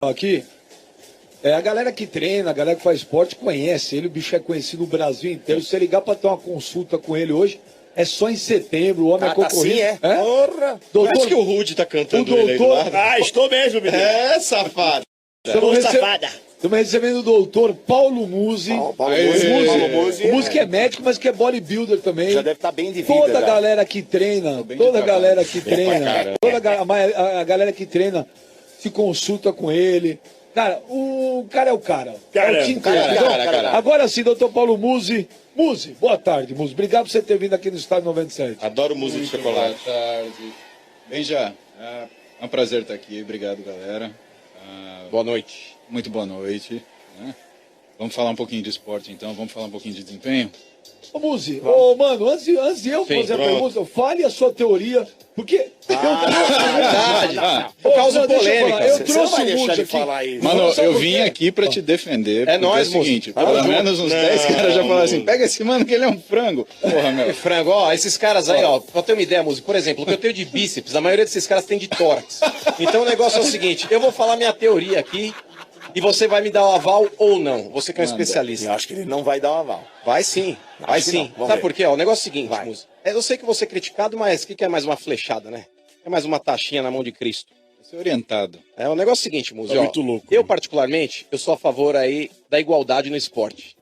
Aqui, a galera que treina, a galera que faz esporte conhece ele, o bicho é conhecido no Brasil inteiro. Se você ligar para ter uma consulta com ele hoje, é só em setembro, o homem é concorrido. Assim é? Porra! Doutor, Acho que o Rude tá cantando ele aí do lado. Ah, estou mesmo, menino. É, safado. Estamos recebendo o doutor Paulo Musi. Paulo Musi. O Musi que é médico, mas que é bodybuilder também. Já deve estar bem de vida. Toda a já. galera que treina, toda a galera que treina, a galera que treina se consulta com ele. Cara, o cara é o cara. É o Tim cara. Agora sim, doutor Paulo Musi. Musi, boa tarde, Musi. Obrigado por você ter vindo aqui no Estádio 97. Adoro música de chocolate. Boa tarde. Bem já, é um prazer estar aqui. Obrigado, galera. Boa noite. Muito boa noite. Né? Vamos falar um pouquinho de esporte, então. Vamos falar um pouquinho de desempenho. Ô, Musi, mano, antes de eu fazer a pergunta, fale a sua teoria, porque Por causa polêmica. Eu trouxe o Musi aqui. Mano, eu vim aqui pra te defender. É nóis, é o seguinte, pelo menos uns 10 caras já falaram assim, pega esse mano que ele é um frango. Porra, meu. Frango, ó, esses caras aí, ó, pra ter uma ideia, Musi, por exemplo, o que eu tenho de bíceps, a maioria desses caras tem de tórax. Então o negócio é o seguinte, eu vou falar minha teoria aqui, e você vai me dar o aval ou não. Você que é um especialista. Eu acho que ele não vai dar o aval. Vai sim, vai sim. Sabe por quê? Ó, o negócio é o seguinte, Musi. Eu sei que você é criticado, mas o que é mais uma flechada, né? É mais uma taxinha na mão de Cristo. Você é orientado. O negócio é o seguinte, Musi, ó. Muito louco. Eu, particularmente, eu sou a favor aí da igualdade no esporte.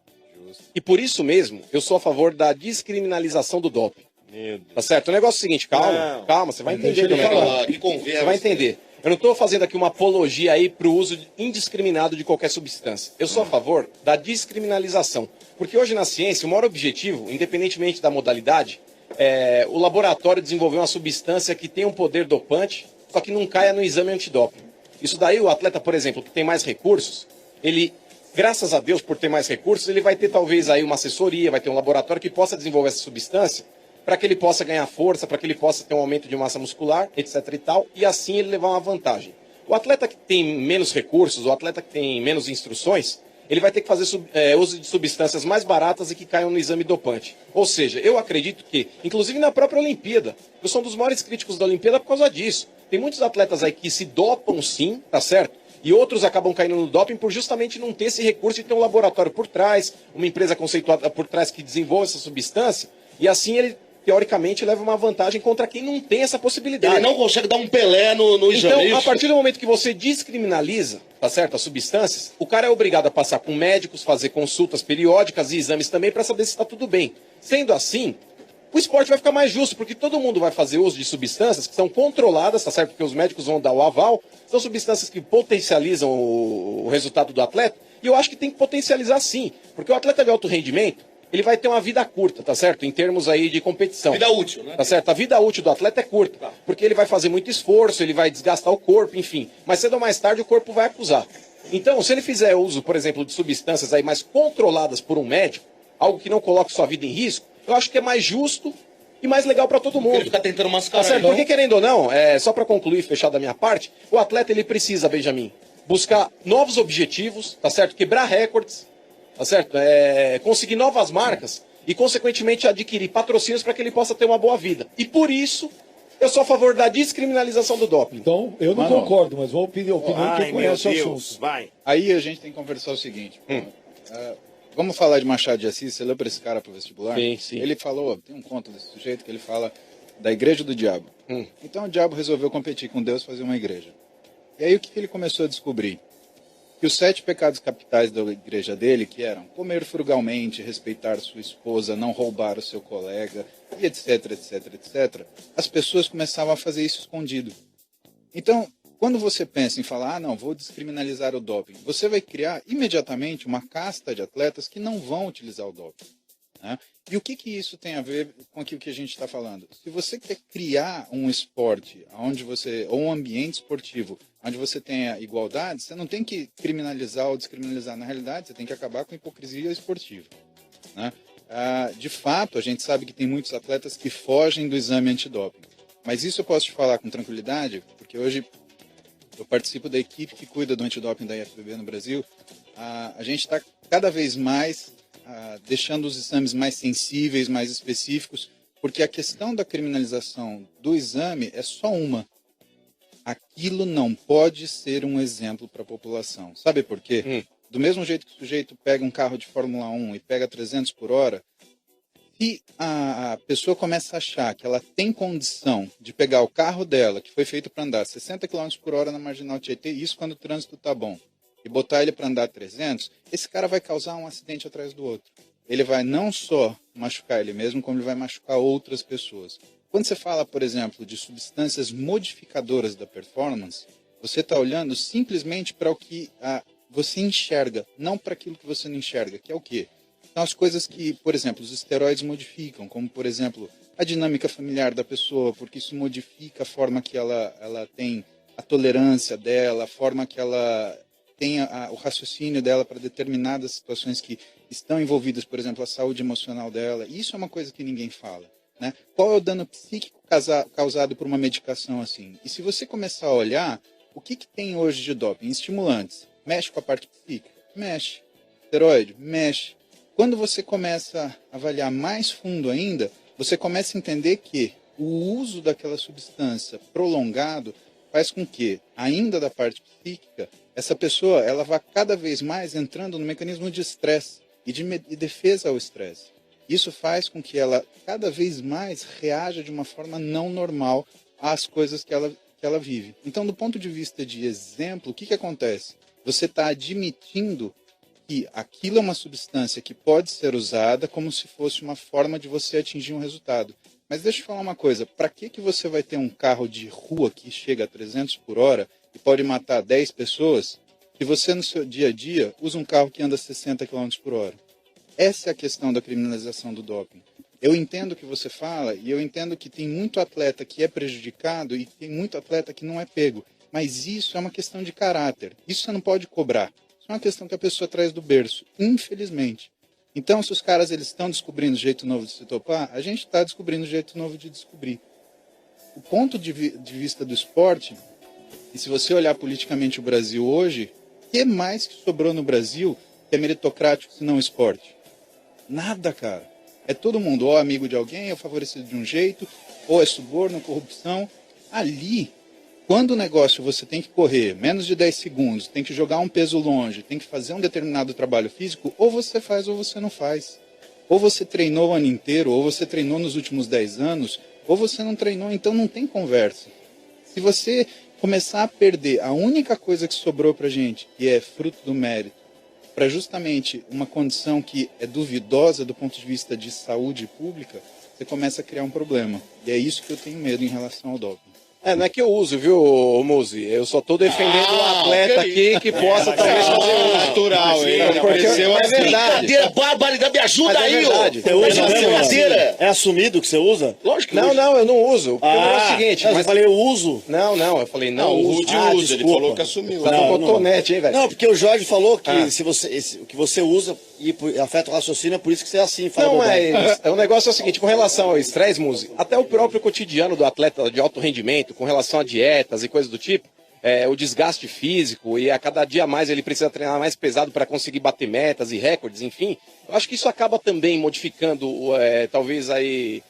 Justo. E por isso mesmo, eu sou a favor da descriminalização do doping. Meu Deus. Tá certo? O negócio é o seguinte, calma, você vai entender ele como é que falar. Você vai entender. Eu não estou fazendo aqui uma apologia aí para o uso indiscriminado de qualquer substância. Eu sou a favor da descriminalização. Porque hoje na ciência, o maior objetivo, independentemente da modalidade, é o laboratório desenvolver uma substância que tem um poder dopante, só que não caia no exame antidoping. Isso daí, o atleta, por exemplo, que tem mais recursos, ele, graças a Deus por ter mais recursos, ele vai ter talvez aí uma assessoria, vai ter um laboratório que possa desenvolver essa substância para que ele possa ganhar força, para que ele possa ter um aumento de massa muscular, etc e tal, e assim ele levar uma vantagem. O atleta que tem menos recursos, o atleta que tem menos instruções, ele vai ter que fazer uso de substâncias mais baratas e que caiam no exame dopante. Ou seja, eu acredito que, inclusive na própria Olimpíada, eu sou um dos maiores críticos da Olimpíada por causa disso. Tem muitos atletas aí que se dopam sim, tá certo? E outros acabam caindo no doping por justamente não ter esse recurso de ter um laboratório por trás, uma empresa conceituada por trás que desenvolve essa substância, e assim ele teoricamente leva uma vantagem contra quem não tem essa possibilidade. Ele não consegue dar um Pelé no exame. Então, a partir do momento que você descriminaliza, tá certo, as substâncias, o cara é obrigado a passar com médicos, fazer consultas periódicas e exames também para saber se está tudo bem. Sendo assim, o esporte vai ficar mais justo, porque todo mundo vai fazer uso de substâncias que são controladas, tá certo? Porque os médicos vão dar o aval, são substâncias que potencializam o resultado do atleta, e eu acho que tem que potencializar sim, porque o atleta de alto rendimento, ele vai ter uma vida curta, tá certo? Em termos aí de competição. Vida útil, né? Tá certo? A vida útil do atleta é curta, porque ele vai fazer muito esforço, ele vai desgastar o corpo, enfim. Mas cedo ou mais tarde o corpo vai acusar. Então, se ele fizer uso, por exemplo, de substâncias aí mais controladas por um médico, algo que não coloque sua vida em risco, eu acho que é mais justo e mais legal para todo mundo. Ele fica tentando Tá mascarar. certo? Porque querendo ou não, só para concluir e fechar da minha parte, o atleta ele precisa, Benjamin, buscar novos objetivos, tá certo? Quebrar recordes, tá certo? Conseguir novas marcas e, consequentemente, adquirir patrocínios para que ele possa ter uma boa vida. E, por isso, eu sou a favor da descriminalização do doping. Então, eu não concordo, mas vou pedir a opinião de quem conhece o assunto. Vai. Aí a gente tem que conversar o seguinte. Vamos falar de Machado de Assis, você leu para esse cara pro vestibular? Sim. Ele falou, tem um conto desse sujeito que ele fala da igreja do diabo. Então o diabo resolveu competir com Deus, fazer uma igreja. E aí o que ele começou a descobrir? Que os 7 pecados capitais da igreja dele, que eram comer frugalmente, respeitar sua esposa, não roubar o seu colega, e etc, as pessoas começavam a fazer isso escondido. Então, quando você pensa em falar, não, vou descriminalizar o doping, você vai criar imediatamente uma casta de atletas que não vão utilizar o doping. Né? E o que isso tem a ver com aquilo que a gente está falando? Se você quer criar um esporte ou um ambiente esportivo onde você tenha igualdade, você não tem que criminalizar ou descriminalizar. Na realidade, você tem que acabar com a hipocrisia esportiva. Né? De fato, a gente sabe que tem muitos atletas que fogem do exame antidoping. Mas isso eu posso te falar com tranquilidade, porque hoje eu participo da equipe que cuida do antidoping da IFBB no Brasil. A gente está cada vez mais deixando os exames mais sensíveis, mais específicos, porque a questão da criminalização do exame é só uma. aquilo não pode ser um exemplo para a população. Sabe por quê? Do mesmo jeito que o sujeito pega um carro de Fórmula 1 e pega 300 por hora, se a pessoa começa a achar que ela tem condição de pegar o carro dela, que foi feito para andar 60 km por hora na Marginal Tietê, isso quando o trânsito está bom, e botar ele para andar 300, esse cara vai causar um acidente atrás do outro. Ele vai não só machucar ele mesmo, como ele vai machucar outras pessoas. Quando você fala, por exemplo, de substâncias modificadoras da performance, você está olhando simplesmente para o que você enxerga, não para aquilo que você não enxerga, que é o quê? São as coisas que, por exemplo, os esteroides modificam, como, por exemplo, a dinâmica familiar da pessoa, porque isso modifica a forma que ela tem a tolerância dela, a forma que ela tem o raciocínio dela para determinadas situações que estão envolvidas, por exemplo, a saúde emocional dela. Isso é uma coisa que ninguém fala, né? Qual é o dano psíquico causado por uma medicação assim? E se você começar a olhar, o que tem hoje de doping? Estimulantes. Mexe com a parte psíquica? Mexe. Esteroide? Mexe. Quando você começa a avaliar mais fundo ainda, você começa a entender que o uso daquela substância prolongado faz com que, ainda da parte psíquica, essa pessoa ela vá cada vez mais entrando no mecanismo de estresse e de defesa ao estresse. Isso faz com que ela cada vez mais reaja de uma forma não normal às coisas que ela vive. Então, do ponto de vista de exemplo, o que acontece? Você está admitindo que aquilo é uma substância que pode ser usada como se fosse uma forma de você atingir um resultado. Mas deixa eu falar uma coisa, para que você vai ter um carro de rua que chega a 300 por hora e pode matar 10 pessoas, se você no seu dia a dia usa um carro que anda 60 km por hora? Essa é a questão da criminalização do doping. Eu entendo o que você fala e eu entendo que tem muito atleta que é prejudicado e tem muito atleta que não é pego. Mas isso é uma questão de caráter. Isso você não pode cobrar. Isso é uma questão que a pessoa traz do berço, infelizmente. Então, se os caras eles estão descobrindo jeito novo de se topar, a gente está descobrindo jeito novo de descobrir. O ponto de vista do esporte, e se você olhar politicamente o Brasil hoje, o que mais que sobrou no Brasil que é meritocrático se não esporte? Nada, cara. É todo mundo ou amigo de alguém, ou favorecido de um jeito, ou é suborno, corrupção. Ali, quando o negócio você tem que correr menos de 10 segundos, tem que jogar um peso longe, tem que fazer um determinado trabalho físico, ou você faz ou você não faz. Ou você treinou o ano inteiro, ou você treinou nos últimos 10 anos, ou você não treinou, então não tem conversa. Se você começar a perder a única coisa que sobrou pra gente, que é fruto do mérito, para justamente uma condição que é duvidosa do ponto de vista de saúde pública, você começa a criar um problema. E é isso que eu tenho medo em relação ao doping. Não é que eu uso, viu, Muzi? Eu só tô defendendo um atleta aqui que possa talvez fazer uso. Natural, hein? É verdade. Brincadeira, barbaridade, me ajuda Mas é aí, ó. verdade. Você usa Mas mesmo? brincadeira. É assumido que você usa? Lógico que Não, eu não uso. Porque o negócio é o seguinte, mas mas... eu falei, eu uso. Não, eu falei, não o uso. Rude Ah, usa, ele desculpa. falou que assumiu. Tá com cotonete, hein, velho? Não, porque o Jorge falou que Ah. se o que você usa afeta o raciocínio, é por isso que você é assim, fala Não, bobagem. mas o negócio é o seguinte, com relação ao estresse, Muzi, até o próprio cotidiano do atleta de alto rendimento, com relação a dietas e coisas do tipo, o desgaste físico e a cada dia mais ele precisa treinar mais pesado para conseguir bater metas e recordes, enfim, eu acho que isso acaba também modificando, talvez aí,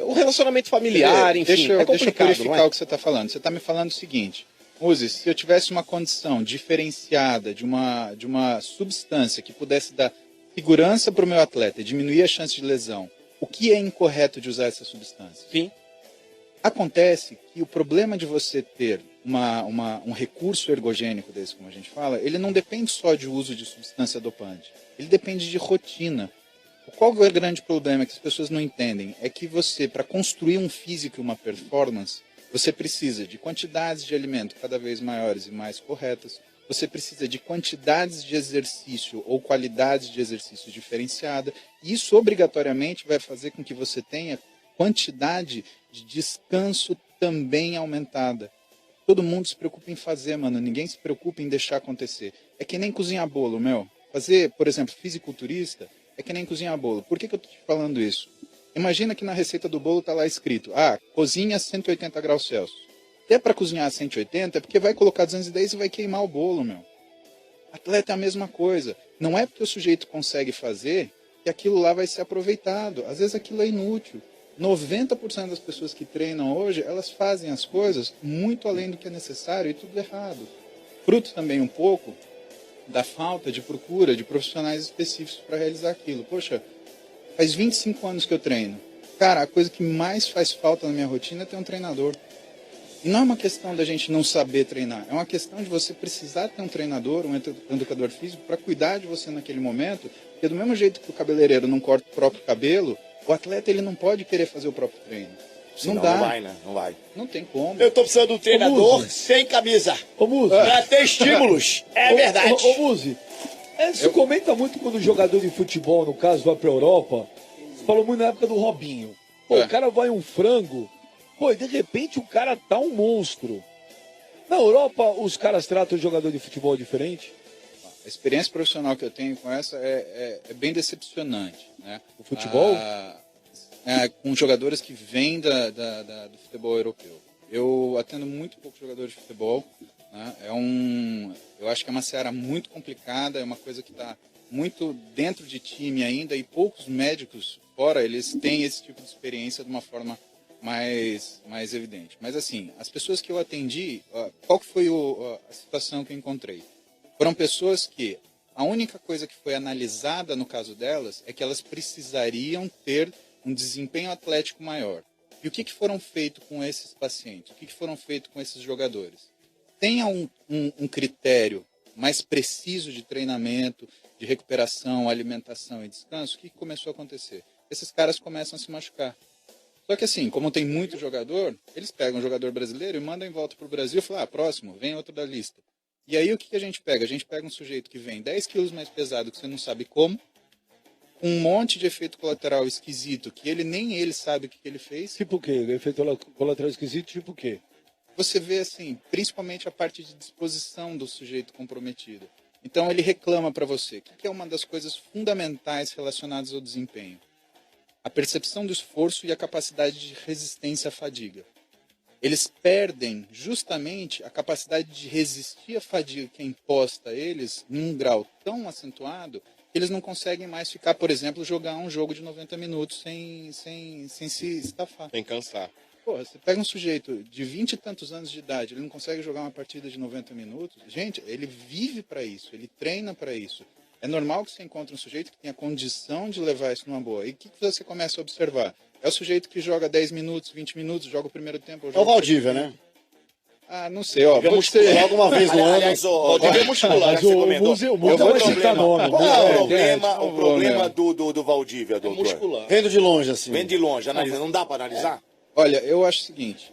o relacionamento familiar, enfim, Deixa eu é complicado, purificar não é? o que você está falando. Você está me falando o seguinte, Uzi, se eu tivesse uma condição diferenciada de uma substância que pudesse dar segurança para o meu atleta e diminuir a chance de lesão, o que é incorreto de usar essa substância? Sim. Acontece que o problema de você ter um recurso ergogênico desse, como a gente fala, ele não depende só de uso de substância dopante. Ele depende de rotina. Qual é o grande problema que as pessoas não entendem? É que você, para construir um físico e uma performance, você precisa de quantidades de alimento cada vez maiores e mais corretas, você precisa de quantidades de exercício ou qualidades de exercício diferenciada, e isso obrigatoriamente vai fazer com que você tenha quantidade de descanso também aumentada. Todo mundo se preocupa em fazer, mano. Ninguém se preocupa em deixar acontecer. É que nem cozinhar bolo, meu. Fazer, por exemplo, fisiculturista é que nem cozinhar bolo. Por que eu tô te falando isso? Imagina que na receita do bolo tá lá escrito, cozinha a 180 graus Celsius. Até para cozinhar a 180 é porque vai colocar 210 e vai queimar o bolo, meu. Atleta é a mesma coisa. Não é porque o sujeito consegue fazer que aquilo lá vai ser aproveitado. Às vezes aquilo é inútil. 90% das pessoas que treinam hoje, elas fazem as coisas muito além do que é necessário e tudo errado. Fruto também um pouco da falta de procura de profissionais específicos para realizar aquilo. Poxa, faz 25 anos que eu treino. Cara, a coisa que mais faz falta na minha rotina é ter um treinador. E não é uma questão da gente não saber treinar, é uma questão de você precisar ter um treinador, um educador físico para cuidar de você naquele momento, porque do mesmo jeito que o cabeleireiro não corta o próprio cabelo, o atleta ele não pode querer fazer o próprio treino. Senão não dá. Não vai, né? Não vai. Não tem como. Eu tô precisando de um treinador Muzi. sem camisa. Ô, Muzi. Pra ter estímulos. É verdade. Ô, Muzi, se comenta muito quando o jogador de futebol, no caso, vai pra Europa. Você falou muito na época do Robinho. Pô, o cara vai um frango, pô, e de repente o cara tá um monstro. Na Europa, os caras tratam o jogador de futebol diferente? A experiência profissional que eu tenho com essa é bem decepcionante, né? O futebol? Com jogadores que vêm do futebol europeu. Eu atendo muito pouco jogador de futebol, né? Eu acho que é uma seara muito complicada, é uma coisa que está muito dentro de time ainda e poucos médicos fora, eles têm esse tipo de experiência de uma forma mais evidente. Mas assim, as pessoas que eu atendi, qual que foi a situação que eu encontrei? Foram pessoas que a única coisa que foi analisada no caso delas é que elas precisariam ter um desempenho atlético maior. E o que foram feitos com esses pacientes? O que foram feitos com esses jogadores? Tenha um critério mais preciso de treinamento, de recuperação, alimentação e descanso. O que começou a acontecer? Esses caras começam a se machucar. Só que assim, como tem muito jogador, eles pegam um jogador brasileiro e mandam em volta para o Brasil e falam, próximo, vem outro da lista. E aí o que a gente pega? A gente pega um sujeito que vem 10 quilos mais pesado, que você não sabe como, com um monte de efeito colateral esquisito, que nem ele sabe o que ele fez. Tipo o quê? Efeito colateral esquisito, tipo o quê? Você vê, assim, principalmente a parte de disposição do sujeito comprometido. Então ele reclama para você. O que é uma das coisas fundamentais relacionadas ao desempenho? A percepção do esforço e a capacidade de resistência à fadiga. Eles perdem justamente a capacidade de resistir à fadiga que é imposta a eles num grau tão acentuado que eles não conseguem mais ficar, por exemplo, jogar um jogo de 90 minutos sem se estafar. Sem cansar. Porra, você pega um sujeito de 20 e tantos anos de idade, ele não consegue jogar uma partida de 90 minutos. Gente, ele vive para isso, ele treina para isso. É normal que você encontre um sujeito que tenha condição de levar isso numa boa. E o que você começa a observar? É o sujeito que joga 10 minutos, 20 minutos, joga o primeiro tempo. É o Valdívia, né? Ah, não sei, ó. Joga uma vez no ano. Aliás, o Valdívia muscular, Mas que você o comentou. Muzi Eu vai vou citar nome. Qual é o não problema vou, do Valdívia, doutor? muscular. Vendo de longe, assim. Vem de longe, analisa. Não dá para analisar? Olha, eu acho o seguinte.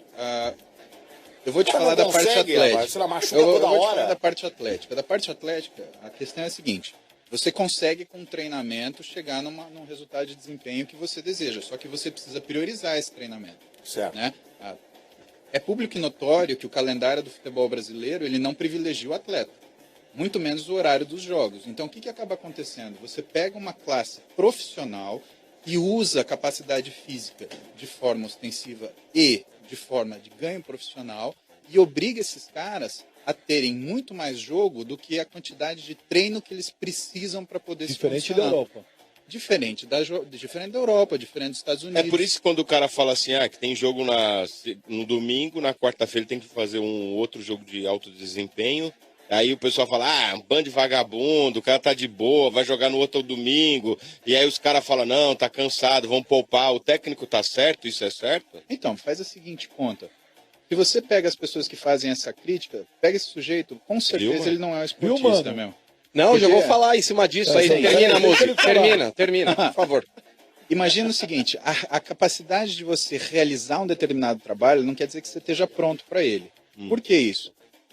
Eu vou te falar da parte atlética. Você machuca Eu toda vou te hora. falar da parte atlética. Da parte atlética, a questão é a seguinte. Você consegue, com treinamento, chegar num resultado de desempenho que você deseja. Só que você precisa priorizar esse treinamento. Certo. Né? É público e notório que o calendário do futebol brasileiro ele não privilegia o atleta. Muito menos o horário dos jogos. Então, o que acaba acontecendo? Você pega uma classe profissional que usa a capacidade física de forma ostensiva e de forma de ganho profissional e obriga esses caras a terem muito mais jogo do que a quantidade de treino que eles precisam para poder Diferente se da funcionar. Europa. Diferente da Europa, diferente dos Estados Unidos. É por isso que quando o cara fala assim, que tem jogo no domingo, na quarta-feira tem que fazer um outro jogo de alto desempenho. Aí o pessoal fala, um bando de vagabundo, o cara tá de boa, vai jogar no outro domingo. E aí os caras falam, não, tá cansado, vão poupar. O técnico tá certo? Isso é certo? Então, faz a seguinte conta. Se você pega as pessoas que fazem essa crítica, pega esse sujeito, com certeza ele não é um esportista mesmo. Não, Porque já vou falar em cima disso aí. sim. Termina, Deixa ele moço. falar. Termina, por favor. Imagina o seguinte, a capacidade de você realizar um determinado trabalho não quer dizer que você esteja pronto para ele. Por que isso?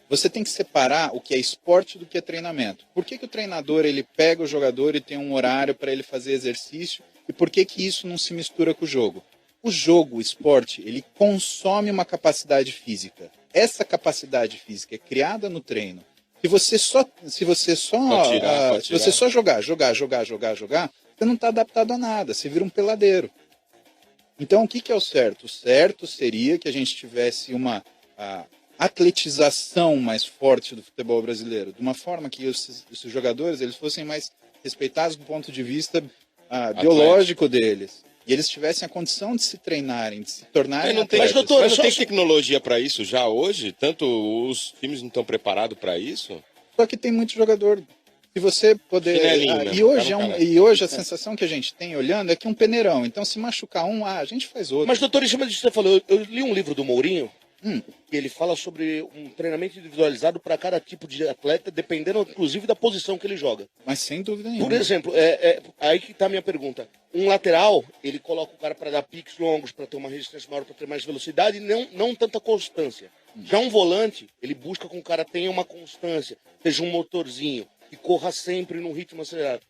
Você tem que separar o que é esporte do que é treinamento. Por que o treinador ele pega o jogador e tem um horário para ele fazer exercício e por que isso não se mistura com o jogo? O jogo, o esporte, ele consome uma capacidade física. Essa capacidade física é criada no treino. Se você só jogar, você não está adaptado a nada, você vira um peladeiro. Então, o que é o certo? O certo seria que a gente tivesse uma atletização mais forte do futebol brasileiro, de uma forma que os jogadores eles fossem mais respeitados do ponto de vista biológico deles. e eles tivessem a condição de se treinarem, de se tornarem Mas não tem, atletas. mas não tem tecnologia para isso já hoje? Tanto os times não estão preparados para isso? Só que tem muito jogador. Se você poder. E hoje a sensação que a gente tem olhando é que um peneirão. Então, se machucar um, a gente faz outro. Mas, doutor, em cima disso que você falou, eu li um livro do Mourinho, que ele fala sobre um treinamento individualizado para cada tipo de atleta, dependendo, inclusive, da posição que ele joga. Mas sem dúvida nenhuma. Por exemplo, aí que está a minha pergunta. Um lateral, ele coloca o cara para dar piques longos, para ter uma resistência maior, para ter mais velocidade, e não tanta constância. Já um volante, ele busca que o cara tenha uma constância, seja um motorzinho, que corra sempre num ritmo acelerado.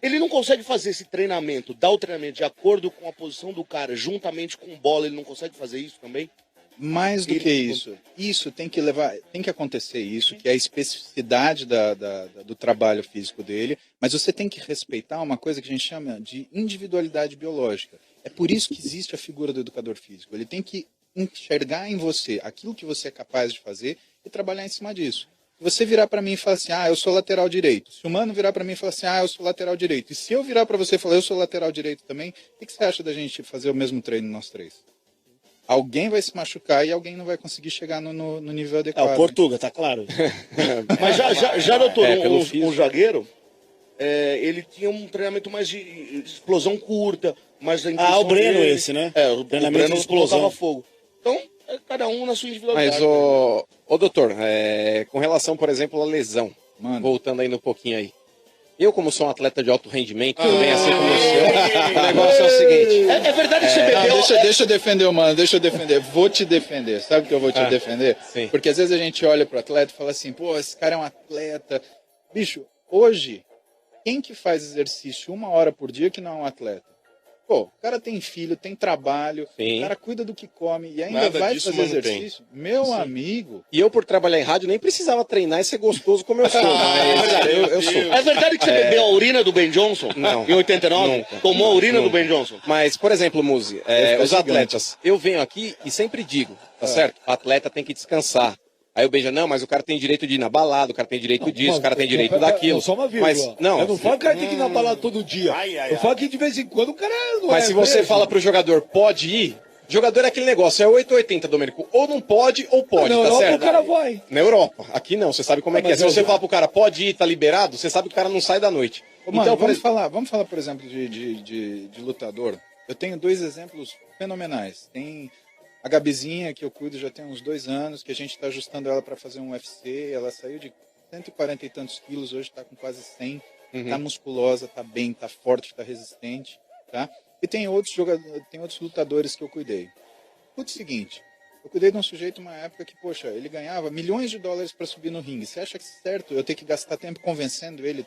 Ele não consegue fazer esse treinamento, dar o treinamento de acordo com a posição do cara, juntamente com bola, ele não consegue fazer isso também? Mais do que isso. Isso tem que acontecer isso, que é a especificidade do trabalho físico dele, mas você tem que respeitar uma coisa que a gente chama de individualidade biológica. É por isso que existe a figura do educador físico. Ele tem que enxergar em você aquilo que você é capaz de fazer e trabalhar em cima disso. Se você virar para mim e falar assim, eu sou lateral direito. Se o Mano virar para mim e falar assim, eu sou lateral direito. E se eu virar para você e falar, eu sou lateral direito também, o que você acha da gente fazer o mesmo treino nós três? Alguém vai se machucar e alguém não vai conseguir chegar no nível adequado. O Portuga, tá claro. Mas já doutor, um zagueiro, ele tinha um treinamento mais de explosão curta, mais da o Breno esse, né? O Breno de explosão. Fogo. Então, cada um na sua individualidade. Mas, doutor, com relação, por exemplo, à lesão, voltando ainda um pouquinho aí. Eu, como sou um atleta de alto rendimento, também assim como o seu, o negócio é o seguinte. É verdade que você bebeu... Deixa eu defender o Mano, deixa eu defender. Vou te defender. Sabe que eu vou te defender? Sim. Porque às vezes a gente olha pro atleta e fala assim, pô, esse cara é um atleta. Bicho, hoje, quem que faz exercício 1 hora por dia que não é um atleta? Pô, o cara tem filho, tem trabalho, o cara cuida do que come e ainda vai fazer exercício. Meu amigo... E eu, por trabalhar em rádio, nem precisava treinar e ser gostoso como eu sou. Eu sou. É verdade que você bebeu a urina do Ben Johnson? Não. Em 89? Nunca. Tomou a urina do Ben Johnson? Mas, por exemplo, Muzi, os atletas, eu venho aqui e sempre digo, tá certo? O atleta tem que descansar. Aí o Benja, não, mas o cara tem direito de ir na balada, o cara tem direito disso, o cara tem direito daquilo. Só uma vírgula. Mas, não, eu não falo que o cara tem que ir na balada todo dia. Eu falo que de vez em quando o cara não Mas se você fala pro jogador, pode ir, jogador é aquele negócio, é 880, Domênico. Ou não pode, ou pode, na tá Europa certo? o cara vai. Na Europa. Aqui não, você sabe como é que é. Se você falar pro cara, pode ir, tá liberado, você sabe que o cara não sai da noite. Mano, então, vamos falar, por exemplo, de lutador. Eu tenho 2 exemplos fenomenais. Tem a Gabizinha, que eu cuido já tem uns 2 anos, que a gente está ajustando ela para fazer um UFC. Ela saiu de 140 e tantos quilos, hoje está com quase 100. Tá musculosa, tá bem, tá forte, tá resistente, tá? E tem outros lutadores que eu cuidei. Escuta o seguinte, eu cuidei de um sujeito numa época que, poxa, ele ganhava milhões de dólares para subir no ringue. Você acha que é certo eu ter que gastar tempo convencendo ele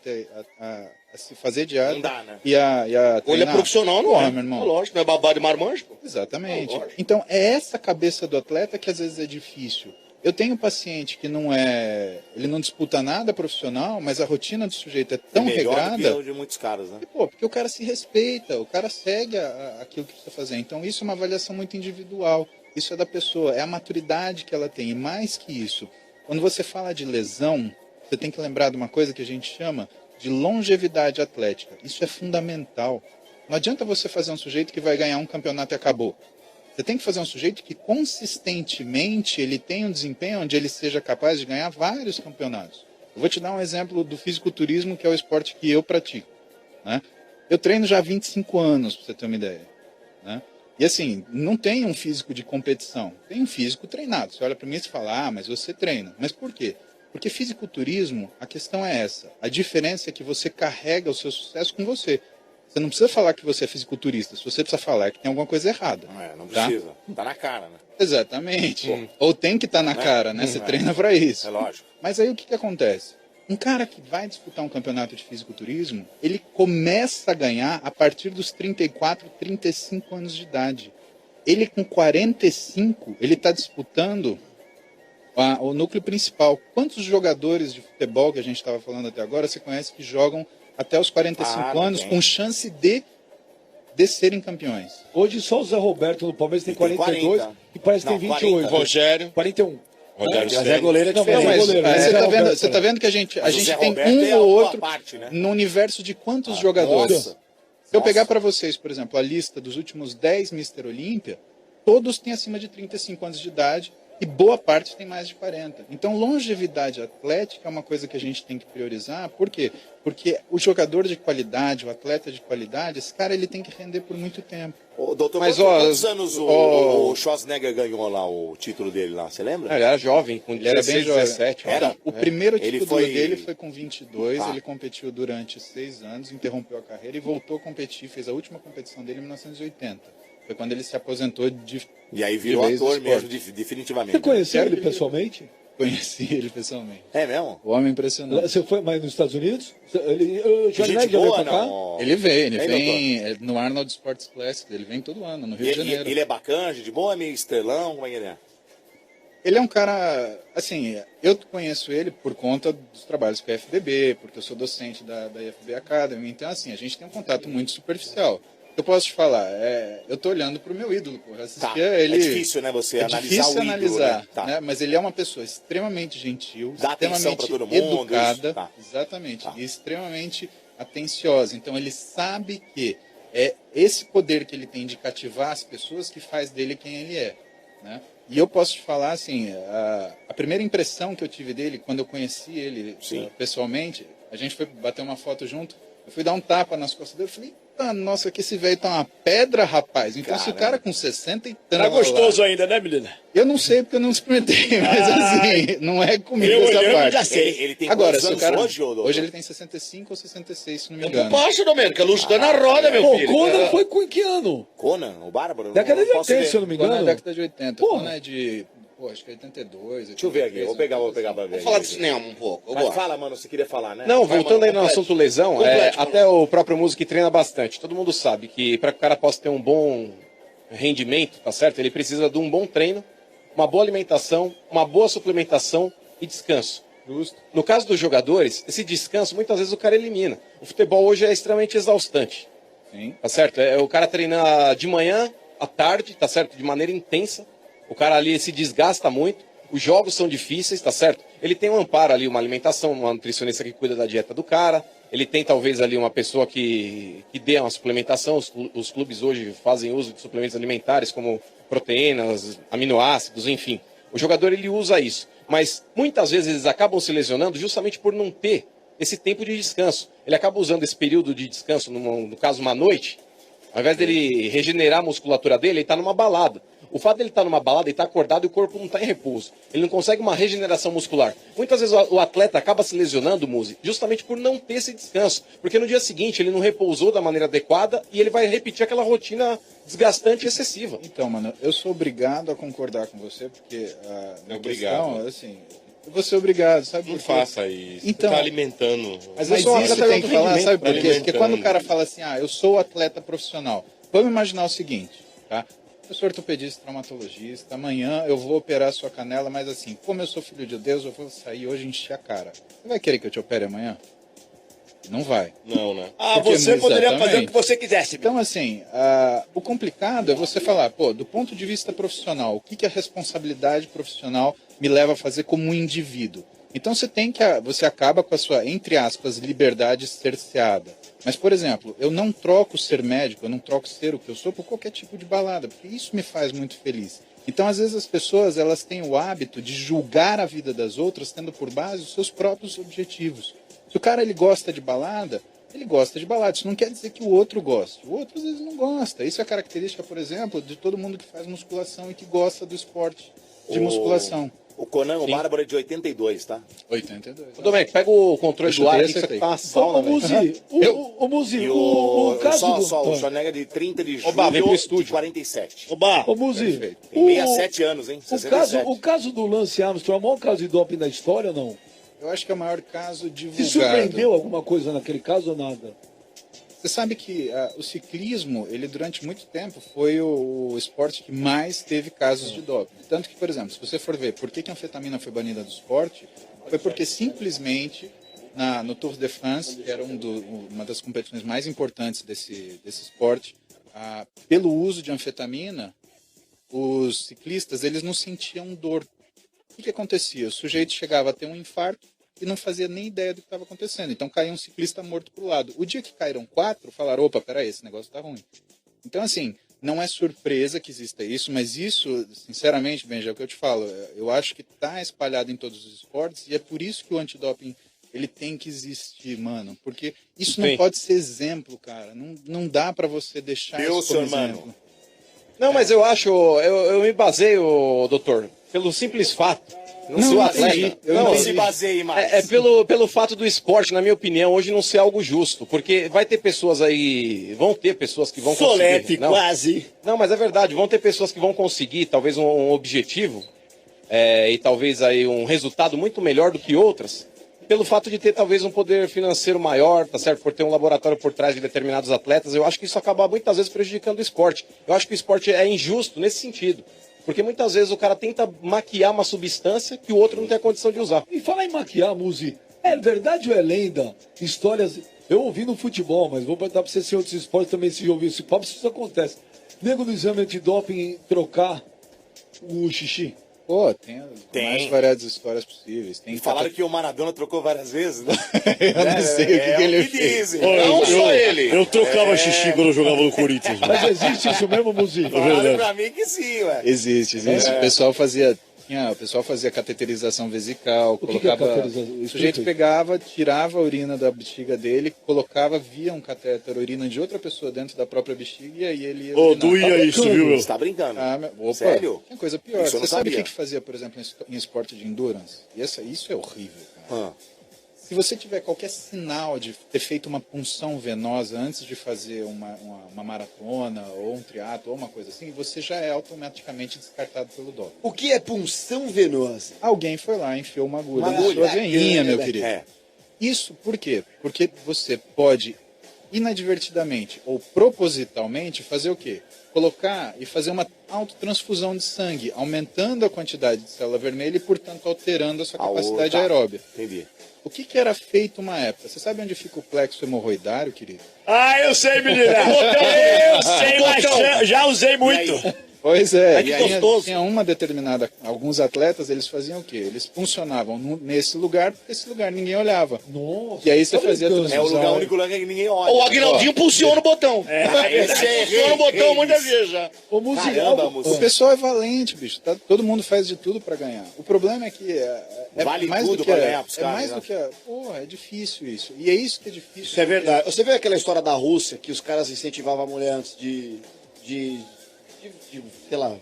a se fazer dieta? Não dá, né? E a treinar? Ele é profissional, não é? Meu irmão. É lógico, não é babado de marmanjo, pô. Exatamente. Então, é essa cabeça do atleta que às vezes é difícil. Eu tenho um paciente que ele não disputa nada profissional, mas a rotina do sujeito é tão regrada. De muitos caras, né? Porque o cara se respeita, o cara segue aquilo que precisa fazer. Então, isso é uma avaliação muito individual. Isso é da pessoa, é a maturidade que ela tem. E mais que isso, quando você fala de lesão, você tem que lembrar de uma coisa que a gente chama de longevidade atlética. Isso é fundamental. Não adianta você fazer um sujeito que vai ganhar um campeonato e acabou. Você tem que fazer um sujeito que consistentemente ele tenha um desempenho onde ele seja capaz de ganhar vários campeonatos. Eu vou te dar um exemplo do fisiculturismo, que é o esporte que eu pratico, né? Eu treino já há 25 anos, para você ter uma ideia, né? E assim, não tem um físico de competição, tem um físico treinado. Você olha para mim e fala, mas você treina. Mas por quê? Porque fisiculturismo, a questão é essa. A diferença é que você carrega o seu sucesso com você. Você não precisa falar que você é fisiculturista. Se você precisa falar que tem alguma coisa errada. Não precisa. Tá na cara, né? Exatamente. Ou tem que estar na cara, né? Você treina para isso. É lógico. Mas aí o que acontece? Um cara que vai disputar um campeonato de fisiculturismo, ele começa a ganhar a partir dos 34, 35 anos de idade. Ele com 45, ele está disputando o núcleo principal. Quantos jogadores de futebol que a gente estava falando até agora, você conhece que jogam até os 45 anos com chance de serem campeões? Hoje só o Zé Roberto no Palmeiras tem 42 e parece que tem 28. 40. Rogério. 41. Rogério Mas Ceni. é goleiro é diferente. Mas você tá vendo que a gente tem um ou outro no universo de quantos jogadores? Se eu pegar para vocês, por exemplo, a lista dos últimos 10 Mr. Olímpia, todos têm acima de 35 anos de idade e boa parte tem mais de 40. Então, longevidade atlética é uma coisa que a gente tem que priorizar. Por quê? Porque o jogador de qualidade, o atleta de qualidade, esse cara ele tem que render por muito tempo. Ô, doutor, Mas, quantos anos o Schwarzenegger ganhou lá, o título dele lá? Você lembra? Ele era jovem, com Ele era 16, bem jovem. 17. Então, o primeiro Ele título foi- dele foi com 22, Tá. ele competiu durante 6 anos, interrompeu a carreira e voltou a competir, fez a última competição dele em 1980. Foi quando ele se aposentou de E aí virou de vez do ator esporte. mesmo, definitivamente. Você conheceu ele pessoalmente? Conheci ele pessoalmente. É mesmo? O homem impressionante. Você foi mais nos Estados Unidos? O Gente Schwarzenegger já veio boa, pra cá? não? Ele vem, Hein, no Arnold Sports Classic, ele vem todo ano, no Rio E, de Janeiro. ele é bacana, gente boa, é meio estrelão, como é que ele é? Ele é um cara, assim, eu conheço ele por conta dos trabalhos com a FBB, porque eu sou docente da FB Academy, então, assim, a gente tem um contato muito superficial. Eu posso te falar, eu tô olhando pro meu ídolo, porra, eu assistia Tá. ele... É difícil, né, você É analisar difícil o ídolo, analisar, né? Tá. né? Mas ele é uma pessoa extremamente gentil, Dá atenção extremamente pra todo mundo, educada, isso, tá. exatamente, Tá. e extremamente atenciosa. Então ele sabe que é esse poder que ele tem de cativar as pessoas que faz dele quem ele é, né? E eu posso te falar assim, a primeira impressão que eu tive dele quando eu conheci ele Sim. pessoalmente, a gente foi bater uma foto junto, eu fui dar um tapa nas costas dele, eu falei, nossa, que esse velho tá uma pedra, rapaz. Então, se o cara com 60 e tanto. Tá gostoso ainda, né, menina? Eu não sei porque eu não experimentei, mas assim, não é comigo Eu essa olhando parte. já sei. Ele tem Agora, quantos se o anos cara. hoje, ô, doutor? Hoje ele tem 65 ou 66, se não me Não engano. posso, Domênico, a luz tá na roda, meu Pô, filho. Conan foi com que ano? Conan, o Bárbaro? Década de Não posso 80, ver. se eu não me Quando é engano. da década de 80. Porra. Quando é de. Pô, acho que é 82. Deixa eu ver aqui, vou pegar pra ver. Vamos falar de cinema um pouco. Eu Mas gosto. fala, mano, você queria falar, né? Não, Vai, voltando mano, aí no complete. assunto lesão, Complete, mano. até o próprio músico que treina bastante. Todo mundo sabe que para que o cara possa ter um bom rendimento, tá certo? Ele precisa de um bom treino, uma boa alimentação, uma boa suplementação e descanso. Justo. No caso dos jogadores, esse descanso muitas vezes o cara elimina. O futebol hoje é extremamente exaustante, Sim. tá certo? É o cara treinar de manhã, à tarde, tá certo? De maneira intensa. O cara ali se desgasta muito. Os jogos são difíceis, tá certo? Ele tem um amparo ali, uma alimentação, uma nutricionista que cuida da dieta do cara. Ele tem talvez ali uma pessoa que dê uma suplementação. Os clubes hoje fazem uso de suplementos alimentares como proteínas, aminoácidos, enfim. O jogador ele usa isso. Mas muitas vezes eles acabam se lesionando justamente por não ter esse tempo de descanso. Ele acaba usando esse período de descanso, no caso uma noite, ao invés dele regenerar a musculatura dele, ele está numa balada. O fato dele estar numa balada e estar acordado e o corpo não está em repouso. Ele não consegue uma regeneração muscular. Muitas vezes o atleta acaba se lesionando, Muzi, justamente por não ter esse descanso. Porque no dia seguinte ele não repousou da maneira adequada e ele vai repetir aquela rotina desgastante e excessiva. Então, mano, eu sou obrigado a concordar com você, porque a Obrigado. questão, assim, eu vou ser obrigado, sabe Não por quê? faça isso. Então- Você tá alimentando. Mas eu sou um isso atleta tem de que alto falar, rendimento, sabe por quê? alimentando. Porque quando o cara fala assim, eu sou atleta profissional, vamos imaginar o seguinte, tá? Eu sou ortopedista, traumatologista, amanhã eu vou operar a sua canela, mas assim, como eu sou filho de Deus, eu vou sair hoje e encher a cara. Você vai querer que eu te opere amanhã? Não vai. Não, né? Ah, Porque você poderia fazer o exatamente. que você quisesse. Então, assim, o complicado é você falar, pô, do ponto de vista profissional, o que a responsabilidade profissional me leva a fazer como um indivíduo? Então, você acaba com a sua, entre aspas, liberdade cerceada. Mas, por exemplo, eu não troco ser médico, eu não troco ser o que eu sou por qualquer tipo de balada, porque isso me faz muito feliz. Então, às vezes, as pessoas elas têm o hábito de julgar a vida das outras tendo por base os seus próprios objetivos. Se o cara ele gosta de balada, ele gosta de balada. Isso não quer dizer que o outro goste. O outro, às vezes, não gosta. Isso é característica, por exemplo, de todo mundo que faz musculação e que gosta do esporte de musculação. O Conan, o Sim. Bárbaro é de 82, tá? 82. Ô, Domenico, pega o controle Eu do ar chutei, aqui, que isso aqui acertei. tá uma sauna, Ô, velho. Muzi, o Muzi, E o caso só, do... só, o Schwarzenegger é de 30 de julho vem pro de estúdio. 47. Oba! Ô, Muzi, Perfeito. Tem 67 anos, hein? o 67. caso do Lance Armstrong é o maior caso de doping da história ou não? Eu acho que é o maior caso Se divulgado. surpreendeu alguma coisa naquele caso ou nada? Você sabe que o ciclismo, ele durante muito tempo foi o esporte que mais teve casos de doping. Tanto que, por exemplo, se você for ver por que a anfetamina foi banida do esporte, foi porque simplesmente no Tour de France, que era uma das competições mais importantes desse esporte, pelo uso de anfetamina, os ciclistas eles não sentiam dor. O que acontecia? O sujeito chegava a ter um infarto, e não fazia nem ideia do que estava acontecendo. Então caía um ciclista morto pro lado. O dia que caíram 4, falaram, opa, peraí, esse negócio tá ruim. Então, assim, não é surpresa que exista isso, mas isso, sinceramente, Benja, é o que eu te falo, eu acho que tá espalhado em todos os esportes e é por isso que o antidoping ele tem que existir, mano. Porque isso não pode ser exemplo, cara. Não dá pra você deixar isso como exemplo. Não, mas eu acho, eu me baseio, doutor, pelo simples fato. Não sou atleta. Não se baseie mais. É pelo fato do esporte, na minha opinião, hoje não ser algo justo. Porque vai ter pessoas aí. Vão ter pessoas que vão Solete, conseguir. Não, quase. Não, mas é verdade. Vão ter pessoas que vão conseguir, talvez, um objetivo. E talvez aí um resultado muito melhor do que outras. Pelo fato de ter talvez um poder financeiro maior, tá certo? Por ter um laboratório por trás de determinados atletas. Eu acho que isso acaba muitas vezes prejudicando o esporte. Eu acho que o esporte é injusto nesse sentido. Porque muitas vezes o cara tenta maquiar uma substância que o outro não tem a condição de usar. E falar em maquiar, Muzi, é verdade ou é lenda? Histórias. Eu ouvi no futebol, mas vou perguntar pra você se em outros esportes também se ouviu esse papo, se isso acontece. Nego no exame antidoping trocar o xixi. Pô, tem mais variadas histórias possíveis. Tem Falaram que o Maradona trocou várias vezes, né? Eu não sei o que ele fez. Dizem. Não só ele. Eu trocava xixi quando eu jogava no Corinthians. Mas existe isso mesmo, Muzi? Falaram pra mim que sim, ué. Existe. O pessoal fazia cateterização vesical, colocava. O sujeito pegava, tirava a urina da bexiga dele, colocava via um catéter a urina de outra pessoa dentro da própria bexiga e aí ele ia. Doía isso, viu, meu? Você tá brincando? Opa, sério? Tem coisa pior. Isso eu não Você sabe o sabia. que fazia, por exemplo, em esporte de endurance? Isso é horrível, cara. Ah. Se você tiver qualquer sinal de ter feito uma punção venosa antes de fazer uma maratona ou um triatlo ou uma coisa assim, você já é automaticamente descartado pelo doping. O que é punção venosa? Alguém foi lá e enfiou uma agulha na sua veinha, meu querido. É. Isso por quê? Porque você pode inadvertidamente ou propositalmente fazer o quê? Colocar e fazer uma autotransfusão de sangue, aumentando a quantidade de célula vermelha e, portanto, alterando a sua capacidade aeróbia. Entendi. O que era feito uma época? Você sabe onde fica o plexo hemorroidário, querido? Ah, eu sei, menina. Eu sei, mas já usei muito. Pois é, Ai, que gostoso. tinha uma determinada. Alguns atletas eles faziam o quê? Eles funcionavam nesse lugar, porque esse lugar ninguém olhava. Nossa. E aí você fazia a É o transfusão. lugar, único lugar que ninguém olha. O Aguinaldinho pulsiona o botão. Pulsiona o botão muitas vezes já. Ô, Muzi, Caramba, algo- O pessoal é valente, bicho. Todo mundo faz de tudo pra ganhar. O problema é que é Vale mais tudo do que pra ganhar pros é caras, mais né? do que porra, é difícil isso. E é isso que é difícil. Isso é verdade. Você viu aquela história da Rússia, que os caras incentivavam a mulher antes de sei lá,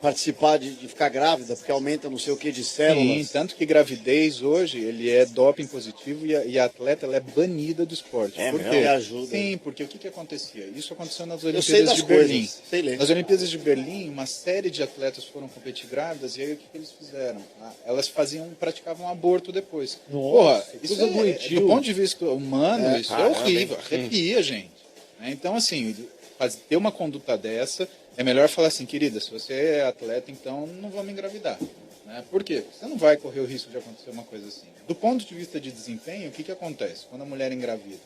participar, de ficar grávida, porque aumenta não sei o que de células. Sim, tanto que gravidez hoje, ele é doping positivo e a atleta ela é banida do esporte. É Por mesmo? quê? Me ajuda. Sim, porque o que acontecia? Isso aconteceu nas Eu sei Olimpíadas das de Berlim. coisas, sei ler. Nas Olimpíadas de Berlim, uma série de atletas foram competir grávidas e aí o que eles fizeram? Elas praticavam aborto depois. Nossa, Porra, que isso coisa doentio. do ponto de vista humano, isso é caramba, horrível, arrepia, gente. Né? Então, assim, ter uma conduta dessa, é melhor falar assim, querida, se você é atleta, então não vamos engravidar. Né? Por quê? Você não vai correr o risco de acontecer uma coisa assim. Do ponto de vista de desempenho, o que acontece? Quando a mulher engravida,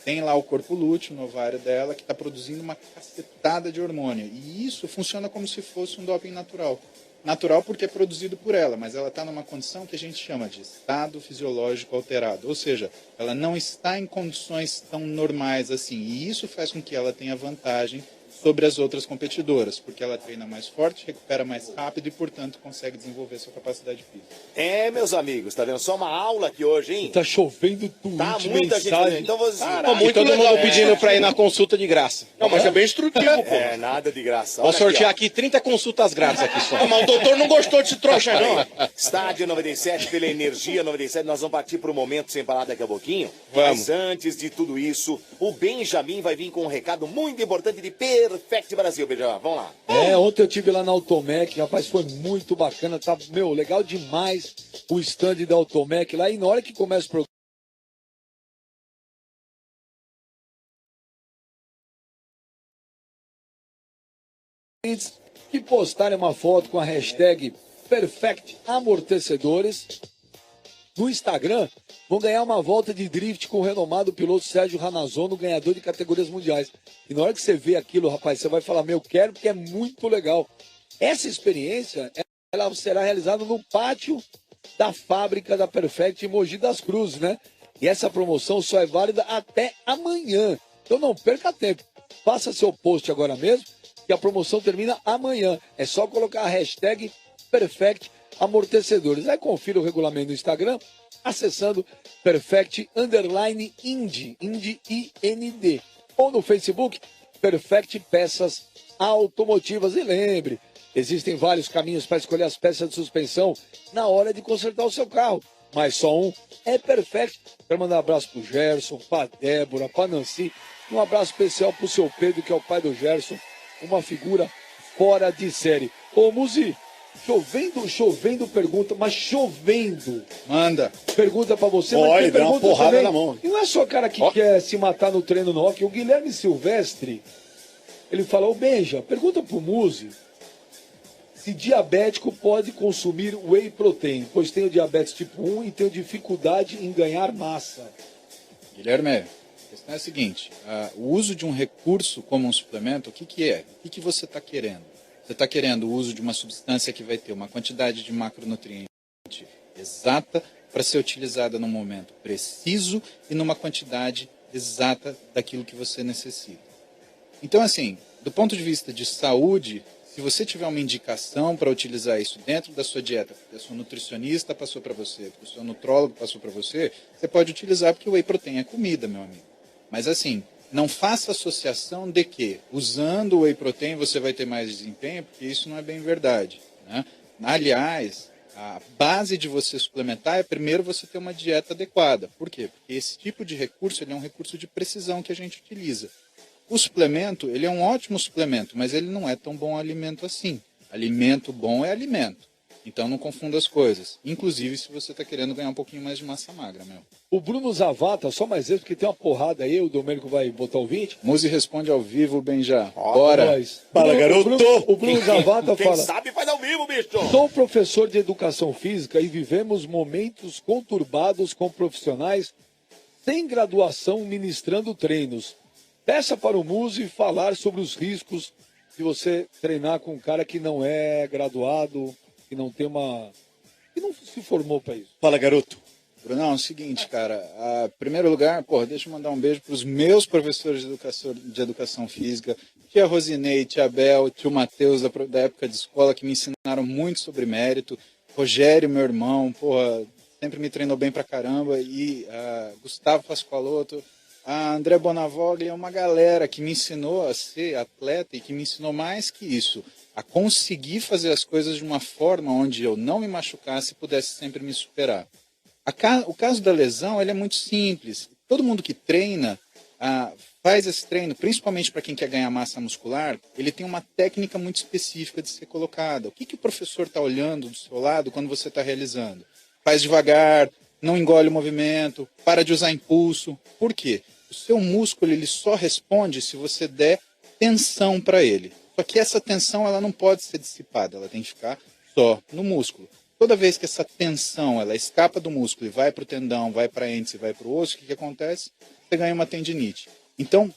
tem lá o corpo lúteo no ovário dela que está produzindo uma cacetada de hormônio. E isso funciona como se fosse um doping natural. Natural porque é produzido por ela, mas ela está numa condição que a gente chama de estado fisiológico alterado. Ou seja, ela não está em condições tão normais assim. E isso faz com que ela tenha vantagem sobre as outras competidoras, porque ela treina mais forte, recupera mais rápido e, portanto, consegue desenvolver sua capacidade física. É, meus amigos, tá vendo? Só uma aula aqui hoje, hein? Tá chovendo tweet, Tá muita gente mensagem. fazendo. Então você. E todo mundo pedindo pra ir na consulta de graça. Não, mas é bem instrutivo, pô. É, nada de graça. Vou Olha sortear aqui, aqui 30 consultas grátis aqui só. Ah, mas o doutor não gostou desse trouxa, não. ó. Estádio 97, pela Energia 97, nós vamos partir para o momento sem parar daqui a pouquinho. Vamos. Mas antes de tudo isso, o Benjamin vai vir com um recado muito importante de Perfect Brasil, Benjamin. Vamos lá. Ontem eu tive lá na Automec, rapaz, foi muito bacana, tá, legal demais o stand da Automec lá, e na hora que começa o programa, que postarem uma foto com a hashtag Perfect Amortecedores no Instagram, vão ganhar uma volta de drift com o renomado piloto Sérgio Ranazono, ganhador de categorias mundiais. E na hora que você vê aquilo, rapaz, você vai falar, quero, porque é muito legal. Essa experiência, ela será realizada no pátio da fábrica da Perfect em Mogi das Cruzes, né? E essa promoção só é válida até amanhã. Então não perca tempo. Faça seu post agora mesmo, que a promoção termina amanhã. É só colocar a hashtag Perfect Amortecedores. Aí confira o regulamento no Instagram, acessando Perfect_Ind, IND. Ou no Facebook, Perfect Peças Automotivas. E lembre, existem vários caminhos para escolher as peças de suspensão na hora de consertar o seu carro. Mas só um é Perfect. Quero mandar um abraço pro Gerson, pra Débora, pra Nancy. Um abraço especial pro seu Pedro, que é o pai do Gerson. Uma figura fora de série. Ô, Muzi, chovendo pergunta, mas chovendo. Manda. Pergunta pra você, mas Olha, tem dá uma pergunta porrada também. na mão. E não é só cara que quer se matar no treino no hockey. O Guilherme Silvestre, ele fala, ô Benja, pergunta pro Muzi se diabético pode consumir whey protein, pois tenho diabetes tipo 1 e tenho dificuldade em ganhar massa. Guilherme, a questão é a seguinte, o uso de um recurso como um suplemento, o que é? O que você está querendo? Você está querendo o uso de uma substância que vai ter uma quantidade de macronutrientes exata para ser utilizada num momento preciso e numa quantidade exata daquilo que você necessita. Então, assim, do ponto de vista de saúde, se você tiver uma indicação para utilizar isso dentro da sua dieta, porque a sua nutricionista passou para você, porque o seu nutrólogo passou para você, você pode utilizar porque o whey protein é comida, meu amigo. Mas assim, não faça associação de que usando o whey protein você vai ter mais desempenho, porque isso não é bem verdade, né? Aliás, a base de você suplementar é primeiro você ter uma dieta adequada. Por quê? Porque esse tipo de recurso ele é um recurso de precisão que a gente utiliza. O suplemento, ele é um ótimo suplemento, mas ele não é tão bom alimento assim. Alimento bom é alimento. Então não confunda as coisas. Inclusive se você está querendo ganhar um pouquinho mais de massa magra, meu. O Bruno Zavata, só mais esse, porque tem uma porrada aí, o Domênico vai botar o 20. Muzi responde ao vivo, Benja. Bora. Fala, garoto. O Bruno Zavata Quem fala, sabe faz ao vivo, bicho. sou professor de educação física e vivemos momentos conturbados com profissionais sem graduação ministrando treinos. Peça para o Muzi falar sobre os riscos de você treinar com um cara que não é graduado, que não tem uma... que não se formou para isso. Fala, garoto. Brunão, é o seguinte, cara. Em primeiro lugar, deixa eu mandar um beijo para os meus professores de educação física, tia Rosinei, tia Bel, tio Matheus, da época de escola, que me ensinaram muito sobre mérito. Rogério, meu irmão, sempre me treinou bem pra caramba. E Gustavo Pascoaloto, a André Bonavoglia, uma galera que me ensinou a ser atleta e que me ensinou mais que isso, a conseguir fazer as coisas de uma forma onde eu não me machucasse e pudesse sempre me superar. O caso da lesão ele é muito simples. Todo mundo que treina, faz esse treino, principalmente para quem quer ganhar massa muscular, ele tem uma técnica muito específica de ser colocada. O que o professor está olhando do seu lado quando você está realizando? Faz devagar, não engole o movimento, para de usar impulso. Por quê? O seu músculo ele só responde se você der tensão para ele. Só que essa tensão ela não pode ser dissipada, ela tem que ficar só no músculo. Toda vez que essa tensão ela escapa do músculo e vai para o tendão, vai para a êndice, vai para o osso, o que acontece? Você ganha uma tendinite. Então,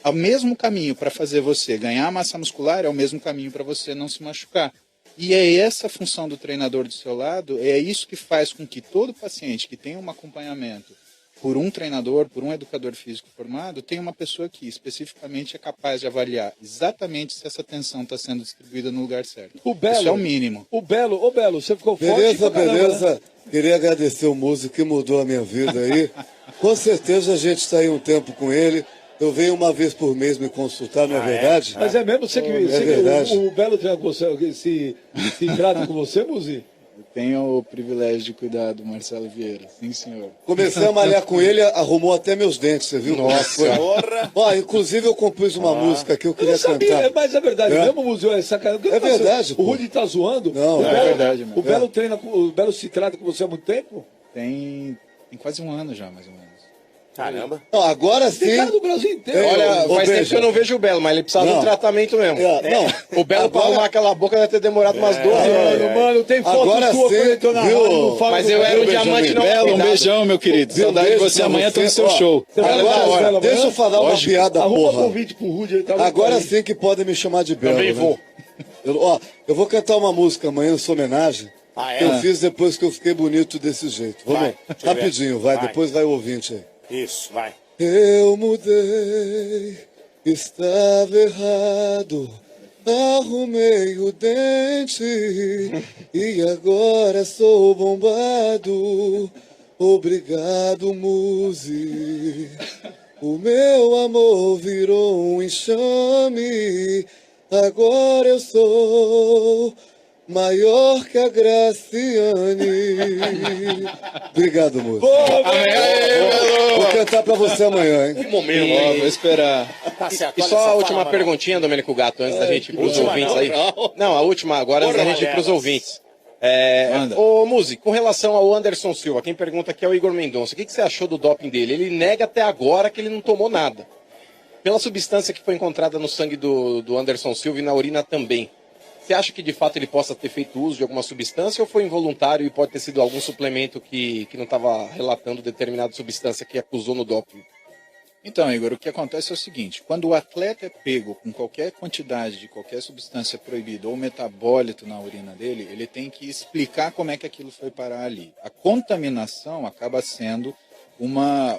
o mesmo caminho para fazer você ganhar massa muscular é o mesmo caminho para você não se machucar. E é essa a função do treinador do seu lado, é isso que faz com que todo paciente que tem um acompanhamento por um treinador, por um educador físico formado, tenha uma pessoa que especificamente é capaz de avaliar exatamente se essa tensão está sendo distribuída no lugar certo. Isso é o mínimo. Ô Belo, você ficou forte. Beleza, pra caramba, beleza. né? Queria agradecer o músico que mudou a minha vida aí. Com certeza a gente está aí um tempo com ele. Eu venho uma vez por mês me consultar, não é verdade? Mas é mesmo você que, verdade. o Belo treina com você, se trata com você, Muzi? Eu tenho o privilégio de cuidar do Marcelo Vieira, sim senhor. Comecei a malhar com ele, arrumou até meus dentes, você viu? Nossa, porra. Ó, inclusive eu compus uma música que eu Eu queria não sabia, cantar. mas é verdade mesmo, Muzi? É sacanagem. É verdade, O pô. Rudy tá zoando? Não, O é Belo- verdade mesmo. O Belo treina o Belo se trata com você há muito tempo? Tem quase um ano já, mais ou menos. Caramba. Não, agora sim. Tem cara do Brasil inteiro. Olha, Ô, faz tempo Benja. que eu não vejo o Belo, mas ele precisa de um Não. tratamento mesmo. Não, O Belo pra arrumar aquela boca deve ter demorado umas 12 horas. Mano, tem foto Agora tua sim, quando eu tô na viu? rádio, não fala Mas com eu você. era o Benjamin. diamante não Belo, um cuidado. beijão, meu querido. Saudade de beijo você. pra Amanhã tô no seu Ó, show. Você vai levar a Agora, Bela deixa eu amanhã? falar uma piada, Arruma porra. convite pro Rudy, ele tá Agora louco aí. sim que podem me chamar de Belo. Também né? vou. Eu vou cantar uma música amanhã em sua homenagem. Ah, é? Eu fiz depois que eu fiquei bonito desse jeito. Vamos, Vai, deixa eu ver. rapidinho, vai, Vai. depois vai o ouvinte aí. Isso, vai. Eu mudei, estava errado, arrumei o dente e agora sou bombado. Obrigado, Muzi. O meu amor virou um enxame, agora eu sou maior que a Graciane. Obrigado, Muzi. Vou cantar pra você amanhã, hein? Um momento. Vou esperar. Tá certo. E olha só a última fala, perguntinha, Domênico Gato, antes da gente ir pros última ouvintes não, aí. Não, a última agora, antes da gente ir pros ouvintes. Manda. Ô, Muzi, com relação ao Anderson Silva, quem pergunta aqui é o Igor Mendonça. O que você achou do doping dele? Ele nega até agora que ele não tomou nada. Pela substância que foi encontrada no sangue do Anderson Silva e na urina também. Você acha que de fato ele possa ter feito uso de alguma substância ou foi involuntário e pode ter sido algum suplemento que não estava relatando determinada substância que acusou no doping? Então, Igor, o que acontece é o seguinte: quando o atleta é pego com qualquer quantidade de qualquer substância proibida ou metabólito na urina dele, ele tem que explicar como é que aquilo foi parar ali. A contaminação acaba sendo uma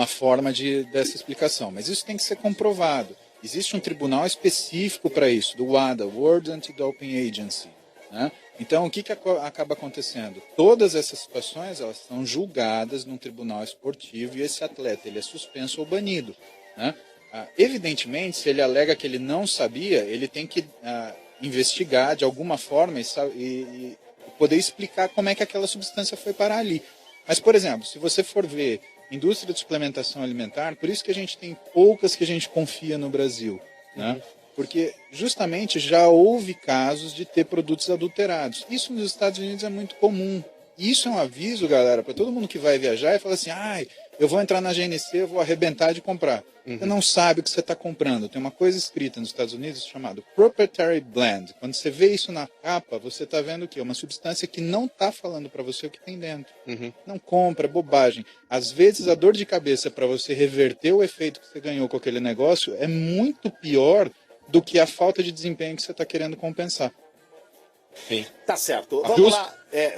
forma dessa explicação, mas isso tem que ser comprovado. Existe um tribunal específico para isso, do WADA, World Anti-Doping Agency, né? Então, o que acaba acontecendo? Todas essas situações, elas são julgadas num tribunal esportivo e esse atleta ele é suspenso ou banido, né? Evidentemente, se ele alega que ele não sabia, ele tem que investigar de alguma forma e poder explicar como é que aquela substância foi parar ali. Mas, por exemplo, se você for ver indústria de suplementação alimentar, por isso que a gente tem poucas que a gente confia no Brasil, né? Porque justamente já houve casos de ter produtos adulterados. Isso nos Estados Unidos é muito comum. E isso é um aviso, galera, para todo mundo que vai viajar e fala assim: eu vou entrar na GNC, eu vou arrebentar de comprar. Você não sabe o que você está comprando. Tem uma coisa escrita nos Estados Unidos chamada Proprietary Blend. Quando você vê isso na capa, você está vendo o quê? Uma substância que não está falando para você o que tem dentro. Não compra, é bobagem. Às vezes a dor de cabeça para você reverter o efeito que você ganhou com aquele negócio é muito pior do que a falta de desempenho que você está querendo compensar. Sim. Tá certo. Vamos Justo. lá.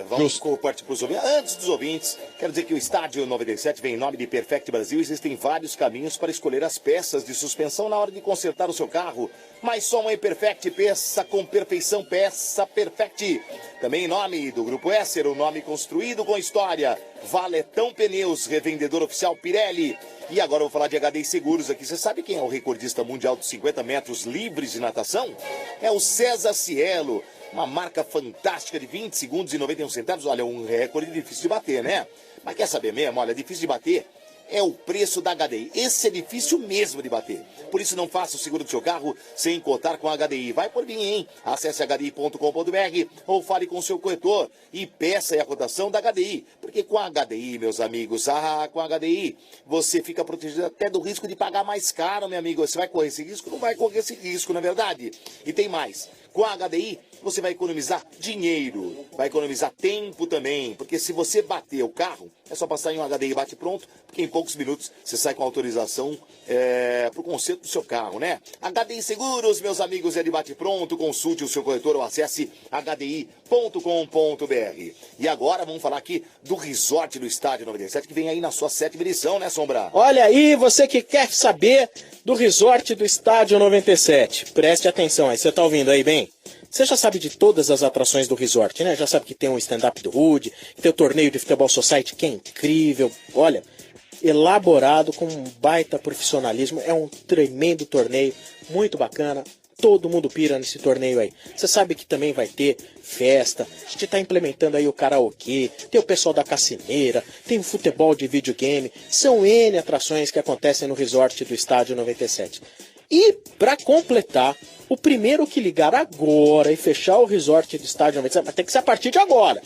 Vamos partir para os ouvintes. Antes dos ouvintes, quero dizer que o Estádio 97 vem em nome de Perfect Brasil. Existem vários caminhos para escolher as peças de suspensão na hora de consertar o seu carro. Mas só uma Perfect, peça com perfeição, peça Perfect. Também em nome do Grupo Esser, o nome construído com história. Valetão Pneus, revendedor oficial Pirelli. E agora eu vou falar de HDI Seguros aqui. Você sabe quem é o recordista mundial de 50 metros livres de natação? É o César Cielo. Uma marca fantástica de 20 segundos e 91 centavos. Olha, um recorde difícil de bater, né? Mas quer saber mesmo? Olha, difícil de bater é o preço da HDI. Esse é difícil mesmo de bater. Por isso não faça o seguro do seu carro sem contar com a HDI. Vai por mim, hein? Acesse hdi.com.br ou fale com o seu corretor e peça aí a cotação da HDI. Porque com a HDI, meus amigos, com a HDI, você fica protegido até do risco de pagar mais caro, meu amigo. Você vai correr esse risco? Não vai correr esse risco, não é verdade? E tem mais. Com a HDI, você vai economizar dinheiro, vai economizar tempo também, porque se você bater o carro, é só passar em um HDI Bate Pronto, porque em poucos minutos você sai com autorização para o conserto do seu carro, né? HDI Seguros, meus amigos, é de Bate Pronto, consulte o seu corretor ou acesse hdi.com.br. E agora vamos falar aqui do Resort do Estádio 97, que vem aí na sua 7ª edição, né, Sombra? Olha aí, você que quer saber do Resort do Estádio 97, preste atenção aí, você tá ouvindo aí bem? Você já sabe de todas as atrações do resort, né? Já sabe que tem um stand-up do Rude, que tem o torneio de futebol society, que é incrível. Olha, elaborado com um baita profissionalismo. É um tremendo torneio, muito bacana. Todo mundo pira nesse torneio aí. Você sabe que também vai ter festa. A gente tá implementando aí o karaokê, tem o pessoal da cassineira, tem o futebol de videogame. São N atrações que acontecem no resort do Estádio 97. E, para completar, o primeiro que ligar agora e fechar o resort do Estádio 97, vai ter que ser a partir de agora.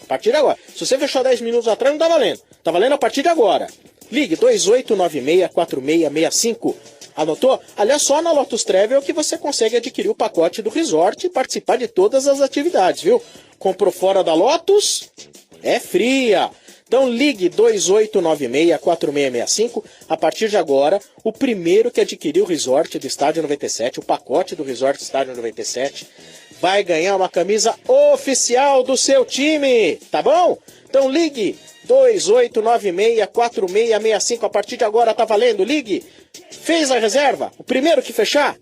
A partir de agora. Se você fechou 10 minutos atrás, não tá valendo. Tá valendo a partir de agora. Ligue 2896-4665. Anotou? Aliás, só na Lotus Travel que você consegue adquirir o pacote do resort e participar de todas as atividades, viu? Comprou fora da Lotus? É fria. Então ligue 2896-4665. A partir de agora, o primeiro que adquirir o resort do Estádio 97, o pacote do resort do Estádio 97, vai ganhar uma camisa oficial do seu time, tá bom? Então ligue 2896-4665, a partir de agora tá valendo, ligue. Fez a reserva, o primeiro que fechar,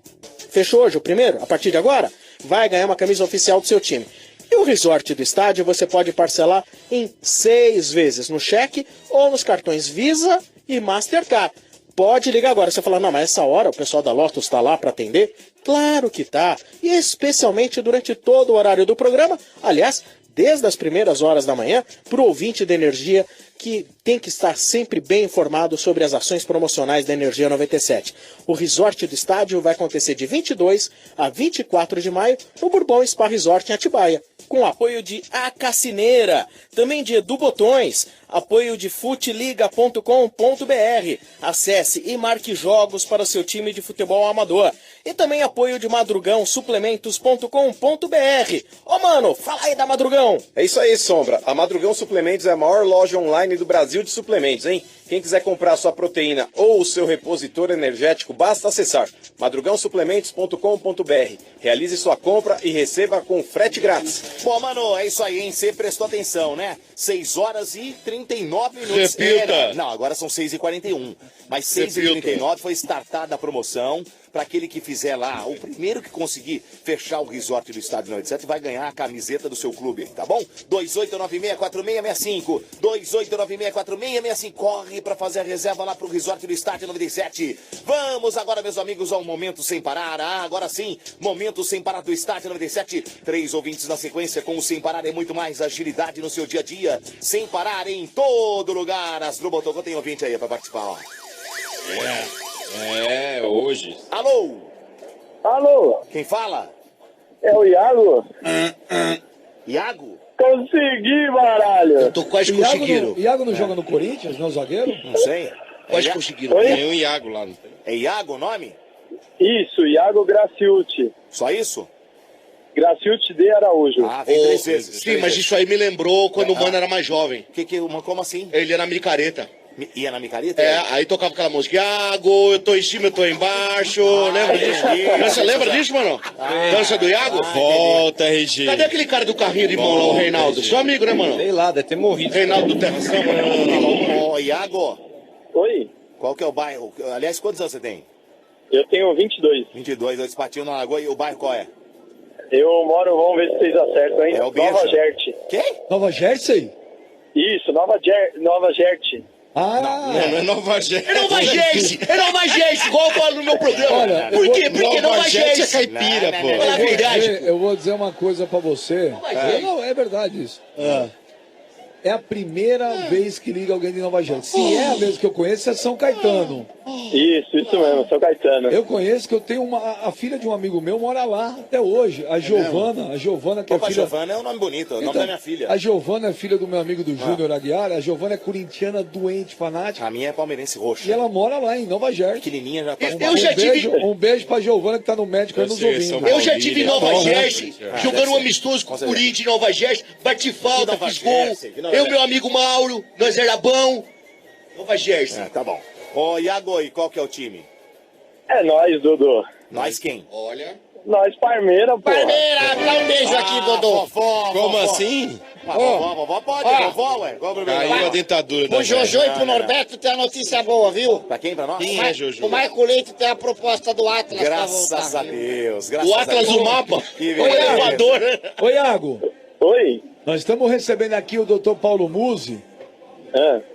fechou hoje o primeiro, a partir de agora, vai ganhar uma camisa oficial do seu time. E o Resort do Estádio você pode parcelar em 6 vezes no cheque ou nos cartões Visa e Mastercard. Pode ligar agora. Você fala, não, mas essa hora o pessoal da Lotus está lá para atender? Claro que tá. E especialmente durante todo o horário do programa. Aliás, desde as primeiras horas da manhã, para o ouvinte da Energia, que tem que estar sempre bem informado sobre as ações promocionais da Energia 97. O Resort do Estádio vai acontecer de 22 a 24 de maio no Bourbon Spa Resort em Atibaia, com apoio de A Cassineira, também de Edu Botões, apoio de futeliga.com.br. Acesse e marque jogos para o seu time de futebol amador. E também apoio de Madrugão Suplementos.com.br. Ô mano, fala aí da Madrugão. É isso aí, Sombra. A Madrugão Suplementos é a maior loja online do Brasil de suplementos, hein? Quem quiser comprar sua proteína ou o seu repositor energético, basta acessar madrugãosuplementos.com.br. Realize sua compra e receba com frete grátis. Bom, mano, é isso aí, hein? Você prestou atenção, né? 6 horas e 39 minutos. Repita. Não, agora são 6h41. Mas 6h39 foi startada a promoção para aquele que fizer lá, o primeiro que conseguir fechar o resort do Estádio 97 vai ganhar a camiseta do seu clube, tá bom? 2896-4665, 2896-4665, corre para fazer a reserva lá pro resort do Estádio 97. Vamos agora, meus amigos, ao Momento Sem Parar. Ah, agora sim, Momento Sem Parar do Estádio 97. 3 ouvintes na sequência com o Sem Parar é muito mais agilidade no seu dia a dia. Sem parar em todo lugar. As Drubotocô tem ouvinte aí para participar, ó. Hoje. Alô? Alô? Quem fala? É o Iago? Iago? Consegui, baralho! Eu tô quase conseguindo. Iago não joga no Corinthians, não zagueiro? Não sei. Quase conseguindo. Tem um Iago lá, não tem? É Iago o nome? Isso, Iago Graciuti. Só isso? Graciuti de Araújo. Ah, vem 3 vezes. Sim, mas isso aí me lembrou quando o mano era mais jovem. Como assim? Ele era micareta. Ia na micareta? É, aí tocava aquela música, Iago, eu tô em cima, eu tô embaixo, lembra disso? Você lembra disso, mano? Dança do Iago? Volta, RG. Cadê aquele cara do carrinho de mão lá, o Reinaldo? Seu amigo, né, mano? Sei lá, deve ter morrido. Reinaldo do Terra Samba. Ô, Iago, Oi, qual que é o bairro? Aliás, quantos anos você tem? eu tenho 22. 22, dois patinhos na lagoa. E o bairro qual é? Eu moro, vamos ver se vocês acertam, hein? É o Nova Beja. Gerte. Quem? Nova Jersey? Isso, Nova Gerte. Ah, Não é Nova Jersey. É Nova Jersey, igual eu falo no meu programa. Olha, Por quê? Porque Nova Jersey é Jersey. caipira, pô. Fala a verdade. eu vou dizer uma coisa pra você. Não, é verdade isso. É a primeira vez que liga alguém de Nova Jersey. Se é a vez que eu conheço, é São Caetano. Isso mesmo, São Caetano. Eu conheço que eu tenho a filha de um amigo meu mora lá até hoje. A Giovana que é Opa, filha... Giovana é um nome bonito, é o nome da minha filha. A Giovana é filha do meu amigo do Júnior Aguiar. A Giovana é corintiana, doente, fanática. A minha é palmeirense roxa. E ela mora lá em Nova Jersey. Pequenininha já tá... Um beijo pra Giovana que tá no médico aí nos ouvindo. Eu já tive em Nova Jersey, jogando um amistoso com o Corinthians em Nova Jersey, bati falta, Nova fiz gol. Jersey, que Nova Eu, Jersey. meu amigo Mauro, nós era bom. Nova Jersey. Tá bom. Ô, Iago, e qual que é o time? É nóis, Dudu. Nós quem? Olha. Nós, Parmeira, pô. Parmeira, dá um beijo aqui, Dodô. Como assim? Vovó pode, vovó, ué. Qual o problema? Caiu a dentadura da O Jojo e pro Norberto tem a notícia boa, viu? Pra quem? Pra nós? Quem é Jojo? O Marco Leite tem a proposta do Atlas pra Graças voltar. a Deus. Graças O Atlas a Deus. do mapa. Que O elevador. Ô, Iago, Oi. nós estamos recebendo aqui o Dr. Paulo Musi,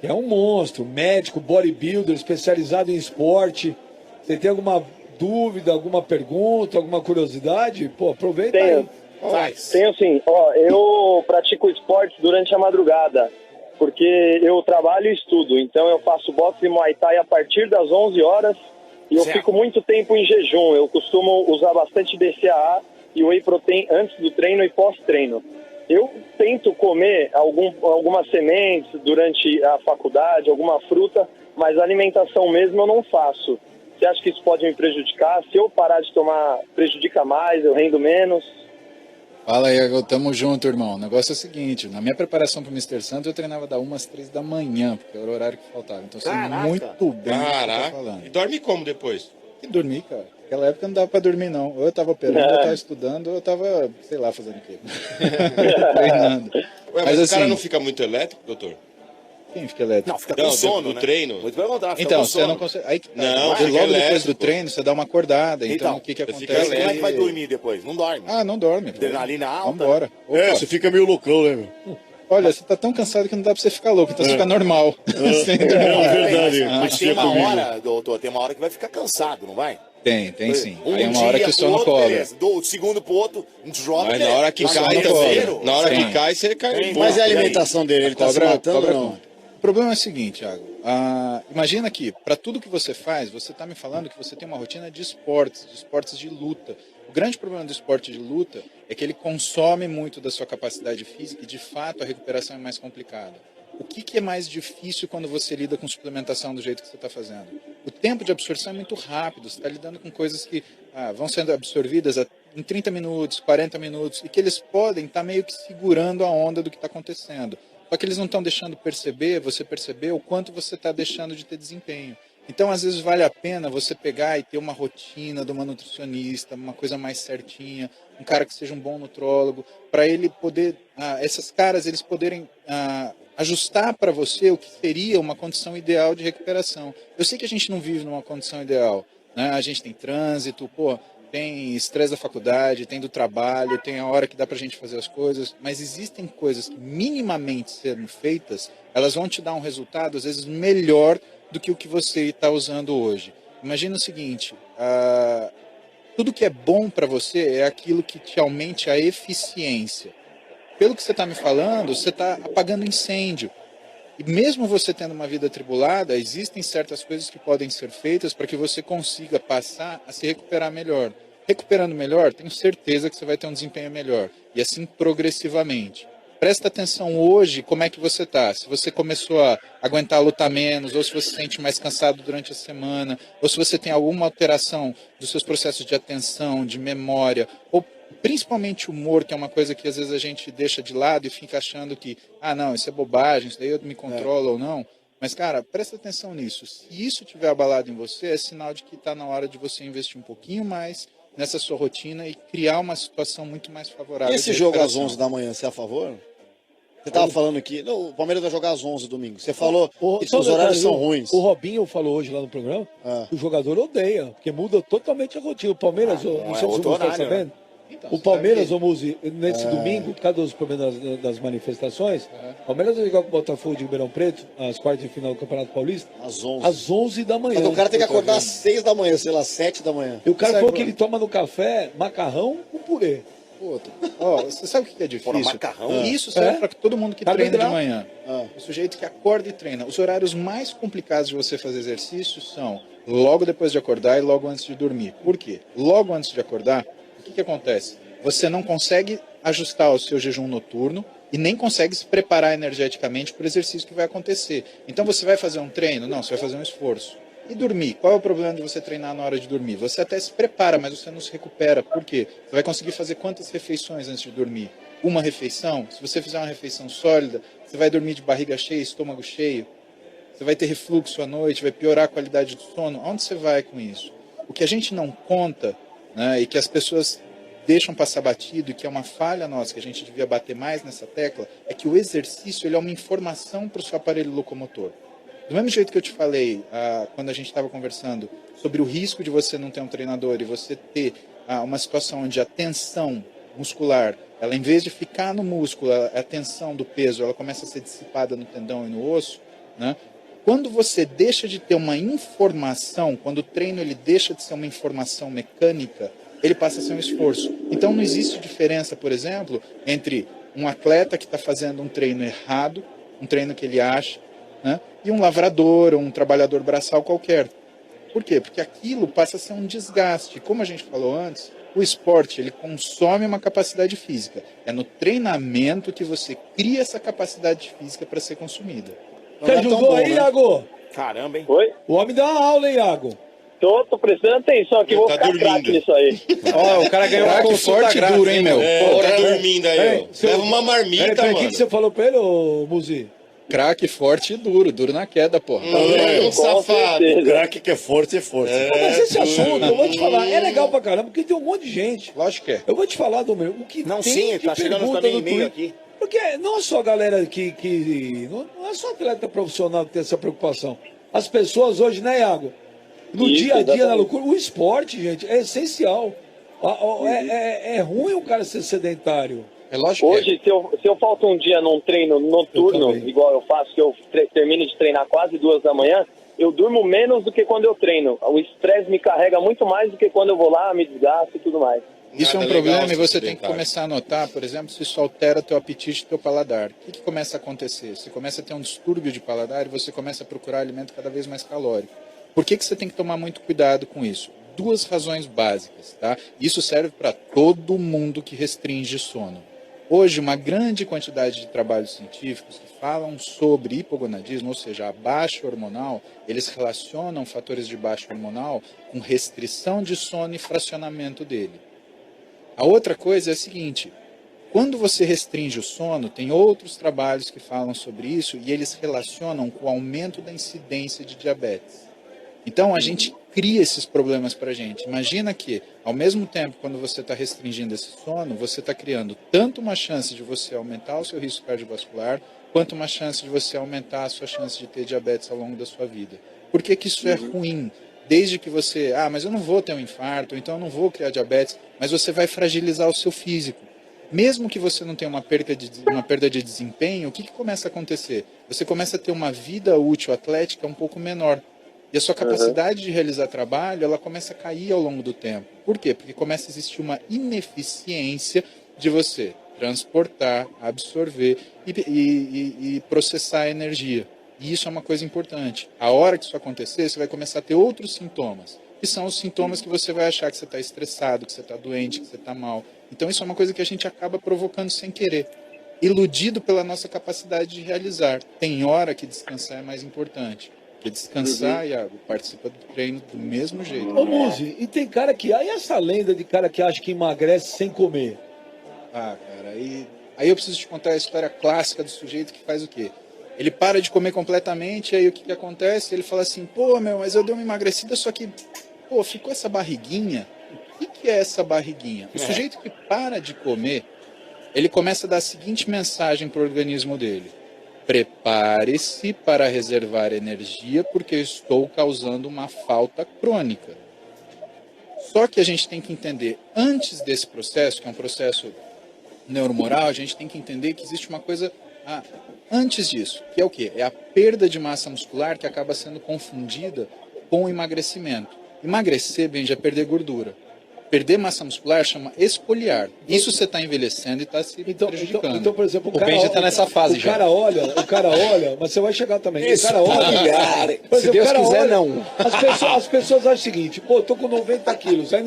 que é um monstro, médico, bodybuilder, especializado em esporte. Você tem alguma dúvida, alguma pergunta, alguma curiosidade? Pô, aproveita aí. Tenho sim. Ó, eu pratico esporte durante a madrugada, porque eu trabalho e estudo. Então eu faço boxe e Muay Thai a partir das 11 horas e eu fico muito tempo em jejum. Eu costumo usar bastante BCAA e Whey Protein antes do treino e pós-treino. Eu tento comer algumas sementes durante a faculdade, alguma fruta, mas a alimentação mesmo eu não faço. Você acha que isso pode me prejudicar? Se eu parar de tomar, prejudica mais, eu rendo menos? Fala aí, tamo junto, irmão. O negócio é o seguinte, na minha preparação pro Mr. Santos, eu treinava da 1 às 3 da manhã, porque era o horário que faltava. Então, sei muito bem o que você tá Caraca. falando. E dorme como depois? E dormir, cara. Naquela época não dava pra dormir, não. Ou eu tava operando, ou eu tava estudando, ou eu tava, sei lá, fazendo o quê. Treinando. Ué, mas o cara não fica muito elétrico, doutor? Quem fica elétrico? Não, fica com sono, do né? treino. Vou te perguntar, fica Então, com você sono. não consegue. Aí, Não, logo fica depois elétrico. do treino, você dá uma acordada. Então, o que fica acontece? Como é que vai aí? dormir depois? Não dorme. Ah, não dorme. Adrenalina alta. Vambora. Opa. Você fica meio loucão, né, meu? Olha, você tá tão cansado que não dá pra você ficar louco, então você fica normal. Sem dormir. verdade. Mas tem uma hora, doutor, tem uma hora que vai ficar cansado, não vai? Tem sim. Um Aí é uma hora dia que o pro sono outro, cobra. beleza. Do segundo pro outro, joga. Mas na hora que cai também. Na hora que cai, você cai. Mas e a alimentação dele? Ele tá se matando ou não? O problema é o seguinte, Thiago. Imagina que, para tudo que você faz, você está me falando que você tem uma rotina de esportes de luta. O grande problema do esporte de luta é que ele consome muito da sua capacidade física e, de fato, a recuperação é mais complicada. O que é mais difícil quando você lida com suplementação do jeito que você está fazendo? O tempo de absorção é muito rápido. Você está lidando com coisas que vão sendo absorvidas em 30 minutos, 40 minutos, e que eles podem estar meio que segurando a onda do que está acontecendo. Só que eles não estão deixando você perceber o quanto você está deixando de ter desempenho. Então, às vezes, vale a pena você pegar e ter uma rotina de uma nutricionista, uma coisa mais certinha, um cara que seja um bom nutrólogo, para ele poder, esses caras, eles poderem ajustar para você o que seria uma condição ideal de recuperação. Eu sei que a gente não vive numa condição ideal, né? A gente tem trânsito, tem estresse da faculdade, tem do trabalho, tem a hora que dá pra gente fazer as coisas, mas existem coisas que minimamente sendo feitas, elas vão te dar um resultado, às vezes, melhor do que o que você está usando hoje. Imagina o seguinte, tudo que é bom para você é aquilo que te aumente a eficiência. Pelo que você está me falando, você está apagando incêndio. E mesmo você tendo uma vida atribulada, existem certas coisas que podem ser feitas para que você consiga passar a se recuperar melhor. Recuperando melhor, tenho certeza que você vai ter um desempenho melhor. E assim progressivamente. Presta atenção hoje como é que você está. Se você começou a aguentar lutar menos, ou se você se sente mais cansado durante a semana, ou se você tem alguma alteração dos seus processos de atenção, de memória, ou principalmente humor, que é uma coisa que às vezes a gente deixa de lado e fica achando que, não, isso é bobagem, isso daí eu me controlo ou não. Mas, cara, presta atenção nisso. Se isso tiver abalado em você, é sinal de que está na hora de você investir um pouquinho mais nessa sua rotina e criar uma situação muito mais favorável. E esse jogo às 11 da manhã, você é a favor? Você estava falando aqui, não, o Palmeiras vai jogar às 11 domingo. Você falou que os horários são ruins. O Robinho falou hoje lá no programa que o jogador odeia, porque muda totalmente a rotina. O Palmeiras, não sei se você está sabendo. Então, o Palmeiras, o Muzi, nesse domingo, por causa dos problemas das manifestações, o Palmeiras vai jogar com o Botafogo de Ribeirão Preto, às quartas de final do Campeonato Paulista, às 11 da manhã. Mas o cara tem que acordar às 6 da manhã, sei lá, 7 da manhã. E o cara falou que ele toma no café macarrão com purê. Você sabe o que é difícil? Porra, macarrão? Isso serve para todo mundo que treina de manhã. O sujeito que acorda e treina. Os horários mais complicados de você fazer exercício são logo depois de acordar e logo antes de dormir. Por quê? Logo antes de acordar, o que acontece? Você não consegue ajustar o seu jejum noturno e nem consegue se preparar energeticamente para o exercício que vai acontecer. Então você vai fazer um treino? Não, você vai fazer um esforço. E dormir? Qual é o problema de você treinar na hora de dormir? Você até se prepara, mas você não se recupera. Por quê? Você vai conseguir fazer quantas refeições antes de dormir? Uma refeição? Se você fizer uma refeição sólida, você vai dormir de barriga cheia, estômago cheio. Você vai ter refluxo à noite, vai piorar a qualidade do sono. Aonde você vai com isso? O que a gente não conta, né, e que as pessoas deixam passar batido, e que é uma falha nossa, que a gente devia bater mais nessa tecla, é que o exercício ele é uma informação para o seu aparelho locomotor. Do mesmo jeito que eu te falei, quando a gente estava conversando sobre o risco de você não ter um treinador e você ter uma situação onde a tensão muscular, ela em vez de ficar no músculo, a tensão do peso, ela começa a ser dissipada no tendão e no osso, né? Quando você deixa de ter uma informação, quando o treino ele deixa de ser uma informação mecânica, ele passa a ser um esforço. Então não existe diferença, por exemplo, entre um atleta que está fazendo um treino errado, um treino que ele acha, né, e um lavrador ou um trabalhador braçal qualquer. Por quê? Porque aquilo passa a ser um desgaste. Como a gente falou antes, o esporte ele consome uma capacidade física. É no treinamento que você cria essa capacidade física para ser consumida. Você ajudou aí, Iago? Caramba, hein? Oi? O homem dá uma aula, hein, Iago? Tô prestando atenção aqui, vou ficar craque nisso aí. O cara ganhou uma consulta grátis, duro, hein, meu? Tá dormindo aí, ó. Leva uma marmita, Peraí, o mano. que você falou pra ele, ô Muzi? Craque forte e duro na queda, porra. Um safado. Craque que é forte, é forte. Mas esse assunto, eu vou te falar, é legal pra caramba, porque tem um monte de gente. Lógico que é. Eu vou te falar, do meu, o que Não, tem sim, de tá chegando pergunta também no e-mail Twitter. aqui. Porque não é só a galera não é só atleta profissional que tem essa preocupação. As pessoas hoje, né, Iago? No Isso, dia a dia, na exatamente. loucura, o esporte, gente, é essencial. É ruim o cara ser sedentário. É lógico que é. Hoje, se eu falto um dia num treino noturno, igual eu faço, que eu termino de treinar quase 2 da manhã, eu durmo menos do que quando eu treino. O estresse me carrega muito mais do que quando eu vou lá, me desgasto e tudo mais. Isso é um Nada legal problema e ser você tem que sedentário. começar a notar, por exemplo, se isso altera teu apetite e teu paladar. O que começa a acontecer? Você começa a ter um distúrbio de paladar e você começa a procurar alimento cada vez mais calórico. Por que você tem que tomar muito cuidado com isso? 2 razões básicas, tá? Isso serve para todo mundo que restringe sono. Hoje, uma grande quantidade de trabalhos científicos que falam sobre hipogonadismo, ou seja, a baixa hormonal, eles relacionam fatores de baixa hormonal com restrição de sono e fracionamento dele. A outra coisa é a seguinte, quando você restringe o sono, tem outros trabalhos que falam sobre isso e eles relacionam com o aumento da incidência de diabetes. Então, a gente cria esses problemas para a gente. Imagina que, ao mesmo tempo, quando você está restringindo esse sono, você está criando tanto uma chance de você aumentar o seu risco cardiovascular, quanto uma chance de você aumentar a sua chance de ter diabetes ao longo da sua vida. Por que que isso é ruim? Desde que você, mas eu não vou ter um infarto, então eu não vou criar diabetes, mas você vai fragilizar o seu físico. Mesmo que você não tenha uma perda de desempenho, o que começa a acontecer? Você começa a ter uma vida útil atlética um pouco menor. E a sua capacidade de realizar trabalho, ela começa a cair ao longo do tempo. Por quê? Porque começa a existir uma ineficiência de você transportar, absorver e processar a energia. E isso é uma coisa importante. A hora que isso acontecer, você vai começar a ter outros sintomas, que são os sintomas que você vai achar que você está estressado, que você está doente, que você está mal. Então isso é uma coisa que a gente acaba provocando sem querer. Iludido pela nossa capacidade de realizar. Tem hora que descansar é mais importante. Porque descansar, Iago, participa do treino do mesmo jeito. Ô, Muzi, e tem cara que... Aí essa lenda de cara que acha que emagrece sem comer. Cara, aí eu preciso te contar a história clássica do sujeito que faz o quê? Ele para de comer completamente, aí o que acontece? Ele fala assim, mas eu dei uma emagrecida, só que, ficou essa barriguinha. O que é essa barriguinha? O sujeito que para de comer, ele começa a dar a seguinte mensagem para o organismo dele. Prepare-se para reservar energia, porque eu estou causando uma falta crônica. Só que a gente tem que entender, antes desse processo, que é um processo neuromoral, a gente tem que entender que existe uma coisa antes disso, que é o quê? É a perda de massa muscular que acaba sendo confundida com o emagrecimento. Emagrecer, bem, já é perder gordura. Perder massa muscular chama espoliar. Isso você está envelhecendo e está se prejudicando. Então, por exemplo, O Ben já está nessa fase já. O cara olha, mas você vai chegar também. O cara olha. Se Deus quiser, não. As pessoas acham o seguinte, tô com 90 quilos, aí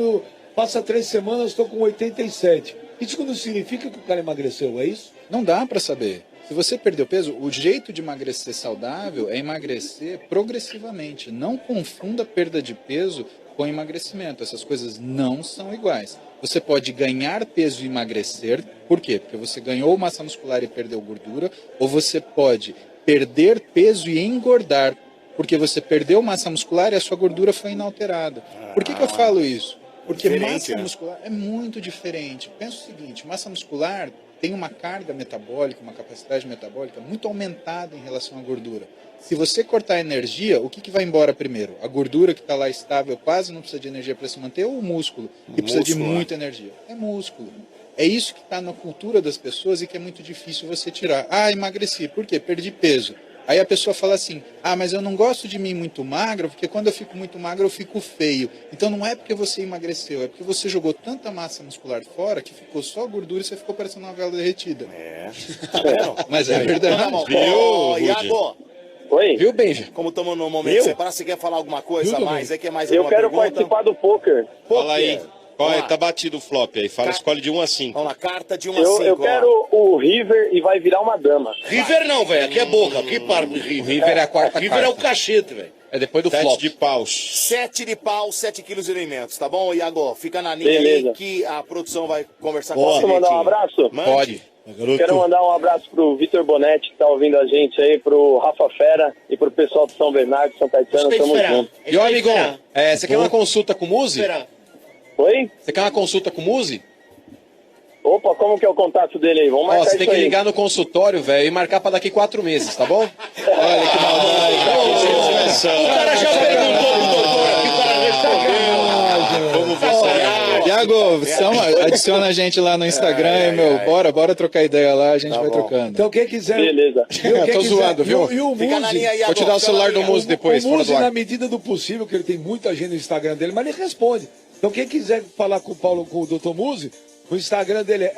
passa 3 semanas, estou com 87. Isso não significa que o cara emagreceu, é isso? Não dá para saber. Se você perdeu peso, o jeito de emagrecer saudável é emagrecer progressivamente. Não confunda perda de peso com emagrecimento. Essas coisas não são iguais. Você pode ganhar peso e emagrecer. Por quê? Porque você ganhou massa muscular e perdeu gordura. Ou você pode perder peso e engordar. Porque você perdeu massa muscular e a sua gordura foi inalterada. Por que eu falo isso? Porque massa muscular é muito diferente. Pensa o seguinte, massa muscular tem uma carga metabólica, uma capacidade metabólica muito aumentada em relação à gordura. Se você cortar a energia, o que vai embora primeiro? A gordura que está lá estável, quase não precisa de energia para se manter, ou o músculo, que precisa de muita energia? É músculo. É isso que está na cultura das pessoas e que é muito difícil você tirar. Emagreci. Por quê? Perdi peso. Aí a pessoa fala assim, mas eu não gosto de mim muito magro, porque quando eu fico muito magro eu fico feio. Então não é porque você emagreceu, é porque você jogou tanta massa muscular fora que ficou só gordura e você ficou parecendo uma vela derretida. Mas é verdade. Iago. Oi? Viu, Benja? Como estamos no momento separado, você quer falar alguma coisa a mais? Quer mais Eu alguma quero pergunta? participar do poker. Fala aí. Qual é? Vamos lá. Tá batido o flop aí. Fala, escolhe de 1 a 5. Vamos lá, carta de 1 a 5. Eu quero o River e vai virar uma dama. River não, velho. Aqui é boca. Aqui para o River. O River é a quarta River é o carta. cachete, velho. É depois do 7 flop. de paus. 7 de pau, 7 quilos de alimentos, tá bom, Iago? Fica na linha Beleza. aí que a produção vai conversar Posso com você. mandar um abraço? Mande. Pode. Quero mandar um abraço pro Vitor Bonetti, que tá ouvindo a gente aí, pro Rafa Fera e pro pessoal de São Bernardo, São Caetano, tamo junto. E ó, amigão, você quer uma consulta com o Muzi? Oi? Você quer uma consulta com o Muzi? Opa, como que é o contato dele aí? Vamos marcar Você tem isso que aí. ligar no consultório, velho, e marcar pra daqui 4 meses, tá bom? Olha que maldade. O cara já perguntou pro doutor aqui, o cara respondeu. Vamos ver se Tiago, adiciona a gente lá no Instagram, bora trocar ideia lá, a gente vai trocando. Então quem quiser... Beleza. Tô zoando, viu? E o Fica na Muzi... linha aí, Vou te dar o celular do Muzi depois, O fora Muzi, do ar. na medida do possível, que ele tem muita gente no Instagram dele, mas ele responde. Então quem quiser falar com o Dr. Muzi, o Instagram dele é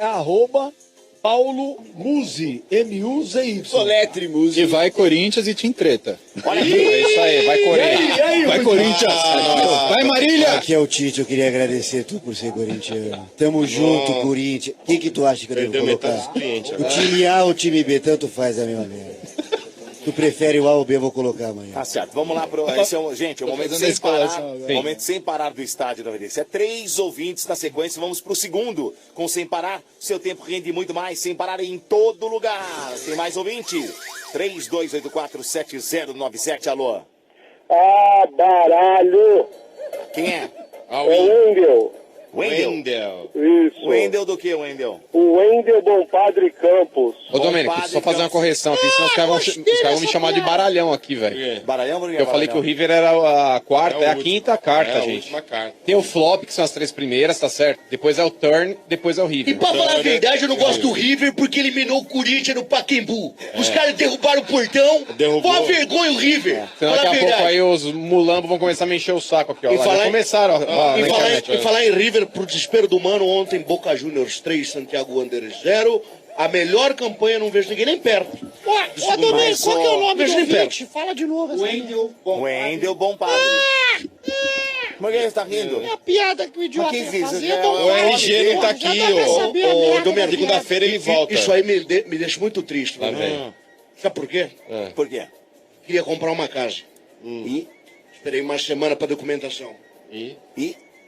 @Paulo Muzi, M-U-Z-Y. Soletre Muzi. E vai Corinthians e Team Treta. Olha aqui, é isso aí, vai Corinthians. Vai Corinthians! Vai Marília! Aqui é o Tite, eu queria agradecer tu por ser corintiano. Tamo junto, Corinthians. O que tu acha que eu devo Perdeu metade colocar? dos clientes O agora. time A ou o time B, tanto faz a mesma merda. Tu prefere o A ou o B, eu vou colocar amanhã. Tá certo, vamos lá pro. Esse é o, gente, é o momento fazendo a sem parar. escalação agora. Momento sem parar do estádio 97. 3 ouvintes na sequência. Vamos pro segundo. Com sem parar, seu tempo rende muito mais. Sem parar em todo lugar. Tem mais ouvinte? 32847097. Alô? Ah, baralho! Quem é? Ah, É o Wendel. Wendel. Isso. Wendel do que, Wendel? O Wendel Bompadre Campos. Ô, Domênico, Compadre, só fazer uma Campos. correção aqui, senão os caras vão me chamar de baralhão aqui, velho. Baralhão, Bruno? Eu falei que o River era a quarta, É o é a último. quinta carta, É a gente. última carta. Tem o flop, que são as 3 primeiras, tá certo? Depois é o turn, depois é o E River. pra falar a verdade, eu não gosto do River porque eliminou o Corinthians no Pacaembu. Os caras derrubaram o portão. Derrubou. Foi uma vergonha o River. Senão Fala daqui a a pouco verdade. aí os mulambos vão começar a me encher o saco aqui, ó. E Lá, falar já em- começaram, ó, na E internet. falar em River, pro desespero do Mano, ontem Boca Juniors 3, Santiago Wanderers 0. A melhor campanha, não vejo ninguém nem perto. Ô, Domênico, qual que é o nome Vejo do nem perto. ouvinte? Fala de novo. essa Wendel, bom padre. Por que você tá rindo? É a piada que o idiota Mas que ia isso? fazer. É eu dou O RG não tá aqui, ô. Domênico, Segunda-feira ele volta. Isso aí me deixa muito triste. Lá né? vem. Sabe por quê? Por quê? Queria comprar uma casa. E? Esperei uma semana pra documentação. E?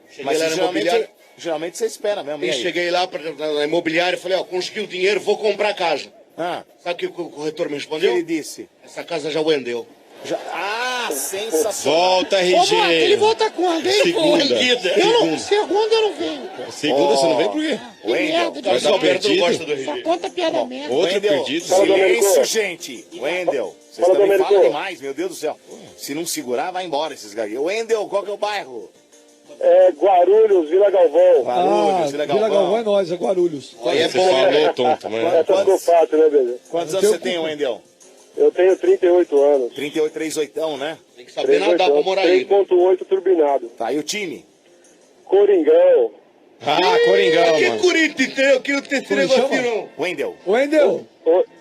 Cheguei Mas lá na imobiliária. geralmente você espera mesmo. E E aí? cheguei lá na imobiliária e falei, ó, consegui o dinheiro, vou comprar a casa. Ah, Sabe o que o corretor me o que respondeu? ele disse? Essa casa já vendeu. Sensacional. Volta, Ô, Marco, ele RG. volta quando, hein? Segunda. Segunda eu não venho. Segunda você não vem por quê? Que merda de Vai dar Alberto não perdido? gosta do Só RG. conta piada merda. Outro Wendel, perdido. silêncio, gente. Wendel, vocês Fala, também Domênico. falam demais, meu Deus do céu. Se não segurar, vai embora esses gaguinhos. Wendel, qual que é o bairro? É Guarulhos, Vila Galvão. Guarulhos, Vila Vila Galvão é Galvão. nós, é Guarulhos. Aí você falou, tonto, mas... Essa ficou fácil, né, beleza? Quantos anos você tem, Wendel? Eu tenho 38 anos. 38, 38, né? Tem que saber nadar pra morar aí. 3.8 turbinado. Tá, e o time? Coringão. Ah, Coringão, Que mano. Corinthians tem aqui, não tem esse negócio aqui, não. Wendel. Wendel.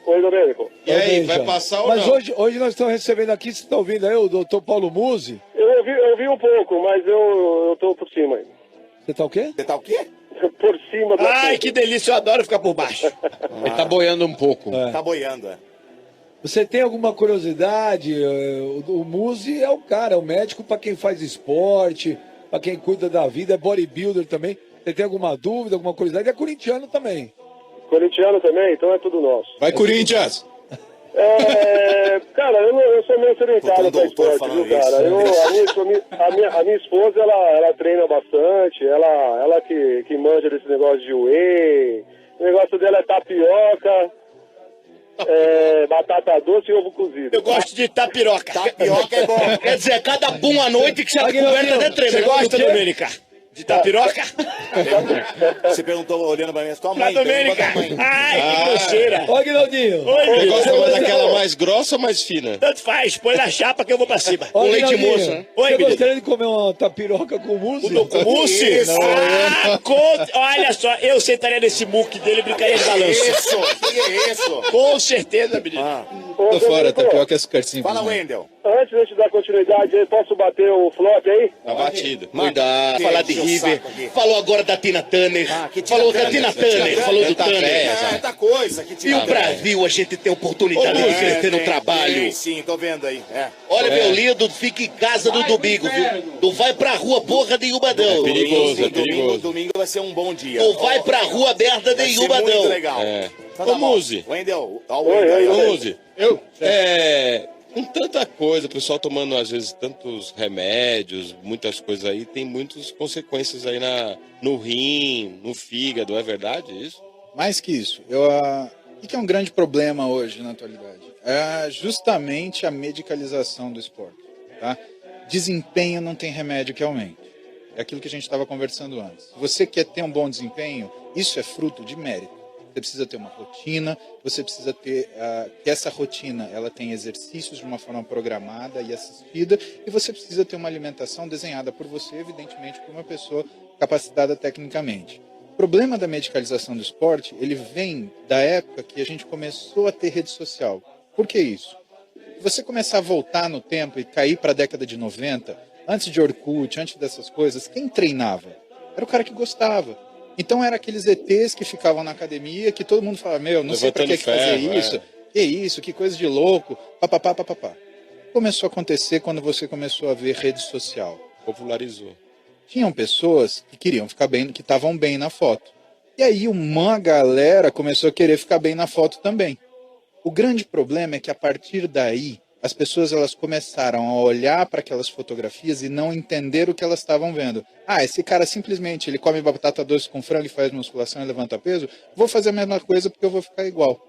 Oi, Domênico. E aí, Veja. vai passar ou Mas não? hoje nós estamos recebendo aqui, você está ouvindo aí o doutor Paulo Muzi? Eu vi um pouco, mas eu tô por cima ainda. Você tá o quê? Você tá o quê? Por cima da Ai, que delícia, eu adoro ficar por baixo. Ele tá boiando um pouco. Tá boiando, é. Você tem alguma curiosidade? O Muzi é o cara, é o médico para quem faz esporte, para quem cuida da vida, é bodybuilder também. Você tem alguma dúvida, alguma curiosidade? É corintiano também. Corintiano também, então é tudo nosso. Vai Corinthians! Cara, eu sou meio sedentário Puta, um pra doutor esporte, viu, falando cara? A minha esposa, ela treina bastante, ela que manja desse negócio de whey, o negócio dela é tapioca, batata doce e ovo cozido. Eu gosto de tapiroca. Tapioca é bom. Quer dizer, cada bum à noite que você coberta de treino. Você gosta, Domênica? De tapiroca? Você perguntou olhando pra mim, tua Pra mãe. pergunta pra Domênica? tua mãe. Ai, que grosseira. Ó, Guinaldinho. Oi, Você meu. gosta mais daquela mais grossa ou mais fina? Tanto faz, põe na chapa que eu vou pra cima. Ó, Com leite Guinaldinho, moço, né? Oi, Você menino. gostaria de comer uma tapiroca com mousse? O Mussi? Isso. Olha só, eu sentaria nesse muque dele e brincaria de balanço. Isso, que é isso? Com certeza, menino. Tô fora, tapioca é super simples. Fala, né? Wendel. Antes de eu te dar continuidade aí, posso bater o flop aí? Tá batido. Cuidado, falar de enche o River. saco aqui. Falou agora da Tina Turner. que Tina Falou da Turner? Tina Turner. Falou do Turner. É, muita coisa que E tira. o Brasil, a gente tem oportunidade de crescer no trabalho. Sim, tô vendo aí. Olha, meu lindo, fica em casa do domingo, viu? Não vai pra rua porra nenhuma, não. perigoso, é Domingo, perigoso. domingo vai ser um bom dia. Não vai pra rua aberta Vai ser nenhuma, muito não. legal. Ô, Muzi. Wendel, Ô, Muzi. Com tanta coisa, o pessoal tomando, às vezes, tantos remédios, muitas coisas aí, tem muitas consequências aí no rim, no fígado, é verdade isso? Mais que isso, o que é um grande problema hoje na atualidade? É justamente a medicalização do esporte. Tá? Desempenho não tem remédio que aumente. É aquilo que a gente estava conversando antes. Se você quer ter um bom desempenho, isso é fruto de mérito. Você precisa ter uma rotina, você precisa ter que essa rotina ela tem exercícios de uma forma programada e assistida, e você precisa ter uma alimentação desenhada por você, evidentemente, por uma pessoa capacitada tecnicamente. O problema da medicalização do esporte, ele vem da época que a gente começou a ter rede social. Por que isso? Se você começar a voltar no tempo e cair para a década de 90, antes de Orkut, antes dessas coisas, quem treinava? Era o cara que gostava. Então eram aqueles ETs que ficavam na academia, que todo mundo falava, não sei para que fazer isso, que isso, que coisa de louco, papapá, papapá. Começou a acontecer quando você começou a ver rede social. Popularizou. Tinham pessoas que queriam ficar bem, que estavam bem na foto. E aí uma galera começou a querer ficar bem na foto também. O grande problema é que a partir daí, as pessoas elas começaram a olhar para aquelas fotografias e não entender o que elas estavam vendo. Esse cara simplesmente ele come batata doce com frango e faz musculação e levanta peso, vou fazer a mesma coisa porque eu vou ficar igual.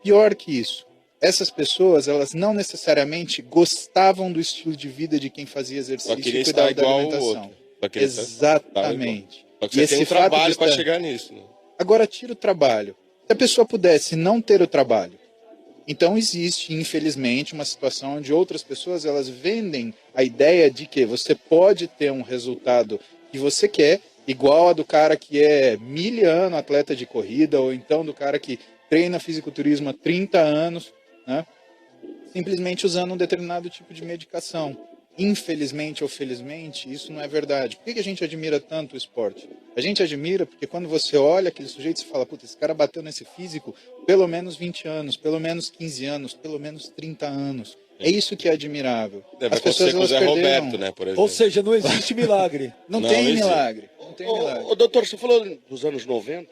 Pior que isso, essas pessoas elas não necessariamente gostavam do estilo de vida de quem fazia exercício e cuidava da alimentação. Exatamente. Só que você tem um trabalho para chegar nisso. Né? Agora tira o trabalho. Se a pessoa pudesse não ter o trabalho, então existe, infelizmente, uma situação onde outras pessoas elas vendem a ideia de que você pode ter um resultado que você quer, igual a do cara que é miliano atleta de corrida, ou então do cara que treina fisiculturismo há 30 anos, né? Simplesmente usando um determinado tipo de medicação. Infelizmente ou felizmente, isso não é verdade. Por que a gente admira tanto o esporte? A gente admira porque quando você olha aquele sujeito, você fala, puta, esse cara bateu nesse físico pelo menos 20 anos, pelo menos 15 anos, pelo menos 30 anos. É isso que é admirável. Deve acontecer com o Zé Roberto, né, por exemplo. Ou seja, não existe milagre. Não tem milagre. Não tem milagre. Doutor, você falou dos anos 90.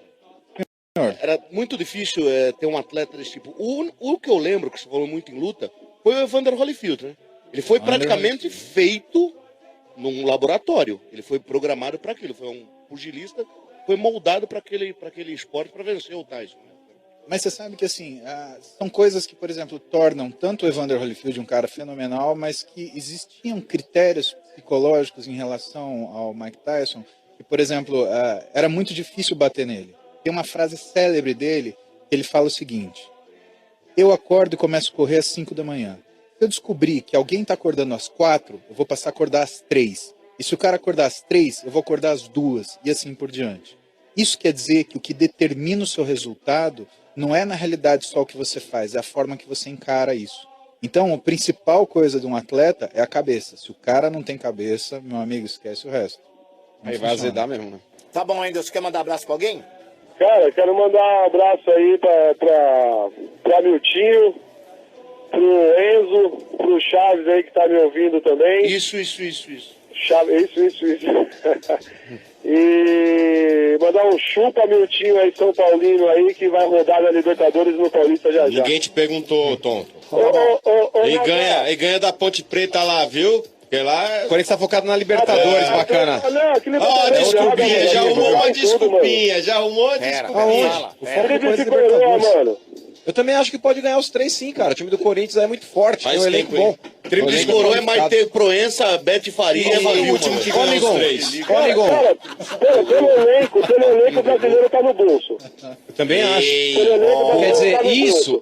Era muito difícil ter um atleta desse tipo. O que eu lembro, que você falou muito em luta, foi o Evander Holyfield, né? Ele foi praticamente feito num laboratório. Ele foi programado para aquilo. Foi um pugilista, foi moldado para aquele esporte para vencer o Tyson. Mas você sabe que assim, são coisas que, por exemplo, tornam tanto o Evander Holyfield um cara fenomenal, mas que existiam critérios psicológicos em relação ao Mike Tyson, que, por exemplo, era muito difícil bater nele. Tem uma frase célebre dele, que ele fala o seguinte: eu acordo e começo a correr às 5 da manhã. Se eu descobrir que alguém está acordando às 4, eu vou passar a acordar às 3. E se o cara acordar às 3, eu vou acordar às 2, e assim por diante. Isso quer dizer que o que determina o seu resultado não é na realidade só o que você faz, é a forma que você encara isso. Então, a principal coisa de um atleta é a cabeça. Se o cara não tem cabeça, meu amigo, esquece o resto. Aí vai azedar mesmo, né? Tá bom, ainda. Você quer mandar abraço pra alguém? Cara, quero mandar um abraço aí pra Miltinho, pro Enzo, pro Chaves aí que tá me ouvindo também. Isso. Chaves, isso. E mandar um chupa Miltinho aí, São Paulino aí, que vai rodar na Libertadores no Paulista já. Ninguém te perguntou, Tom. E ganha da Ponte Preta lá, viu? Porque lá... O Corinthians tá focado na Libertadores, bacana. Desculpinha, já arrumou uma desculpinha. Tríplice coroa, mano. Eu também acho que pode ganhar os 3 sim, cara. O time do Corinthians é muito forte, tem um elenco bom. Tríplice coroa é Maite Proença, Bete Faria e o último que ganhou os 3. Cara, pelo elenco, o brasileiro tá no bolso. Eu também acho. Quer dizer,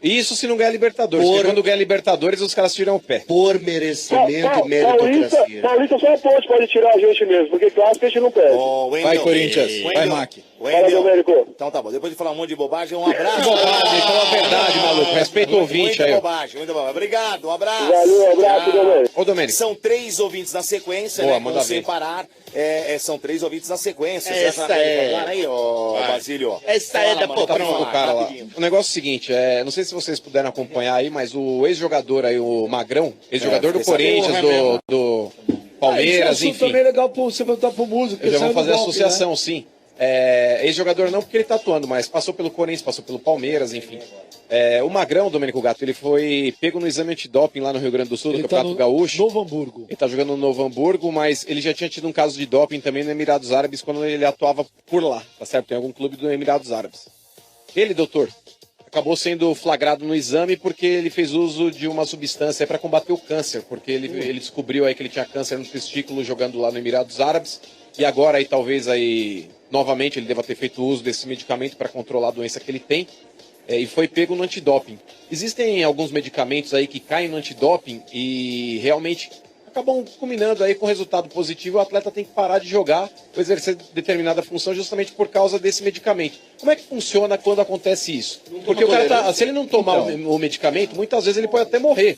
isso se não ganhar Libertadores. Porque quando ganha Libertadores, os caras tiram o pé. Por merecimento e meritocracia. Paulista só a Ponte pode tirar a gente mesmo, porque clássico a gente não perde. Vai, Corinthians. Vai, Mac. Fala, Domênico. Então tá bom. Depois de falar um monte de bobagem, um abraço. Bobagem, fala a verdade, maluco. Respeita o ouvinte aí. Muito bobagem. Obrigado, um abraço. Valeu, um abraço, Domênico. Ô, Domênico. São 3 ouvintes na sequência, boa, né? Manda sem parar. São 3 ouvintes na sequência. Essa aí, ó, Basílio. Essa é da do cara lá. O negócio é o seguinte, não sei se vocês puderam acompanhar aí, mas o ex-jogador aí, o Magrão, ex-jogador do Corinthians, do Palmeiras, isso enfim. também é legal pra você voltar pro músico. Eles vão fazer associação, sim. Ex-jogador não, porque ele tá atuando, mas passou pelo Corinthians, passou pelo Palmeiras, enfim. O Magrão, Domênico Gato, ele foi pego no exame antidoping lá no Rio Grande do Sul, no Campeonato Gaúcho. Novo Hamburgo. Ele tá jogando no Novo Hamburgo, mas ele já tinha tido um caso de doping também no Emirados Árabes, quando ele atuava por lá, tá certo? Tem algum clube do Emirados Árabes. Ele, doutor, acabou sendo flagrado no exame porque ele fez uso de uma substância para combater o câncer, porque ele descobriu aí que ele tinha câncer no testículo jogando lá no Emirados Árabes, e agora aí talvez aí novamente ele deva ter feito uso desse medicamento para controlar a doença que ele tem, e foi pego no antidoping. Existem alguns medicamentos aí que caem no antidoping e realmente acabam culminando aí com resultado positivo. O atleta tem que parar de jogar ou exercer determinada função justamente por causa desse medicamento. Como é que funciona quando acontece isso? Porque o cara se ele não tomar o medicamento, muitas vezes ele pode até morrer.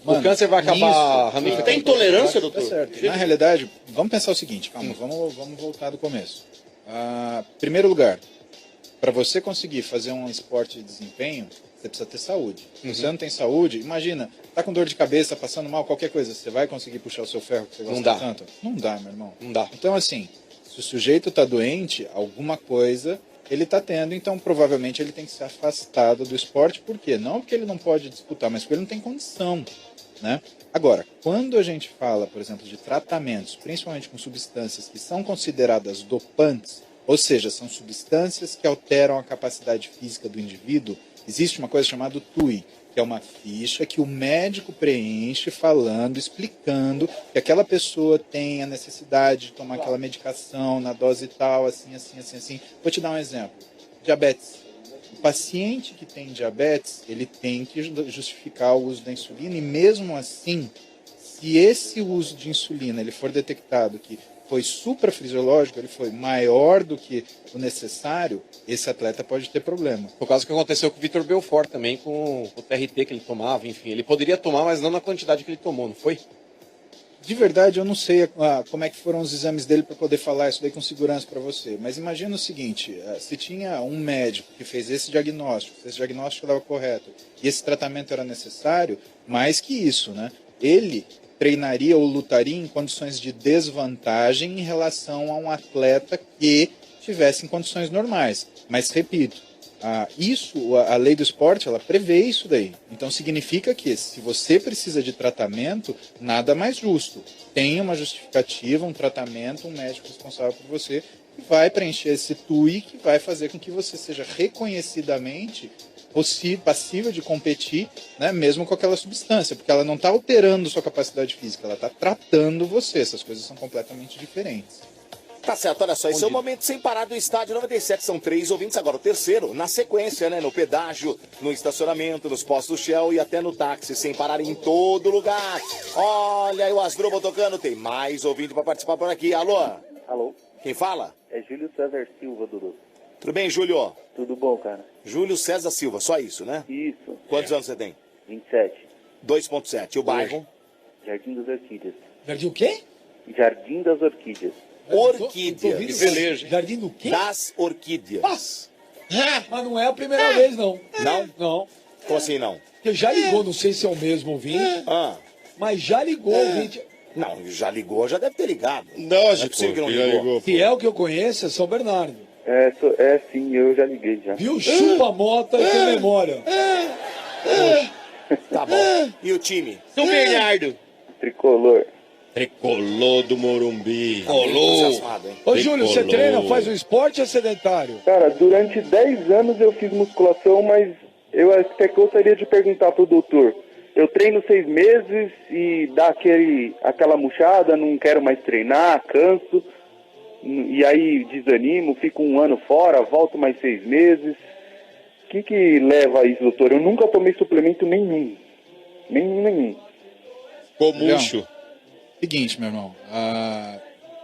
Mano, o câncer vai acabar ramificando. Tem intolerância, doutor? Tá certo. Na realidade, vamos pensar o seguinte, calma, vamos voltar do começo. Primeiro lugar, para você conseguir fazer um esporte de desempenho, você precisa ter saúde. Se você não tem saúde, imagina, tá com dor de cabeça, passando mal, qualquer coisa, você vai conseguir puxar o seu ferro que você gosta tanto? Não dá, meu irmão. Não dá. Então, assim, se o sujeito tá doente, alguma coisa ele tá tendo, então provavelmente ele tem que ser afastado do esporte. Por quê? Não porque ele não pode disputar, mas porque ele não tem condição, né? Agora, quando a gente fala, por exemplo, de tratamentos, principalmente com substâncias que são consideradas dopantes, ou seja, são substâncias que alteram a capacidade física do indivíduo, existe uma coisa chamada TUI, que é uma ficha que o médico preenche falando, explicando que aquela pessoa tem a necessidade de tomar aquela medicação na dose tal, assim, assim, assim, assim. Vou te dar um exemplo. Diabetes. O paciente que tem diabetes, ele tem que justificar o uso da insulina e mesmo assim, se esse uso de insulina ele for detectado que foi suprafisiológico, ele foi maior do que o necessário, esse atleta pode ter problema. Por causa do que aconteceu com o Vitor Belfort também, com o TRT que ele tomava, enfim. Ele poderia tomar, mas não na quantidade que ele tomou, não foi? De verdade, eu não sei como é que foram os exames dele para poder falar isso daí com segurança para você. Mas imagina o seguinte, se tinha um médico que fez esse diagnóstico estava correto, e esse tratamento era necessário, mais que isso, né? Ele treinaria ou lutaria em condições de desvantagem em relação a um atleta que estivesse em condições normais. Mas, repito, a lei do esporte, ela prevê isso daí. Então, significa que se você precisa de tratamento, nada mais justo. Tem uma justificativa, um tratamento, um médico responsável por você, que vai preencher esse TUI, que vai fazer com que você seja reconhecidamente passível de competir, né, mesmo com aquela substância, porque ela não está alterando sua capacidade física, ela está tratando você. Essas coisas são completamente diferentes. Tá certo, olha só, esse é o momento sem parar do Estádio 97, são 3 ouvintes, agora o terceiro, na sequência, né, no pedágio, no estacionamento, nos postos Shell e até no táxi, sem parar em todo lugar. Olha aí o Asdrubal tocando, tem mais ouvinte para participar por aqui, alô? Alô? Quem fala? É Júlio César Silva, Dudu. Tudo bem, Júlio? Tudo bom, cara? Júlio César Silva, só isso, né? Isso. Quantos anos você tem? 27. 2.7. E o bairro? Jardim das Orquídeas. Jardim o quê? Jardim das Orquídeas. Orquídeas. Beleza. Jardim do quê? Das Orquídeas. Mas não é a primeira vez, não. Não? Não. Como assim, não? Porque já ligou, não sei se é o mesmo ouvinte, mas já ligou o ouvinte. Não, já ligou, já deve ter ligado. Não, é possível que não já ligou. Fiel que eu conheço é São Bernardo. Sim, eu já liguei já. Viu? Chupa mota e tem memória. Tá bom. E o time? São Bernardo. Tricolor. Tricolor do Morumbi. Ô, Júlio, você treina, faz um esporte ou é sedentário? Cara, durante 10 anos eu fiz musculação, mas eu até gostaria de perguntar pro doutor. Eu treino 6 meses e dá aquela murchada, não quero mais treinar, canso. E aí desanimo, fico 1 ano fora, volto mais 6 meses. O que leva a isso, doutor? Eu nunca tomei suplemento nenhum. Nenhum. Comucho. Seguinte, meu irmão.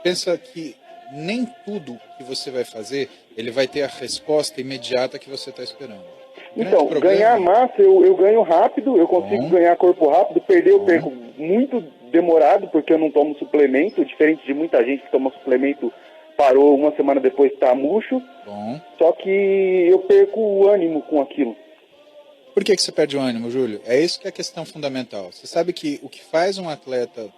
Pensa que nem tudo que você vai fazer, ele vai ter a resposta imediata que você está esperando. Então, ganhar massa eu ganho rápido, eu consigo ganhar corpo rápido, perder eu perco muito demorado, porque eu não tomo suplemento, diferente de muita gente que toma suplemento, parou 1 semana depois tá murcho. Só que eu perco o ânimo com aquilo. Por que você perde o ânimo, Júlio? É isso que é a questão fundamental. Você sabe que o que faz um atleta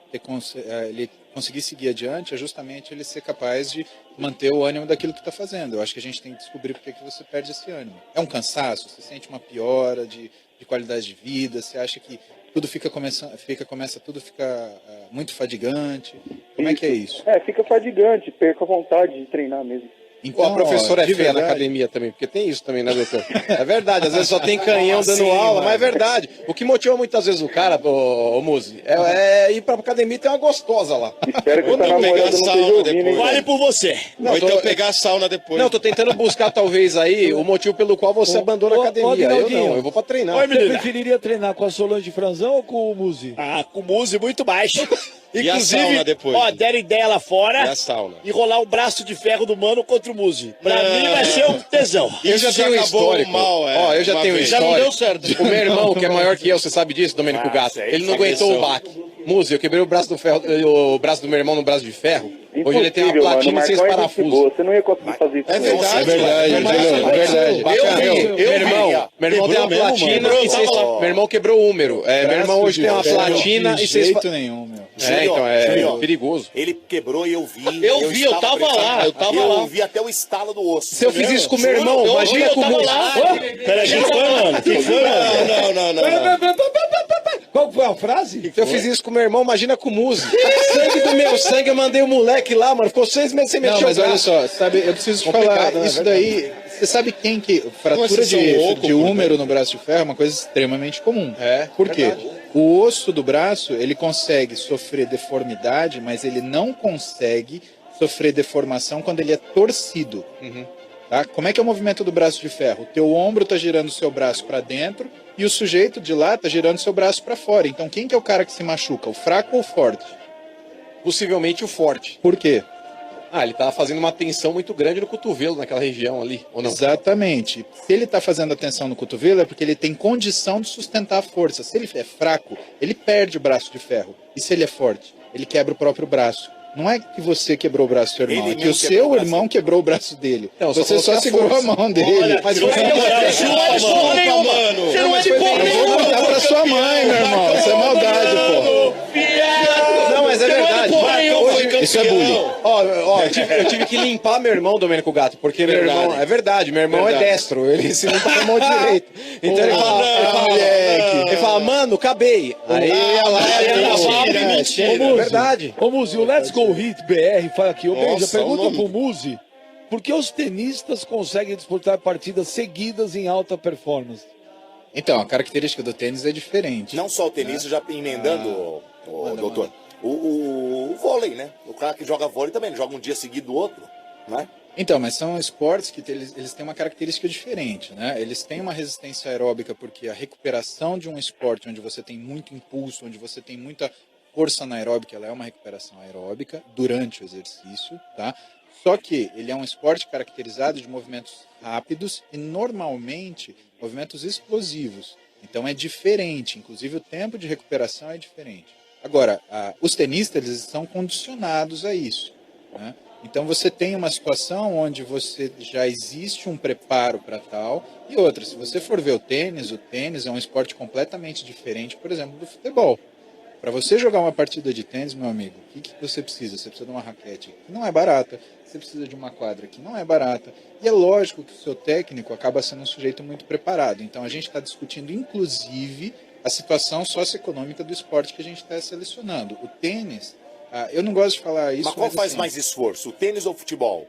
ele conseguir seguir adiante é justamente ele ser capaz de manter o ânimo daquilo que está fazendo. Eu acho que a gente tem que descobrir por que você perde esse ânimo. É um cansaço? Você sente uma piora de qualidade de vida? Você acha que tudo tudo fica muito fadigante? Como é que é isso? Fica fadigante, perco a vontade de treinar mesmo. Então, a professora é feia na academia também, porque tem isso também, né, doutor? É verdade, às vezes só tem canhão dando aula, mas é verdade. O que motiva muitas vezes o cara, ô Muzi, é ir pra academia e ter uma gostosa lá. Espero que Ou então pegar a sauna depois. Vale por você. Ou então pegar a sauna depois. Não, tô tentando buscar talvez aí o motivo pelo qual você abandona a academia. Eu não, eu vou pra treinar. Você preferiria treinar com a Solange Franzão ou com o Muzi? Ah, com o Muzi muito baixo. E a sauna depois? Ó, deram ideia lá fora. E a sauna? E rolar o braço de ferro do mano contra o Muzi. Pra mim vai ser um tesão. Eu já tenho histórico. Ó, eu já tenho histórico. Já não deu certo. O meu irmão, que é maior que eu, você sabe disso, Domênico Gato, ele não aguentou o baque. Muzi, eu quebrei o braço do meu irmão no braço de ferro. Hoje ele tem uma platina e 6 parafusos. Você não ia conseguir fazer isso. É verdade, É verdade. Meu irmão tem uma platina e 6... Meu irmão quebrou o húmero. Meu irmão hoje tem uma platina e 6... De jeito nenhum, meu. Então é perigoso. Ele quebrou e eu vi. Eu tava lá. Eu vi até o estalo do osso. Se eu fiz isso com meu irmão, imagina com o Muzi. Peraí, que foi, mano? Que foi, mano? Não. Qual foi a frase? Se eu fiz isso com meu irmão, imagina com o Muzi. Sangue do meu sangue, eu mandei o moleque lá, mano. Ficou 6 meses sem mexer. Não, mas olha só, sabe, eu preciso te falar, né? isso daí, você sabe quem que... Fratura de húmero no braço de ferro é uma coisa extremamente comum. Por quê? Verdade. O osso do braço, ele consegue sofrer deformidade, mas ele não consegue sofrer deformação quando ele é torcido. Tá? Como é que é o movimento do braço de ferro? O teu ombro está girando o seu braço para dentro e o sujeito de lá está girando o seu braço para fora. Então quem que é o cara que se machuca? O fraco ou o forte? Possivelmente o forte. Por quê? Ele tava fazendo uma tensão muito grande no cotovelo, naquela região ali, ou não? Exatamente. Se ele está fazendo a tensão no cotovelo é porque ele tem condição de sustentar a força. Se ele é fraco, ele perde o braço de ferro. E se ele é forte, ele quebra o próprio braço. Não é que você quebrou o braço do seu irmão, é que o seu irmão quebrou o braço dele. Não, você só segurou a mão dele. Mas você não é de porra nenhuma. Você não é de porra nenhuma. Eu vou dar pra sua mãe, meu irmão. Isso é maldade, pô. Não, mas é verdade. Isso é bullying. Eu tive que limpar meu irmão, Domênico Gato, porque meu irmão... É verdade, meu irmão é destro. Ele se limpa com a mão direita. Então ele fala, moleque. Ele fala, mano, acabei. Aí ia lá e mentira. É verdade. Ô Muzi, o Let's Go Hit BR fala aqui, ô Benja, pergunta pro Muzi, por que os tenistas conseguem disputar partidas seguidas em alta performance? Então, a característica do tênis é diferente. Não só o tenista, já emendando, doutor, o vôlei, né? O cara que joga vôlei também, ele joga um dia seguido do outro, né? Então, mas são esportes que eles têm uma característica diferente, né? Eles têm uma resistência aeróbica porque a recuperação de um esporte onde você tem muito impulso, onde você tem muita força anaeróbica, ela é uma recuperação aeróbica durante o exercício, tá? Só que ele é um esporte caracterizado de movimentos rápidos e normalmente movimentos explosivos. Então é diferente, inclusive o tempo de recuperação é diferente. Agora, os tenistas eles são condicionados a isso, né? Então você tem uma situação onde você já existe um preparo para tal, e outra, se você for ver o tênis é um esporte completamente diferente, por exemplo, do futebol. Para você jogar uma partida de tênis, meu amigo, o que você precisa? Você precisa de uma raquete que não é barata, você precisa de uma quadra que não é barata, e é lógico que o seu técnico acaba sendo um sujeito muito preparado. Então a gente está discutindo, inclusive, a situação socioeconômica do esporte que a gente está selecionando. O tênis, eu não gosto de falar isso. Mas qual faz mais esforço, o tênis ou o futebol?